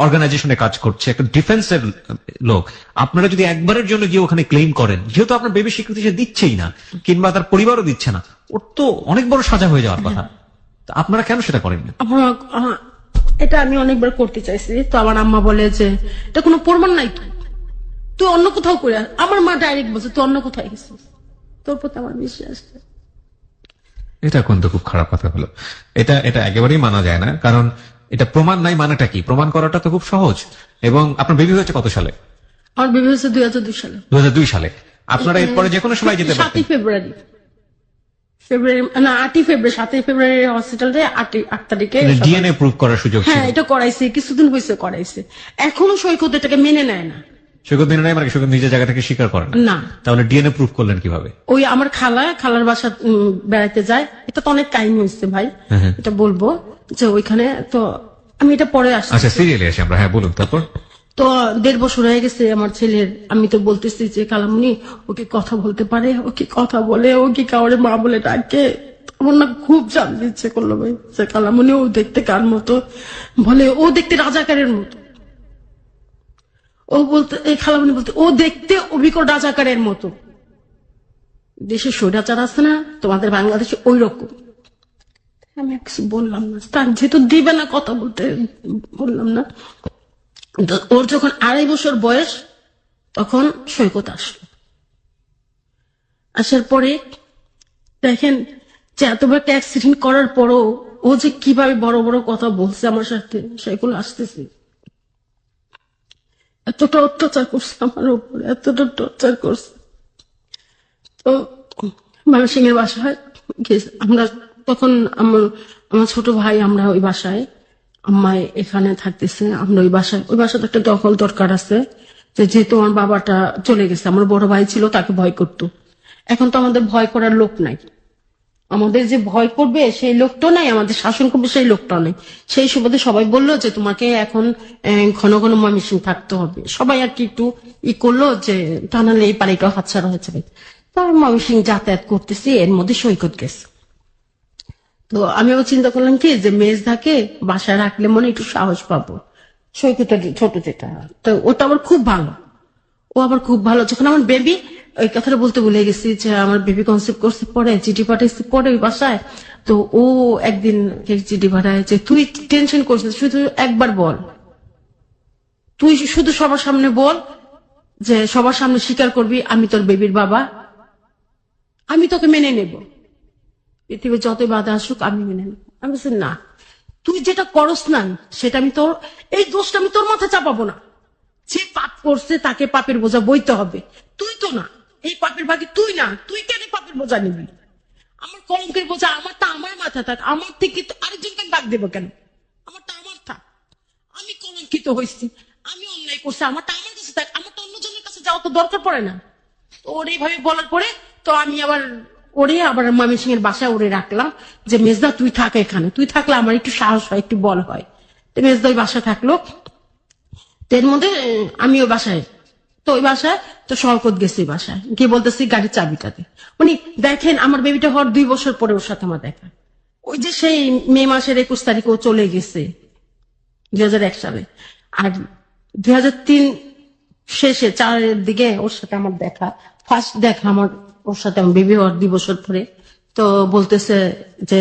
অর্গানাইজেশনে কাজ করছে, একটা ডিফেন্সের লোক। আপনারা যদি একবারের জন্য গিয়ে ওখানে ক্লেম করেন, যেহেতু আপনার বেবি স্বীকৃতি সে দিচ্ছেই না, কিংবা তার পরিবারও দিচ্ছে না, ওর তো অনেক বড় সাজা হয়ে যাওয়ার কথা, তা আপনারা কেন সেটা করেননি? এটা আমি অনেকবার করতে চাইছি, তো আমার আম্মা বলে যে এটা কোনো প্রমাণ নাই, তুই অন্য কোথাও করে আয়। আমার মা ডাইরেক্ট বলছে তুই অন্য কোথাও গেছিস, তোর প্রতি আমার বিশ্বাস নেই। এটা কিন্তু খুব খারাপ কথা হলো। এটা এটা একেবারেই মানা যায় না, কারণ এটা প্রমাণ নাই মানেটা কি? প্রমাণ করাটা তো খুব সহজ। এবং আপনার বেবি হয়েছে কত সালে? আমার বেবি হয়েছে 2002 সালে। 2002 সালে। আপনারা এরপরে যে কোনো সময় যেতে 7 পারতেন। ফেব্রুয়ারি না 8 ফেব্রুয়ারি 7 ফেব্রুয়ারি হসপিটালে 8 তারিখে ডিএনএ প্রুভ করার সুযোগ ছিল। হ্যাঁ এটা করাইছে, কিছুদিন হয়েছে করাইছে, এখনো সৈকত এটাকে মেনে নেয় না। সৈকত মেনে নেয় মানে সৈকত নিজের জায়গা থেকে স্বীকার করে না। তাহলে ডিএনএ প্রুভ করলেন কিভাবে? ওই আমার খালার বাসা বেড়াইতে যায়, এটা তো অনেক কাহিনী হয়েছে ভাই, হ্যাঁ। এটা বলবো যে ওইখানে তো আমি এটা পরে আসছি। আচ্ছা, সিরিয়ালি আসি আমরা। হ্যাঁ বলুন, তারপর? তো 1.5 বছর হয়ে গেছে আমার ছেলের, আমি তো বলতেছি যে খালামুনি ওকে কথা বলতে পারে, ওকে কথা বলে, ও কি কাউরে মা বলে ডাকে। আমার না খুব জানতে ইচ্ছে করলো ভাই যে খালামুনি ও দেখতে কার মতো, বলে ও দেখতে রাজাকারের মতো। ও বলতে এই খালামুনি বলতে ও দেখতে অভিজ্ঞ রাজাকারের মতো। দেশে স্বৈরাচার আছে না তোমাদের বাংলাদেশে, ওই রকম। আমি কিছু বললাম না, তার যেহেতু দিবে না কথা বলতে, বললাম না। ওর যখন 2.5 বছর বয়স তখন সৈকত আসলো। আসার পরে দেখেন যে এত বড় একটা অ্যাক্সিডেন্ট করার পরও ও যে কিভাবে বড় বড় কথা বলছে আমার সাথে, সেগুলো আসতেছে। এতটা অত্যাচার করছে আমার উপর, এতটা টর্চার করছে। তো ময়মনসিংহের বাসায় আমরা তখন আমার ছোট ভাই, আমরা ওই বাসায়, আম্মাই এখানে থাকতেছে, আমরা ওই বাসাতে একটা দখল দরকার আছে, যেহেতু আমার বাবাটা চলে গেছে, আমার বড় ভাই ছিল, তাকে ভয় করতো। এখন তো আমাদের ভয় করার লোক নাই, আমাদের যে ভয় করবে সেই লোকটাও নাই, আমাদের শাসন করবে সেই লোকটাও নেই। সেই সুবাদে সবাই বললো যে তোমাকে এখন ঘন ঘন ময়মনসিংহ থাকতে হবে। সবাই আর কি একটু করলো যে তা নাহলে এই পাড়িটা হাতছাড়া হয়েছে। তো আমি ময়মনসিংহ যাতায়াত করতেছি, এর মধ্যে সৈকত গেছে। তো আমিও চিন্তা করলাম কি যে মেজদাকে বাসায় রাখলে মনে একটু সাহস পাবো। সৈকতের ছোট যেটা, তো ওটা আবার খুব ভালো, ও আবার খুব ভালো। যখন আমার বেবি, ওই কথাটা বলতে ভুলে গেছি যে আমার বেবি কনসেপ্ট করছে পরে, চিঠি পাঠাইছে পরে ওই বাসায়। তো ও একদিন চিঠি পাঠায় যে তুই টেনশন করছিস, শুধু একবার বল, তুই শুধু সবার সামনে বল যে সবার সামনে স্বীকার করবি আমি তোর বেবির বাবা, আমি তোকে মেনে নেব, পৃথিবীর যতই বাধা আসুক আমি মেনে নেব। আমি বলছি না, তুই যেটা করস না সেটা আমি তোর, এই দোষটা আমি তোর মাথায় চাপাবো না। যে পাপ করছে তাকে পাপের বোঝা বইতে হবে, তুই তো না, এই পাপের ভাগে তুই না, তুই কেন পাপের বোঝা নিবি? আমার কলঙ্কের বোঝা আমারটা আমার মাথা থাক, আমার থেকে আরেকজনকে ডাক দেবো কেন? আমারটা আমার থাক, আমি কলঙ্কিত হয়েছি, আমি অন্যায় করছি, আমারটা আমার কাছে থাক, আমারটা অন্যজনের কাছে যাওয়া তো দরকার পড়ে না। তো ওর এইভাবে বলার পরে তো আমি আবার ময়মনসিংহের বাসায় ওরে রাখলাম যে মেজদা তুই থাক এখানে, তুই থাকলে আমার একটু সাহস হয়, একটু বল হয়। তো মেজদা ওই বাসায় থাকলো। এর মধ্যে আমি ওই বাসায়, তো ওই বাসায় তো শওকত গেছি, বাসায় গিয়ে বলতেছি গাড়ির চাবিটা দে। উনি দেখেন আমার বেবিটা হওয়ার 2 বছর পরে ওর সাথে আমার দেখা, ওই যে সেই মে মাসের 21 তারিখে ও চলে গেছে 2001 সালে। আর 2003 শেষে 4-এর দিকে ওর সাথে আমার দেখা, ফার্স্ট দেখা আমার ওর সাথে, আমার বেবি হওয়ার 2 বছর পরে। তো বলতেছে যে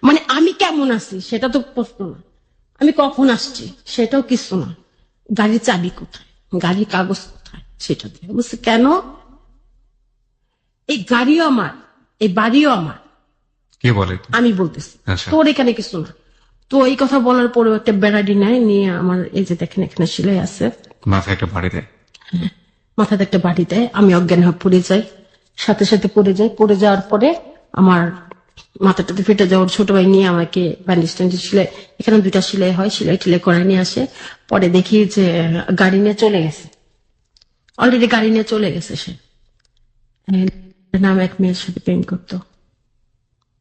মানে আমি কেমন আছি সেটা তো প্রশ্ন না, আমি কখন আসছি সেটাও কিছু না, গাড়ির চাবি কোথায়, গাড়ির কাগজ কোথায় সেটা দিয়ে। বলছে কেন? এই গাড়িও আমার, এই বাড়িও আমার, কে বলে? আমি বলতেছি। আচ্ছা। তোর এখানে কিছু না। তো এই কথা বলার পরে একটা বেড়াডি নেয়, নিয়ে আমার এই যে দেখেন এখানে সেলাই আছে, মাথায় একটা বাড়ি দেয়। মাথাতে একটা বাড়ি দেয়, আমি অজ্ঞান হয়ে পড়ে যাই, সাথে সাথে পড়ে যাই। পড়ে যাওয়ার পরে আমার মাথাটাতে ফেটে যাওয়ার ছোট ভাই নিয়ে আমাকে ব্যান্ডেজ ট্যান্ডেজ সেলাই, এখানে 2টা সেলাই হয়, সেলাই টেলাই করে নিয়ে আসে। পরে দেখি যে গাড়ি নিয়ে চলে গেছে, অলরেডি গাড়ি নিয়ে চলে গেছে সে। নাম এক মেয়ের সাথে প্রেম করতো,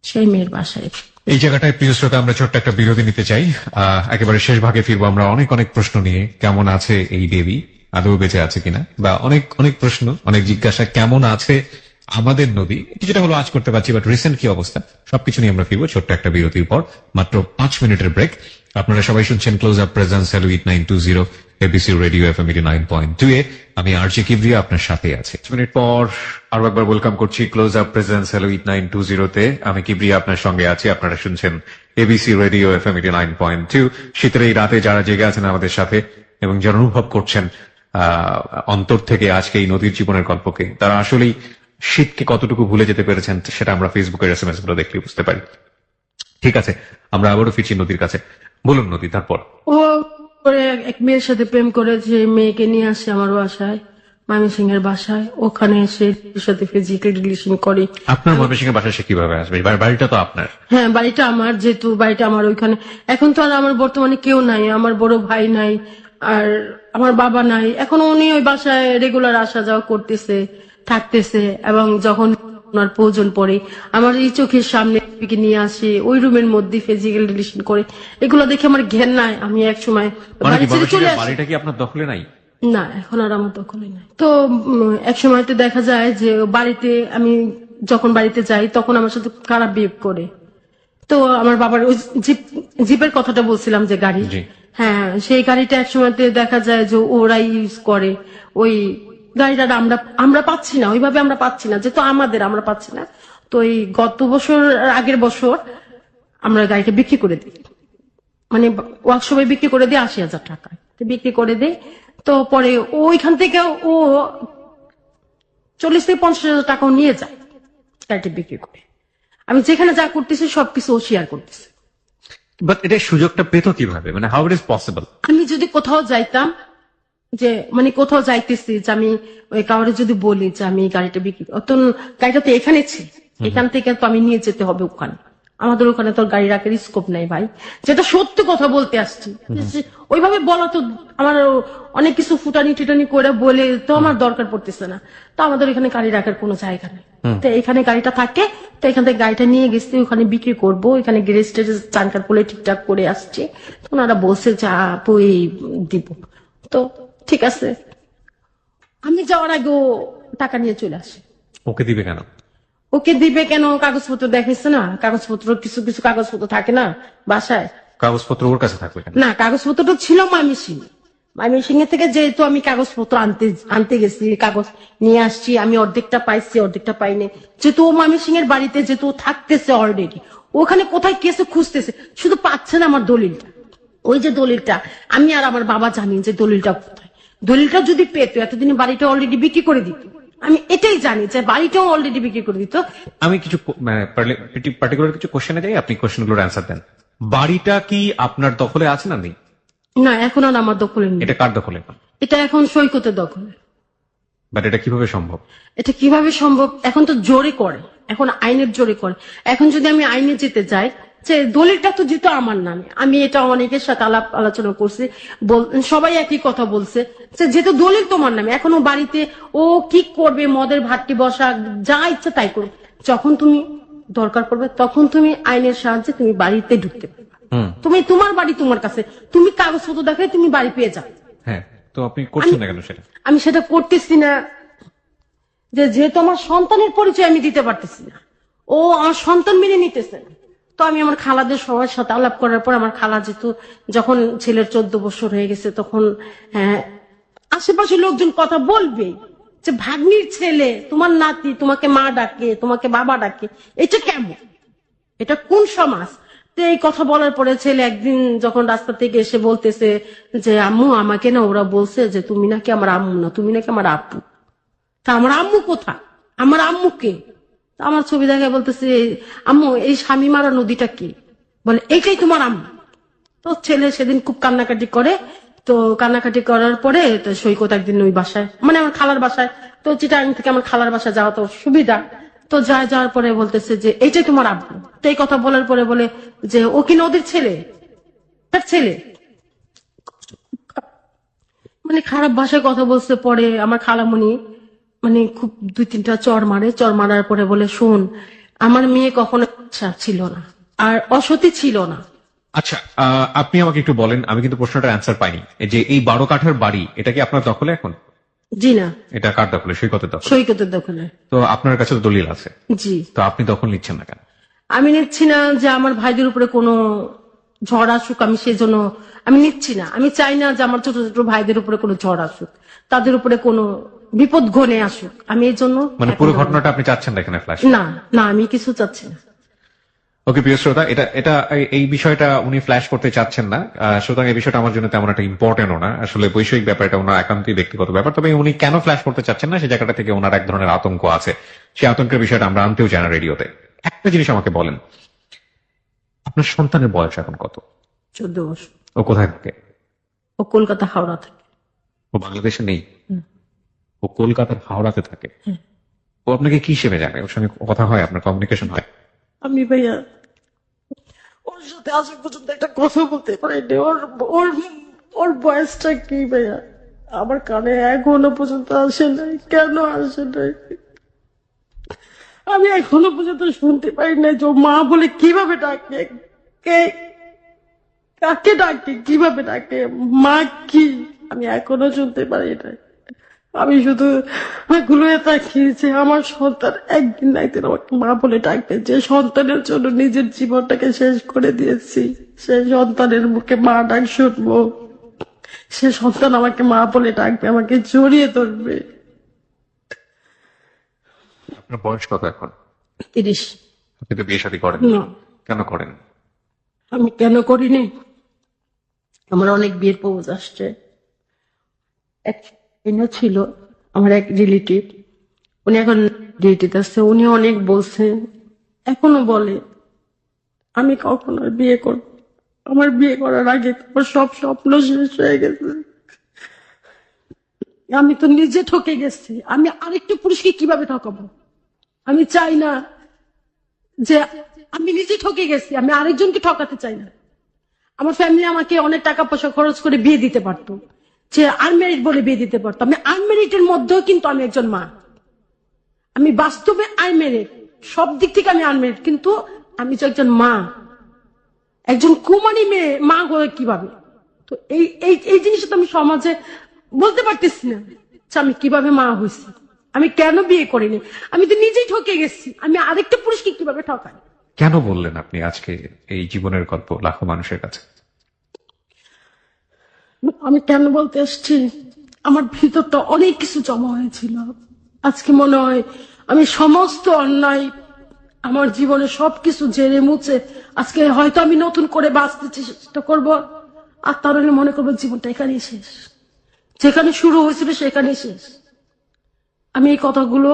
সেই মেয়ের বাসায়। এই জায়গাটায় প্রিয় শ্রোতা আমরা ছোট্ট একটা বিরতি নিতে চাই। একেবারে শেষ ভাগে ফিরবো আমরা অনেক অনেক প্রশ্ন নিয়ে। কেমন আছে এই বেবি, আদৌ বেঁচে আছে কিনা, বা অনেক অনেক প্রশ্ন, অনেক জিজ্ঞাসা। কেমন আছে আমাদের নদী, কিছুটা হলো আজ করতে পারছি, বাট রিসেন্ট কি অবস্থা, সবকিছু নিয়ে আমরা ফিরবো ছোট্ট একটা বিরতির পর। মাত্র 5 মিনিটের ব্রেক। আপনারা সবাই শুনছেন close up presence hello 8920 ABC radio FM 89.2 এ। আমি আরজে কিবরিয়া আপনার সাথে আছি। 5 মিনিট পর আরো একবার ওয়েলকাম করছি ক্লোজ আপ প্রেজেন্স হ্যালো 8920 তে। আমি কিবরিয়া আপনার সঙ্গে আছি। আপনারা শুনছেন এবিসি রেডিও এফএম 89.2। শীতের এই রাতে যারা জেগে আছেন আমাদের সাথে এবং যারা অনুভব করছেন অন্তর থেকে আজকে এই নদীর জীবনের গল্পকে, তারা আসলেই শীতকে কতটুকু ভুলে যেতে পেরেছেন সেটা আমরা ফেসবুকের এসএমএস গুলো দেখলে বুঝতে পারি। ঠিক আছে, আমরা আবারও ফিরছি নদীর কাছে। বলুন নদী, তারপর? ও পরে এক মেয়ের সাথে প্রেম করে, যে মেয়েকে নিয়ে আসে আমার বাসায়, ময়মনসিংহের বাসায়। ওখানে এসে এর সাথে ফিজিক্যাল রিলেশন করে। আপনার ময়মনসিংহের বাসায় সে কিভাবে আসবে? বাড়িটা তো আপনার। হ্যাঁ, বাড়িটা আমার, যেহেতু বাড়িটা আমার ওইখানে। এখন তো আর আমার বর্তমানে কেউ নাই, আমার বড় ভাই নাই, আর আমার বাবা নাই। এখন উনি ওই বাসায় রেগুলার আসা যাওয়া করতেছে, থাকতেছে, এবং যখন ওনার প্রয়োজন পড়ে আমার এই চোখের সামনে নিয়ে আসে, ওই রুমের মধ্যে ফিজিক্যাল রিলেশন করে। এগুলো দেখে আমার ঘেন্নায়, আমি এক সময় মানে বাড়ি কি ছেড়ে চলে ময়মনসিংহের আসি। বাড়িটা কি আপনার দখলে নাই? না, এখন আর আমার দখলে নাই। তো এক সময় তো দেখা যায় যে বাড়িতে, আমি যখন বাড়িতে যাই তখন আমার সাথে খারাপ বিহেভ করে। তো আমার বাবার ওই জিপের কথাটা বলছিলাম, যে গাড়ি, জি। হ্যাঁ, সেই গাড়িটা এক সময়তে দেখা যায় যে ওরাই ইউজ করে। ওই গাড়িটা আমরা পাচ্ছি না, ওইভাবে আমরা পাচ্ছি না, যেহেতু আমাদের, আমরা পাচ্ছি না। তো এই গত বছর, আগের বছর আমরা গাড়িটা বিক্রি করে দিই, মানে ওয়ার্কশপে বিক্রি করে দিই 80,000 টাকায়, তো বিক্রি করে দিই। তো পরে ওইখান থেকে ও 40 থেকে 50,000 টাকাও নিয়ে যায় গাড়িটা বিক্রি করে। আমি যেখানে যা করতেছি সবকিছু ও শেয়ার করতেছে। বাট এটা সুযোগটা পেতো কিভাবে, মানে হাউ ইট ইজ পসিবল? আমি যদি কোথাও যাইতাম, যে মানে কোথাও যাইতেছি, যে আমি ওই কাউরে যদি বলি যে আমি গাড়িটা বিক্রি, অত গাড়িটা তো এখানে ছিল, এখান থেকে তো আমি নিয়ে যেতে হবে ওখানে। আমাদের ওখানে তো গাড়ি রাখার স্কোপ নাই ভাই, যেটা সত্য কথা বলতে আসছি। ওইভাবে বলা তো আমার অনেক কিছু ফুটানি টুটানি করে বলে তো আমার দরকার পড়তেছে না। তো আমাদের এখানে গাড়ি রাখার কোনো জায়গা নেই, তো এখানে গাড়িটা থাকে। তো এখান থেকে গাড়িটা নিয়ে গেছি, ওখানে বিক্রি করবো। এখানে গ্যারেজ টেরেজ চানকার পোলে ঠিকঠাক করে আসছে। তো ওনারা বলছে যে আপু এই দিব। তো ঠিক আছে, আমি যাওয়ার আগে ও টাকা নিয়ে চলে আসে। ওকে দিবে কেন? ওকে দিবে কেন? কাগজপত্র দেখাইছে না, কাগজপত্র কিছু কিছু কাগজপত্র থাকে না বাসায়। কাগজপত্র ওর কাছে থাকবে কেন? না, কাগজপত্রটা ছিল ময়মনসিংহ থেকে, যেহেতু আমি কাগজপত্র আনতে গেছি, কাগজ নিয়ে আসছি। আমি অর্ধেকটা পাইছি, অর্ধেকটা পাইনি। যেহেতু ও ময়মনসিংহের বাড়িতে, যেহেতু ও থাকতেছে অলরেডি, ওখানে কোথায় কেসে খুঁজতেছে, শুধু পাচ্ছে না আমার দলিলটা। ওই যে দলিলটা, আমি আর আমার বাবা জানি যে দলিলটা কোথায়। দলিলটা যদি পেতো, এতদিনে বাড়িটা অলরেডি বিক্রি করে দিত। আমি এটাই জানি যে বাড়িটাও অলরেডি বিক্রি করে দিত। আমি কিছু পার্টিকুলার কিছু কোশ্চেনে যাই, আপনি কোশ্চেনগুলোর অ্যান্সার দেন। বাড়িটা কি আপনার দখলে আছে না নেই? না, এখন আর আমার দখলে নেই। এটা কার দখলে? এটা এখন সৈকতের দখলে। বাট এটা কিভাবে সম্ভব? এটা কিভাবে সম্ভব? এখন তো জোরে করে, এখন আইনের জোরে করে। এখন যদি আমি আইনে যেতে যাই, যে দলিলটা তো যেহেতু আমার নামে, আমি এটা অনেকের সাথে আলোচনা করছি, সবাই একই কথা বলছে যে যেহেতু দলিল তোমার নামে, এখন ও বাড়িতে ও কি করবে, মদের ভাট্টি বসা, যা ইচ্ছা তাই করবে। যখন তুমি দরকার পড়বে, তখন তুমি আইনের সাহায্যে তুমি বাড়িতে ঢুকতে পারবে। তুমি, তোমার বাড়ি তোমার কাছে, তুমি কাগজপত্র দেখায় তুমি বাড়ি পেয়ে যাও। হ্যাঁ, তো আপনি করছেন না কেন সেটা? আমি সেটা করতেছি না, যেহেতু আমার সন্তানের পরিচয় আমি দিতে পারতেছি না, ও আমার সন্তান মেনে নিতেছে না। তো আমি আমার খালাদের সবার সাথে আলাপ করার পর, আমার খালা যেহেতু যখন ছেলের 14 বছর হয়ে গেছে, তখন আশেপাশে লোকজন কথা বলবে যে ভাগ্নির ছেলে, তোমার নাতি তোমাকে মা ডাকে, তোমাকে বাবা ডাকে, এটা কেমন, এটা কোন সমাজ? তো এই কথা বলার পরে ছেলে একদিন যখন রাস্তা থেকে এসে বলতেছে যে আম্মু, আমাকে না ওরা বলছে যে তুমি নাকি আমার আম্মু না, তুমি নাকি আমার আপু। তা আমার আম্মু কোথায়? আমার আম্মুকে। আমার ছবি দেখে বলতেছে, আম্মু এই স্বামী মারা নদীটা কি? বলে এইটাই তোমার আম্মু। তো ছেলে সেদিন খুব কান্নাকাটি করে। তো কান্নাকাটি করার পরে তো সৈকত একদিন ওই বাসায়, মানে আমার খালার বাসায়, তো চিটাগাং থেকে আমার খালার বাসায় যাওয়া তো সুবিধা, তো যাওয়ার পরে বলতেছে যে এইটাই তোমার আব্বু। তো এই কথা বলার পরে বলে যে ও কি নদীর ছেলে, তার ছেলে। মানে খারাপ ভাষায় কথা বলছে। পরে আমার খালামণি মানে খুব 2-3টা চর মারে। চর মারার পরে বলে, শোন, আমার মেয়ে কখনো ছিল না আর অসতী ছিল না। আচ্ছা, আপনি আমাকে একটু বলেন, আমি কিন্তু প্রশ্নটার অ্যান্সার পাইনি। এই যে এই 12 কাঠার বাড়ি, এটা কি আপনার দখলে এখন? জি না, এটা কার দখলে? সৈকতের দখলে। সৈকতের দখলে। তো আপনার কাছে তো দলিল আছে, জি। তো আপনি দখল নিচ্ছেন না কেন? আমি নিচ্ছি না যে আমার ভাইদের উপরে কোনো ঝড় আসুক, আমি সেজন্য আমি নিচ্ছি না। আমি চাই না যে আমার ছোট ছোট ভাইদের উপরে কোনো ঝড় আসুক, তাদের উপরে কোনো বিপদ ঘনে আসুক। আমি এই জন্য মানে পুরো ঘটনাটা আপনি চাচ্ছেন না এখানে ফ্ল্যাশ? না না, আমি কিছু চাচ্ছি না। ওকে প্রিয় শ্রোতা, এই বিষয়টা উনি ফ্ল্যাশ করতে চাচ্ছেন না। সুতরাং এই বিষয়টা আমার জন্য তেমন একটা ইম্পর্টেন্টও না। আসলে বৈষয়িক ব্যাপারটা ওনার একান্তই ব্যক্তিগত ব্যাপার। তবে উনি কেন ফ্ল্যাশ করতে চাচ্ছেন না, সেই জায়গাটা থেকে ওনার এক ধরনের আতঙ্ক আছে। সেই আতঙ্কের বিষয়টা আমরা আনতেও চাই না রেডিওতে। একটা জিনিস আমাকে বলেন, আপনার সন্তানের বয়স এখন কত? 14 বছর। ও কোথায় থাকে? ও কলকাতা হাওড়া থাকে। ও বাংলাদেশে নেই? ও কলকাতার হাওড়াতে থাকে। ও আপনাকে কি হিসেবে জানে? ওর সঙ্গে কথা হয়, আপনার কমিউনিকেশন হয়? আমি ভাইয়া ওর সাথে আজ পর্যন্ত একটা কথা বলতে পারিনি। ওর ওর ওর বয়সটা কি ভাইয়া আমার কানে এখনো পর্যন্ত আসে নাই। কেন আসে নাই আমি এখনো পর্যন্ত শুনতে পারি না যে ও মা বলে কিভাবে ডাকে, কে কাকে ডাকে, কিভাবে ডাকে, মা কি, আমি এখনো শুনতে পারি না। আমি শুধু গুলোয় তাকিয়েছি আমার সন্তান একদিন না একদিন আমাকে মা বলে ডাকবে। যে সন্তানের জন্য নিজের জীবনটাকে শেষ করে দিয়েছি, সেই সন্তানের মুখে মা ডাক শুনবো, সে সন্তান আমাকে মা বলে ডাকবে, আমাকে জড়িয়ে ধরবে। আপনার বয়স কত এখন? 30। আপনি তো বিয়ে শাদী করেন না। কেন করেন? আমি কেন করিনি, আমার অনেক বিয়ের প্রপোজ আসছে। এক ছিল আমার এক রিলেটিভ, উনি এখন ডিউটিতে আসছে। উনি অনেক বলছেন, এখনো বলে আমি কখনো আর বিয়ে করব। আমার বিয়ে করার আগে আমার সব স্বপ্ন শেষ হয়ে গেছে। আমি তো নিজে ঠকে গেছি, আমি আরেকটা পুরুষকে কিভাবে ঠকাবো? আমি চাই না যে, আমি নিজে ঠকে গেছি, আমি আরেকজনকে ঠকাতে চাই না। আমার ফ্যামিলি আমাকে অনেক টাকা পয়সা খরচ করে বিয়ে দিতে পারতো, যে আনমেরিড বলে বিয়ে দিতে পারতো। আমি আনমেরিডের মধ্যেও কিন্তু আমি একজন মা। আমি বাস্তবে আনমেরিড, সব দিক থেকে আমি আনমেরিড, কিন্তু আমি যে একজন মা, একজন কুমারী মেয়ে মা হয়ে কিভাবে। তো এই এই এই জিনিসটা তো আমি সমাজে বলতে পারতেছি না যে আমি কিভাবে মা হয়েছি, আমি কেন বিয়ে করিনি। আমি তো নিজেই ঠকে গেছি, আমি আরেকটা পুরুষকে কিভাবে ঠকাই? কেন বললেন আপনি আজকে এই জীবনের গল্প লাখো মানুষের কাছে? আমি কেন বলতে এসছি, আমার ভিতরটা অনেক কিছু জমা হয়েছিল। আজকে মনে হয় আমি সমস্ত অন্যায়, আমার জীবনে সবকিছু জেনে মুছে আজকে হয়তো আমি নতুন করে বাঁচতে চেষ্টা করব। আর তাহলে মনে করবো জীবনটা এখানেই শেষ, যেখানে শুরু হয়েছিল সেখানেই শেষ। আমি এই কথাগুলো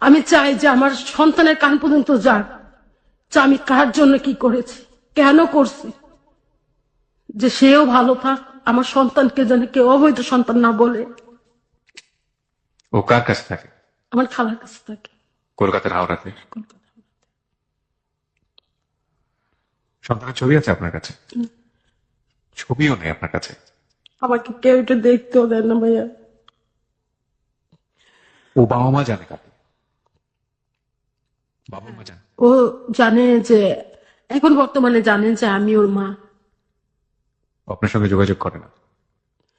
আমি চাই যে আমার সন্তানের কান পর্যন্ত যাক, যে আমি কার জন্য কি করেছি, কেন করছি, যে সেও ভালো থাক, আমার সন্তানকে যেন কেউ অবৈধ সন্তান না বলে। ও কার কাছে থাকে? আমার খালার কাছে থাকে, কলকাতার হাওড়াতে। সন্তানের ছবি আছে আপনার কাছে? ছবিও নেই আপনার কাছে? আমাকে কেউ এটা দেখতেও দেয় না ভাইয়া। ও বাবা মা জানে কাকে? বাবা মা জানে? ও জানে যে, এখন বর্তমানে জানেন যে আমি ওর মা। ও আপনার সঙ্গে যোগাযোগ করে না?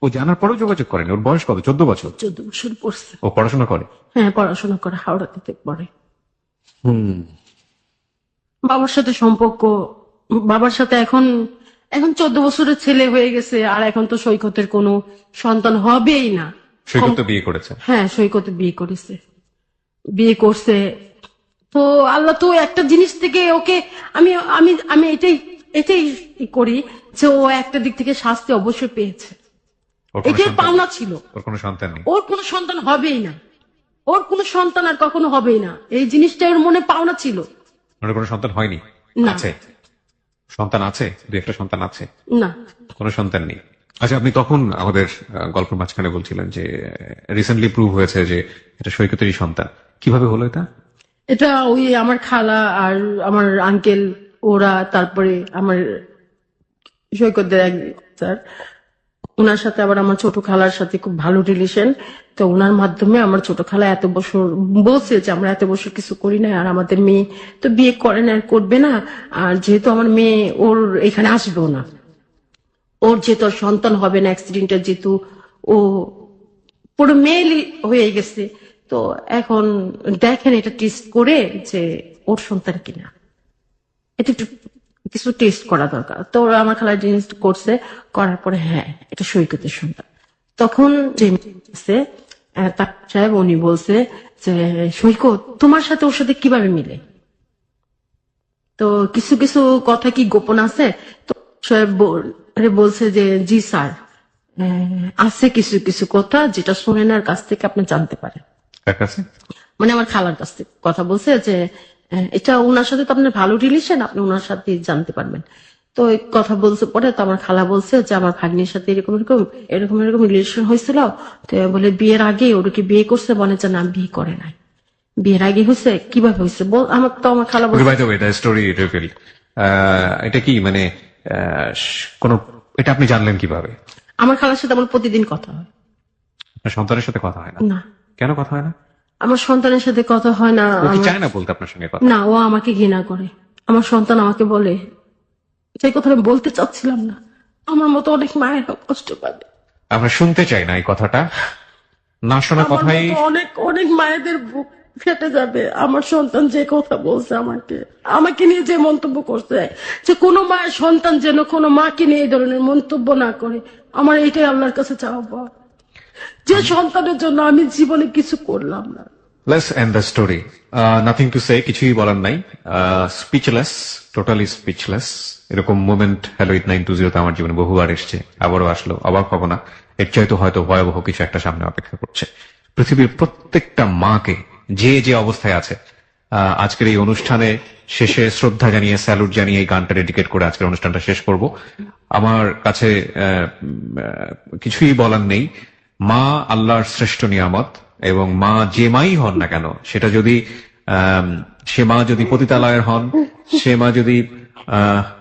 ও জানার পরেও যোগাযোগ করেন? ওর বয়স কত? 14 বছর? 14 বছর পড়ছে। ও পড়াশোনা করে? হ্যাঁ, পড়াশোনা করে, হাওড়াতে পড়ে। হুম। বাবার সাথে সম্পর্ক, বাবার সাথে এখন 14 বছরের ছেলে হয়ে গেছে, আর এখন তো সৈকতের কোনো সন্তান হবেই না। সৈকত তো বিয়ে করেছে? হ্যাঁ, সৈকতে বিয়ে করেছে, বিয়ে করছে। তো আল্লাহ তো একটা জিনিস থেকে ওকে, আমি আমি আমি এটাই এটাই করি যে ও একটা দিক থেকে শাস্তি অবশ্যই পেয়েছে, ওর কোনো এটাই সন্তান পাওনা নেই? ছিল। ওর কোনো সন্তান নেই? ওর কোনো সন্তান হবেই না, ওর কোনো সন্তান আর কখনো হবেই না, এই জিনিসটা ওর মনে পাওনা ছিল। ওনার কোনো সন্তান হয়নি? না। আছে? সন্তান আছে, দু একটা সন্তান আছে? না, কোনো সন্তান নেই। আচ্ছা, আপনি তখন আমাদের গল্পের মাঝখানে বলছিলেন যে রিসেন্টলি প্রুভ হয়েছে যে এটা সৈকতেরই সন্তান। কিভাবে হলো এটা? এটা ওই আমার খালা আর আমার আঙ্কেল ওরা, তারপরে আমার সৈকতের এক স্যার, ওনার সাথে আবার আমার ছোট খালার সাথে খুব ভালো রিলেশন। তো ওনার মাধ্যমে আমার ছোট খালা এত বছর বলছে যে আমরা এত বছর কিছু করি না, আর আমাদের মেয়ে তো বিয়ে করে না আর করবে না, আর যেহেতু আমার মেয়ে ওর এখানে আসবেও না, ওর যেহেতু ওর সন্তান হবে না অ্যাক্সিডেন্টে, যেহেতু ও পুরো মেয়েলি হয়ে গেছে, তো এখন দেখেন এটা টেস্ট করে যে ওর সন্তান কিনা, এটা একটু কিছু টেস্ট করা দরকার। তো ওরা আমার খালা জিনিস করছে, করার পরে হ্যাঁ এটা সৈকতের সন্তান। তখন যে তার সাহেব উনি বলছে যে সৈকত তোমার সাথে ওর সাথে কিভাবে মিলে, তো কিছু কিছু কথা কি গোপন আছে? তো সাহেব বলছে যে জি স্যার, আছে কিছু কিছু কথা যেটা সোহেনার কাছ থেকে আপনি জানতে পারেন। কার কাছে? মানে আমার খালার কাছ থেকে কথা বলছে যে এটা ওনার সাথে তো আপনার ভালো রিলেশন, আপনি ওনার সাথে জানতে পারবেন। তো এই কথা বলছে পরে তো আমার খালা বলছে যে আমার ভাগ্নির সাথে এরকম এরকম এরকম এরকম রিলেশন হয়েছিল, তো বলে বিয়ের আগে ওরকে বিয়ে করছে, বলে যে না বিয়ে করে নাই, বিয়ের আগে হয়েছে। কিভাবে হয়েছে আমার তো আমার খালা বলছে। By the way, the story revealed. এটা কি মানে কোন, এটা আপনি জানলেন কিভাবে? আমার খালার সাথে আমার প্রতিদিন কথা হয়। আপনার সন্তানের সাথে কথা হয় না? না, কেন কথা হয় না? আমার সন্তানের সাথে কথা হয় না। ও কি চায় না বলতে আপনার সঙ্গে কথা? না, ও আমাকে ঘৃণা করে। আমার সন্তান আমাকে বলে, সেই কথা আমি বলতে চাচ্ছিলাম না, আমার মতো অনেক মায়ের কষ্ট পাবে। আমরা শুনতে চাই না এই কথাটা, না শোনা আমার কথাই। মতো অনেক অনেক মায়েদের বুক ফেটে যাবে। আমার সন্তান যে কথা বলছে, আমাকে নিয়ে যে মন্তব্য করছে, যে কোনো মায়ের সন্তান যেন কোনো মাকে নিয়ে এই ধরনের মন্তব্য না করে, আমার এটাই আল্লাহর কাছে চাওয়া, যে সন্তানের জন্য আমি জীবনে কিছু করলাম না। Let's end the story. Nothing to say, কিছুই বলার নাই। Speechless, totally speechless. এরকম মোমেন্ট হ্যালো 8920 আমার জীবনে বহুবার এসছে, আবারও আসলো, অবাক হব না। এর চাইতে হয়তো ভয়াবহ কিছু একটা সামনে অপেক্ষা করছে। পৃথিবীর প্রত্যেকটা মাকে যে যে অবস্থায় আছে, আজকের এই অনুষ্ঠানে শেষে শ্রদ্ধা জানিয়ে, স্যালুট জানিয়ে এই গানটা ডেডিকেট করে আজকের অনুষ্ঠানটা শেষ করব। আমার কাছে কিছুই বলার নেই। মা আল্লাহর শ্রেষ্ঠ নিয়ামত, এবং মা যে মাই হন না কেন, সেটা যদি সে মা যদি পতিতালয়ের হন, সে মা যদি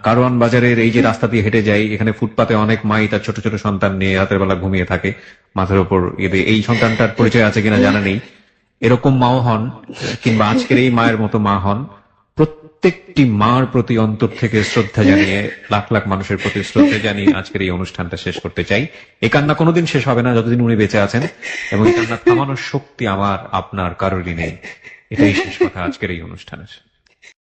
কারওয়ান বাজারের এই যে রাস্তা দিয়ে হেঁটে যায়, এখানে ফুটপাতে অনেক মাই তার ছোট ছোট সন্তান নিয়ে রাতের বেলা ঘুমিয়ে থাকে, মাথার উপর এই সন্তানটার পরিচয় আছে কিনা জানা নেই, এরকম মাও হন, কিংবা আজকের এই মায়ের মতো মা হন, প্রত্যেকটি মার প্রতি অন্তর থেকে শ্রদ্ধা জানিয়ে, লাখ লাখ মানুষের প্রতি শ্রদ্ধা জানিয়ে আজকের এই অনুষ্ঠানটা শেষ করতে চাই। এই কান্না কোনোদিন শেষ হবে না যতদিন উনি বেঁচে আছেন, এবং এই কান্না থামানোর শক্তি আমার আপনার কারোরই নেই। এটাই শেষ কথা আজকের এই অনুষ্ঠানের।